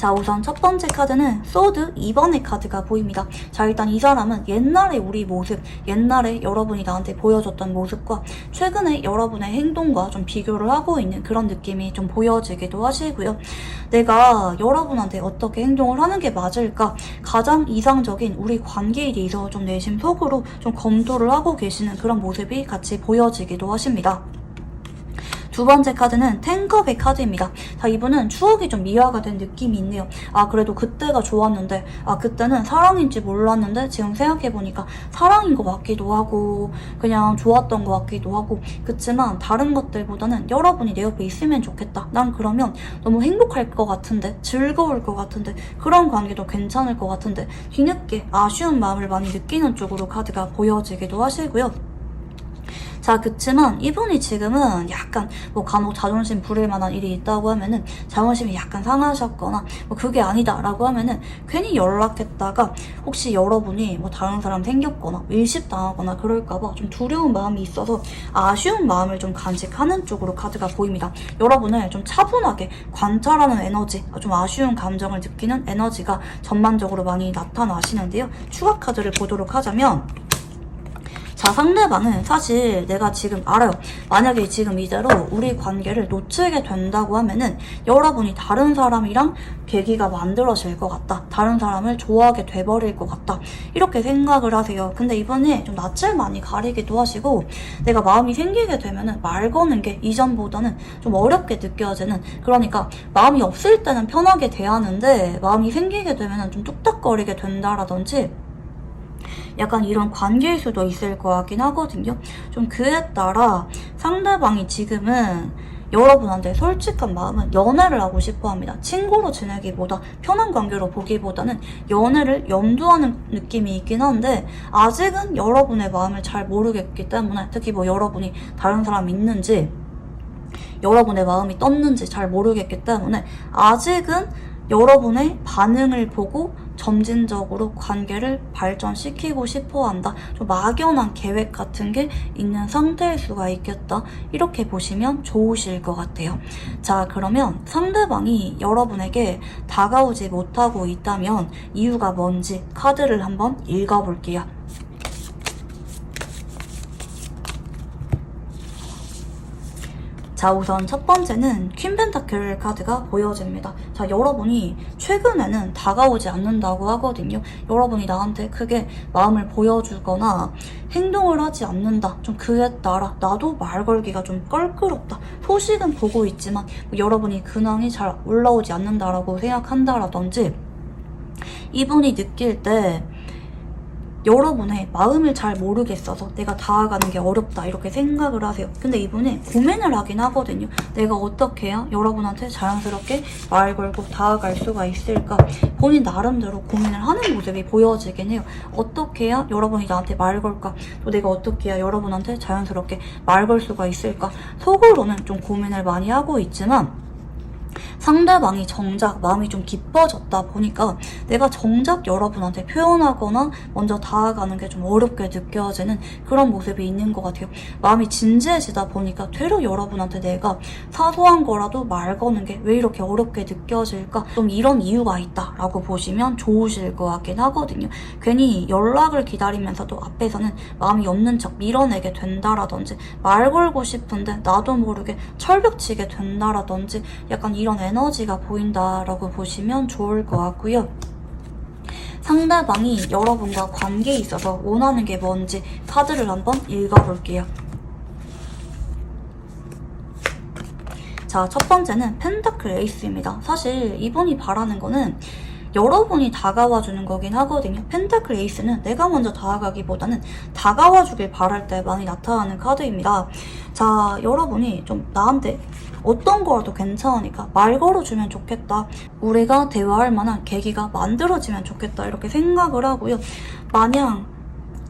자, 우선 첫 번째 카드는 소드 2번의 카드가 보입니다. 자, 일단 이 사람은 옛날의 우리 모습, 옛날에 여러분이 나한테 보여줬던 모습과 최근에 여러분의 행동과 좀 비교를 하고 있는 그런 느낌이 좀 보여지기도 하시고요. 내가 여러분한테 어떻게 행동을 하는 게 맞을까? 가장 이상적인 우리 관계에 대해서 좀 내심 속으로 좀 검토를 하고 계시는 그런 모습이 같이 보여지기도 하십니다. 두 번째 카드는 텐컵의 카드입니다. 자, 이분은 추억이 좀 미화가 된 느낌이 있네요. 아, 그래도 그때가 좋았는데, 아, 그때는 사랑인지 몰랐는데 지금 생각해보니까 사랑인 것 같기도 하고 그냥 좋았던 것 같기도 하고 그치만 다른 것들보다는 여러분이 내 옆에 있으면 좋겠다. 난 그러면 너무 행복할 것 같은데, 즐거울 것 같은데, 그런 관계도 괜찮을 것 같은데 뒤늦게 아쉬운 마음을 많이 느끼는 쪽으로 카드가 보여지기도 하시고요. 자, 그치만 이분이 지금은 약간 뭐 간혹 자존심 부릴 만한 일이 있다고 하면은 자존심이 약간 상하셨거나 뭐 그게 아니다라고 하면은 괜히 연락했다가 혹시 여러분이 뭐 다른 사람 생겼거나 일십당하거나 그럴까봐 좀 두려운 마음이 있어서 아쉬운 마음을 좀 간직하는 쪽으로 카드가 보입니다. 여러분을 좀 차분하게 관찰하는 에너지, 좀 아쉬운 감정을 느끼는 에너지가 전반적으로 많이 나타나시는데요. 추가 카드를 보도록 하자면 자, 상대방은 사실 내가 지금 알아요. 만약에 지금 이대로 우리 관계를 놓치게 된다고 하면은 여러분이 다른 사람이랑 계기가 만들어질 것 같다. 다른 사람을 좋아하게 돼버릴 것 같다. 이렇게 생각을 하세요. 근데 이번에 좀 낯을 많이 가리기도 하시고 내가 마음이 생기게 되면은 말 거는 게 이전보다는 좀 어렵게 느껴지는, 그러니까 마음이 없을 때는 편하게 대하는데 마음이 생기게 되면은 좀 뚝딱거리게 된다라든지 약간 이런 관계일 수도 있을 것 같긴 하거든요. 좀 그에 따라 상대방이 지금은 여러분한테 솔직한 마음은 연애를 하고 싶어 합니다. 친구로 지내기보다 편한 관계로 보기보다는 연애를 염두하는 느낌이 있긴 한데 아직은 여러분의 마음을 잘 모르겠기 때문에 특히 뭐 여러분이 다른 사람 있는지 여러분의 마음이 떴는지 잘 모르겠기 때문에 아직은 여러분의 반응을 보고 점진적으로 관계를 발전시키고 싶어 한다. 좀 막연한 계획 같은 게 있는 상태일 수가 있겠다. 이렇게 보시면 좋으실 것 같아요. 자, 그러면 상대방이 여러분에게 다가오지 못하고 있다면 이유가 뭔지 카드를 한번 읽어볼게요. 자, 우선 첫 번째는 퀸 펜타클 카드가 보여집니다. 자, 여러분이 최근에는 다가오지 않는다고 하거든요. 여러분이 나한테 크게 마음을 보여주거나 행동을 하지 않는다. 좀 그에 따라 나도 말 걸기가 좀 껄끄럽다. 소식은 보고 있지만 여러분이 근황이 잘 올라오지 않는다라고 생각한다라든지 이분이 느낄 때 여러분의 마음을 잘 모르겠어서 내가 다가가는 게 어렵다 이렇게 생각을 하세요. 근데 이분이 고민을 하긴 하거든요. 내가 어떻게 해야 여러분한테 자연스럽게 말 걸고 다가갈 수가 있을까? 본인 나름대로 고민을 하는 모습이 보여지긴 해요. 어떻게 해야 여러분이 나한테 말 걸까? 또 내가 어떻게 해야 여러분한테 자연스럽게 말 걸 수가 있을까? 속으로는 좀 고민을 많이 하고 있지만 상대방이 정작 마음이 좀 깊어졌다 보니까 내가 정작 여러분한테 표현하거나 먼저 다가가는 게 좀 어렵게 느껴지는 그런 모습이 있는 것 같아요. 마음이 진지해지다 보니까 되려 여러분한테 내가 사소한 거라도 말 거는 게 왜 이렇게 어렵게 느껴질까? 좀 이런 이유가 있다라고 보시면 좋으실 것 같긴 하거든요. 괜히 연락을 기다리면서도 앞에서는 마음이 없는 척 밀어내게 된다라든지 말 걸고 싶은데 나도 모르게 철벽치게 된다라든지 약간 이런 에너지가 보인다라고 보시면 좋을 것 같고요. 상대방이 여러분과 관계에 있어서 원하는 게 뭔지 카드를 한번 읽어볼게요. 자, 첫 번째는 펜타클 에이스입니다. 사실 이분이 바라는 거는 여러분이 다가와 주는 거긴 하거든요. 펜타클 에이스는 내가 먼저 다가가기보다는 다가와 주길 바랄 때 많이 나타나는 카드입니다. 자, 여러분이 좀 나한테 어떤 거라도 괜찮으니까 말 걸어주면 좋겠다. 우리가 대화할 만한 계기가 만들어지면 좋겠다. 이렇게 생각을 하고요. 마냥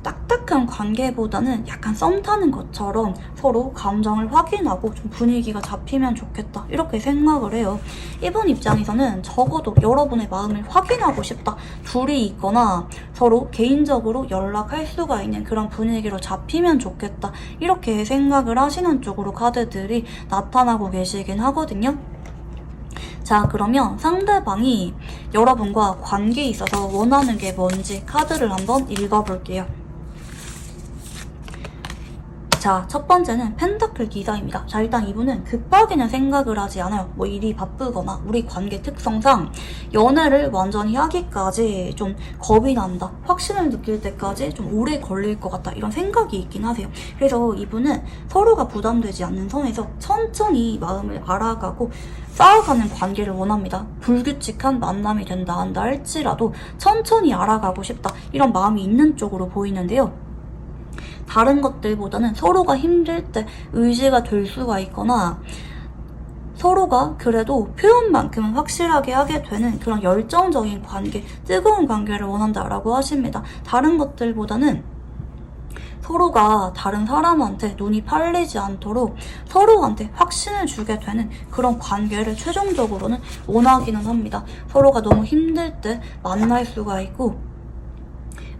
딱딱한 관계보다는 약간 썸 타는 것처럼 서로 감정을 확인하고 좀 분위기가 잡히면 좋겠다 이렇게 생각을 해요. 이분 입장에서는 적어도 여러분의 마음을 확인하고 싶다. 둘이 있거나 서로 개인적으로 연락할 수가 있는 그런 분위기로 잡히면 좋겠다 이렇게 생각을 하시는 쪽으로 카드들이 나타나고 계시긴 하거든요. 자, 그러면 상대방이 여러분과 관계에 있어서 원하는 게 뭔지 카드를 한번 읽어볼게요. 자, 첫 번째는 펜타클 기사입니다. 자, 일단 이분은 급하게는 생각을 하지 않아요. 뭐 일이 바쁘거나 우리 관계 특성상 연애를 완전히 하기까지 좀 겁이 난다. 확신을 느낄 때까지 좀 오래 걸릴 것 같다. 이런 생각이 있긴 하세요. 그래서 이분은 서로가 부담되지 않는 선에서 천천히 마음을 알아가고 쌓아가는 관계를 원합니다. 불규칙한 만남이 된다 한다 할지라도 천천히 알아가고 싶다. 이런 마음이 있는 쪽으로 보이는데요. 다른 것들보다는 서로가 힘들 때 의지가 될 수가 있거나 서로가 그래도 표현만큼은 확실하게 하게 되는 그런 열정적인 관계, 뜨거운 관계를 원한다라고 하십니다. 다른 것들보다는 서로가 다른 사람한테 눈이 팔리지 않도록 서로한테 확신을 주게 되는 그런 관계를 최종적으로는 원하기는 합니다. 서로가 너무 힘들 때 만날 수가 있고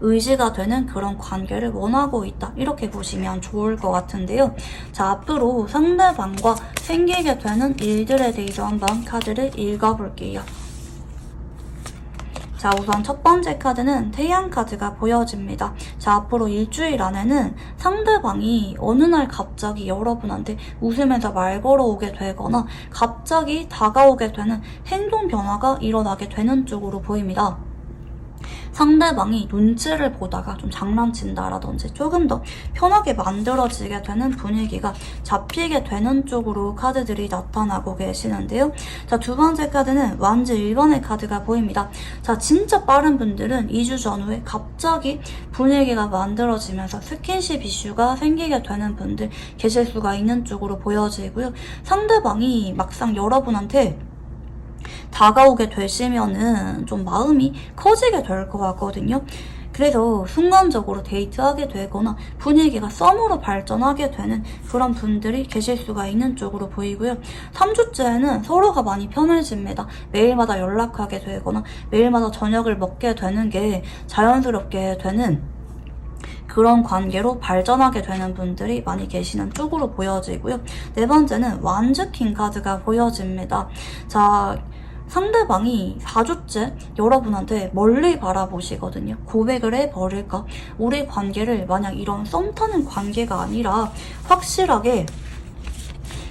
의지가 되는 그런 관계를 원하고 있다. 이렇게 보시면 좋을 것 같은데요. 자, 앞으로 상대방과 생기게 되는 일들에 대해서 한번 카드를 읽어볼게요. 자, 우선 첫 번째 카드는 태양 카드가 보여집니다. 자, 앞으로 일주일 안에는 상대방이 어느 날 갑자기 여러분한테 웃으면서 말 걸어오게 되거나 갑자기 다가오게 되는 행동 변화가 일어나게 되는 쪽으로 보입니다. 상대방이 눈치를 보다가 좀 장난친다라든지 조금 더 편하게 만들어지게 되는 분위기가 잡히게 되는 쪽으로 카드들이 나타나고 계시는데요. 자, 두 번째 카드는 완즈 1번의 카드가 보입니다. 자, 진짜 빠른 분들은 2주 전후에 갑자기 분위기가 만들어지면서 스킨십 이슈가 생기게 되는 분들 계실 수가 있는 쪽으로 보여지고요. 상대방이 막상 여러분한테 다가오게 되시면은 좀 마음이 커지게 될 것 같거든요. 그래서 순간적으로 데이트하게 되거나 분위기가 썸으로 발전하게 되는 그런 분들이 계실 수가 있는 쪽으로 보이고요. 3주째에는 서로가 많이 편해집니다. 매일마다 연락하게 되거나 매일마다 저녁을 먹게 되는 게 자연스럽게 되는 그런 관계로 발전하게 되는 분들이 많이 계시는 쪽으로 보여지고요. 네 번째는 완즈킹 카드가 보여집니다. 자, 상대방이 4주째 여러분한테 멀리 바라보시거든요. 고백을 해버릴까? 우리 관계를 만약 이런 썸 타는 관계가 아니라 확실하게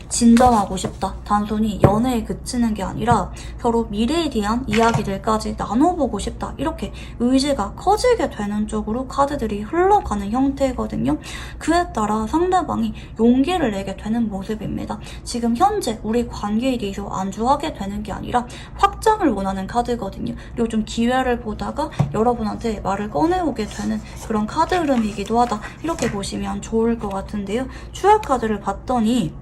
진정하고 싶다. 단순히 연애에 그치는 게 아니라 서로 미래에 대한 이야기들까지 나눠보고 싶다. 이렇게 의지가 커지게 되는 쪽으로 카드들이 흘러가는 형태거든요. 그에 따라 상대방이 용기를 내게 되는 모습입니다. 지금 현재 우리 관계에 대해서 안주하게 되는 게 아니라 확장을 원하는 카드거든요. 그리고 좀 기회를 보다가 여러분한테 말을 꺼내오게 되는 그런 카드 흐름이기도 하다. 이렇게 보시면 좋을 것 같은데요. 추억 카드를 봤더니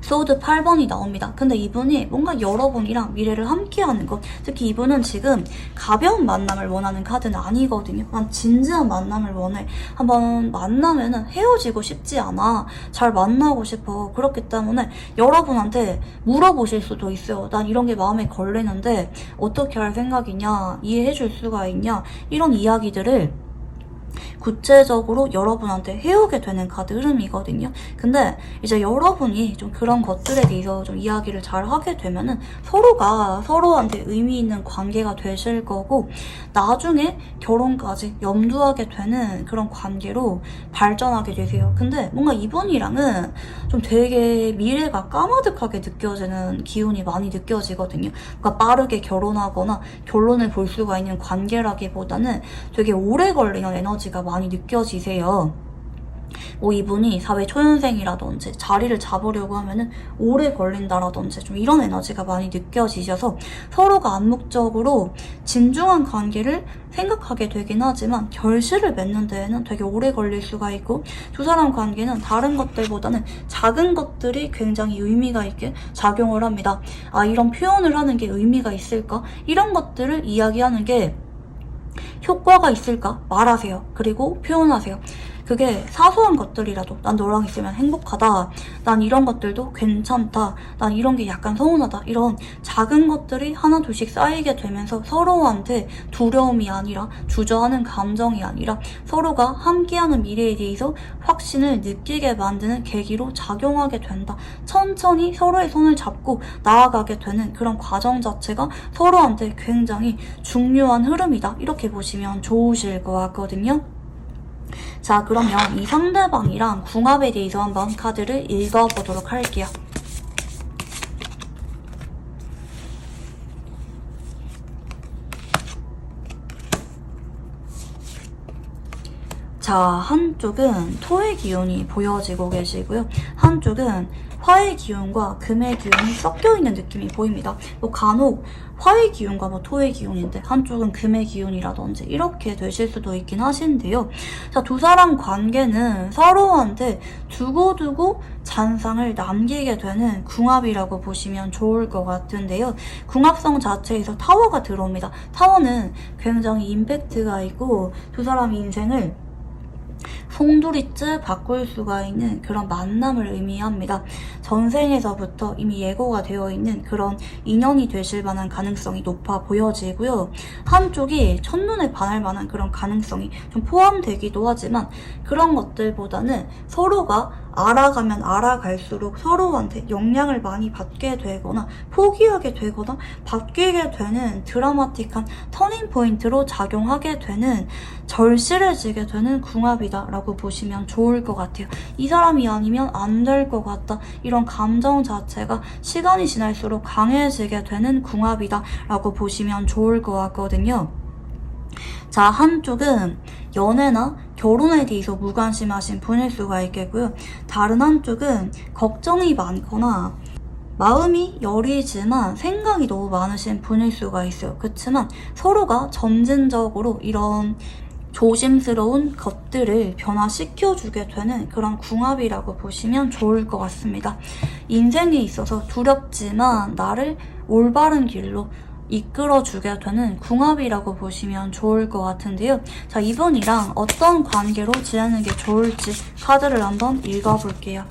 소드 8번이 나옵니다. 근데 이분이 뭔가 여러분이랑 미래를 함께하는 것, 특히 이분은 지금 가벼운 만남을 원하는 카드는 아니거든요. 난 진지한 만남을 원해. 한번 만나면은 헤어지고 싶지 않아. 잘 만나고 싶어. 그렇기 때문에 여러분한테 물어보실 수도 있어요. 난 이런 게 마음에 걸리는데 어떻게 할 생각이냐, 이해해 줄 수가 있냐, 이런 이야기들을 구체적으로 여러분한테 해오게 되는 카드 흐름이거든요. 근데 이제 여러분이 좀 그런 것들에 대해서 좀 이야기를 잘 하게 되면은 서로가 서로한테 의미 있는 관계가 되실 거고, 나중에 결혼까지 염두하게 되는 그런 관계로 발전하게 되세요. 근데 뭔가 이분이랑은 좀 되게 미래가 까마득하게 느껴지는 기운이 많이 느껴지거든요. 그러니까 빠르게 결혼하거나 결론을 볼 수가 있는 관계라기보다는 되게 오래 걸리는 에너지가 많이 느껴지세요. 뭐 이분이 사회 초년생이라든지 자리를 잡으려고 하면은 오래 걸린다라든지 좀 이런 에너지가 많이 느껴지셔서 서로가 암묵적으로 진중한 관계를 생각하게 되긴 하지만 결실을 맺는 데에는 되게 오래 걸릴 수가 있고, 두 사람 관계는 다른 것들보다는 작은 것들이 굉장히 의미가 있게 작용을 합니다. 아, 이런 표현을 하는 게 의미가 있을까? 이런 것들을 이야기하는 게 효과가 있을까? 말하세요. 그리고 표현하세요. 그게 사소한 것들이라도 난 너랑 있으면 행복하다, 난 이런 것들도 괜찮다, 난 이런 게 약간 서운하다, 이런 작은 것들이 하나 둘씩 쌓이게 되면서 서로한테 두려움이 아니라 주저하는 감정이 아니라 서로가 함께하는 미래에 대해서 확신을 느끼게 만드는 계기로 작용하게 된다. 천천히 서로의 손을 잡고 나아가게 되는 그런 과정 자체가 서로한테 굉장히 중요한 흐름이다. 이렇게 보시면 좋으실 것 같거든요. 자, 그러면 이 상대방이랑 궁합에 대해서 한번 카드를 읽어보도록 할게요. 자, 한쪽은 토의 기운이 보여지고 계시고요. 한쪽은 화의 기운과 금의 기운이 섞여있는 느낌이 보입니다. 뭐 간혹 화의 기운과 뭐 토의 기운인데 한쪽은 금의 기운이라든지 이렇게 되실 수도 있긴 하신데요. 자, 두 사람 관계는 서로한테 두고두고 잔상을 남기게 되는 궁합이라고 보시면 좋을 것 같은데요. 궁합성 자체에서 타워가 들어옵니다. 타워는 굉장히 임팩트가 있고 두 사람 인생을 송두리째 바꿀 수가 있는 그런 만남을 의미합니다. 전생에서부터 이미 예고가 되어 있는 그런 인연이 되실 만한 가능성이 높아 보여지고요. 한쪽이 첫눈에 반할 만한 그런 가능성이 좀 포함되기도 하지만 그런 것들보다는 서로가 알아가면 알아갈수록 서로한테 영향을 많이 받게 되거나 포기하게 되거나 바뀌게 되는 드라마틱한 터닝포인트로 작용하게 되는, 절실해지게 되는 궁합이다 라고 보시면 좋을 것 같아요. 이 사람이 아니면 안 될 것 같다, 이런 감정 자체가 시간이 지날수록 강해지게 되는 궁합이다 라고 보시면 좋을 것 같거든요. 자, 한쪽은 연애나 결혼에 대해서 무관심하신 분일 수가 있겠고요. 다른 한쪽은 걱정이 많거나 마음이 여리지만 생각이 너무 많으신 분일 수가 있어요. 그렇지만 서로가 점진적으로 이런 조심스러운 것들을 변화시켜주게 되는 그런 궁합이라고 보시면 좋을 것 같습니다. 인생에 있어서 두렵지만 나를 올바른 길로 이끌어주게 되는 궁합이라고 보시면 좋을 것 같은데요. 자, 이분이랑 어떤 관계로 지내는 게 좋을지 카드를 한번 읽어볼게요.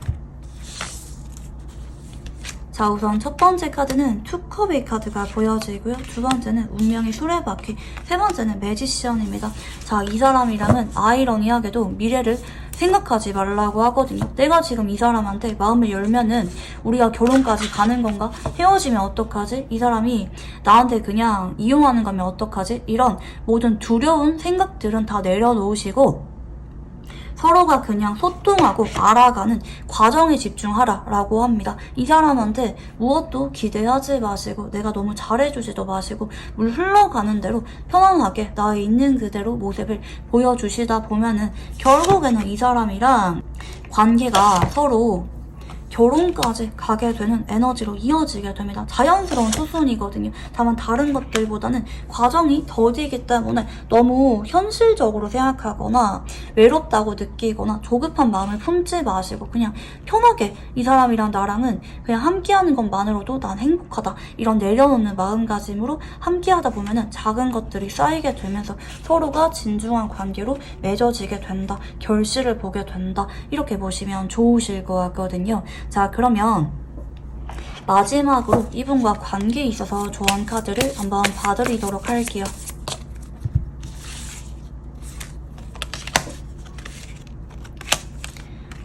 자, 우선 첫 번째 카드는 투컵의 카드가 보여지고요. 두 번째는 운명의 수레바퀴, 세 번째는 매지션입니다. 자, 이 사람이랑은 아이러니하게도 미래를 생각하지 말라고 하거든요. 내가 지금 이 사람한테 마음을 열면은 우리가 결혼까지 가는 건가? 헤어지면 어떡하지? 이 사람이 나한테 그냥 이용하는 거면 어떡하지? 이런 모든 두려운 생각들은 다 내려놓으시고 서로가 그냥 소통하고 알아가는 과정에 집중하라 라고 합니다. 이 사람한테 무엇도 기대하지 마시고 내가 너무 잘해주지도 마시고 물 흘러가는 대로 편안하게 나의 있는 그대로 모습을 보여주시다 보면은 결국에는 이 사람이랑 관계가 서로 결혼까지 가게 되는 에너지로 이어지게 됩니다. 자연스러운 수순이거든요. 다만 다른 것들보다는 과정이 더디기 때문에 너무 현실적으로 생각하거나 외롭다고 느끼거나 조급한 마음을 품지 마시고 그냥 편하게 이 사람이랑 나랑은 그냥 함께하는 것만으로도 난 행복하다. 이런 내려놓는 마음가짐으로 함께하다 보면은 작은 것들이 쌓이게 되면서 서로가 진중한 관계로 맺어지게 된다. 결실을 보게 된다. 이렇게 보시면 좋으실 것 같거든요. 자, 그러면 마지막으로 이분과 관계에 있어서 조언 카드를 한번 봐드리도록 할게요.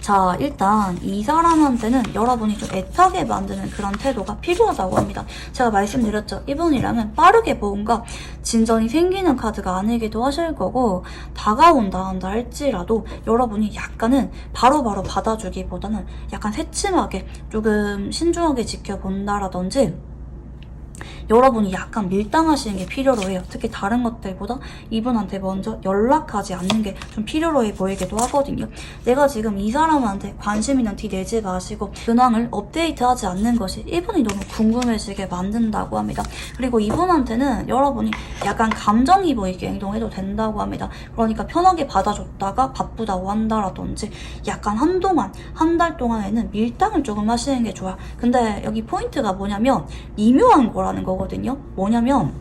자, 일단 이 사람한테는 여러분이 좀 애타게 만드는 그런 태도가 필요하다고 합니다. 제가 말씀드렸죠. 이분이랑은 빠르게 뭔가 진전이 생기는 카드가 아니기도 하실 거고 다가온다 한다 할지라도 여러분이 약간은 바로바로 받아주기보다는 약간 새침하게 조금 신중하게 지켜본다라든지 여러분이 약간 밀당하시는 게 필요로 해요. 특히 다른 것들보다 이분한테 먼저 연락하지 않는 게 좀 필요로 해 보이기도 하거든요. 내가 지금 이 사람한테 관심 있는 티 내지 마시고 근황을 업데이트하지 않는 것이 이분이 너무 궁금해지게 만든다고 합니다. 그리고 이분한테는 여러분이 약간 감정이 보이게 행동해도 된다고 합니다. 그러니까 편하게 받아줬다가 바쁘다고 한다라든지 약간 한동안 한 달 동안에는 밀당을 조금 하시는 게 좋아요. 근데 여기 포인트가 뭐냐면 미묘한 거라는 거거든요. 뭐냐면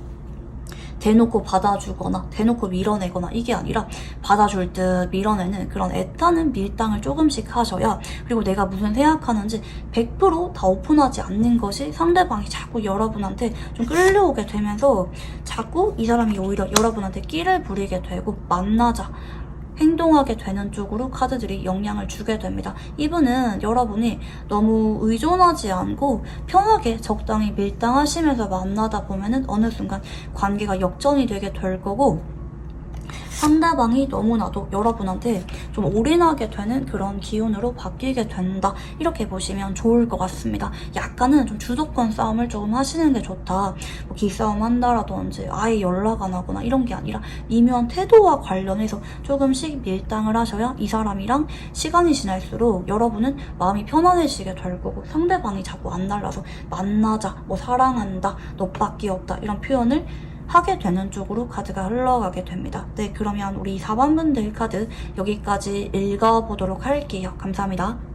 대놓고 받아주거나 대놓고 밀어내거나 이게 아니라 받아줄 듯 밀어내는 그런 애타는 밀당을 조금씩 하셔야 그리고 내가 무슨 생각하는지 100%다 오픈하지 않는 것이 상대방이 자꾸 여러분한테 좀 끌려오게 되면서 자꾸 이 사람이 오히려 여러분한테 끼를 부리게 되고 만나자 행동하게 되는 쪽으로 카드들이 영향을 주게 됩니다. 이분은 여러분이 너무 의존하지 않고 편하게 적당히 밀당하시면서 만나다 보면은 어느 순간 관계가 역전이 되게 될 거고 상대방이 너무나도 여러분한테 좀 올인하게 되는 그런 기운으로 바뀌게 된다. 이렇게 보시면 좋을 것 같습니다. 약간은 좀 주도권 싸움을 조금 하시는 게 좋다. 뭐 기싸움 한다라든지 아예 연락 안 하거나 이런 게 아니라 미묘한 태도와 관련해서 조금씩 밀당을 하셔야 이 사람이랑 시간이 지날수록 여러분은 마음이 편안해지게 될 거고 상대방이 자꾸 안 달라서 만나자, 뭐 사랑한다, 너밖에 없다 이런 표현을 하게 되는 쪽으로 카드가 흘러가게 됩니다. 네, 그러면 우리 4번분들 카드 여기까지 읽어보도록 할게요. 감사합니다.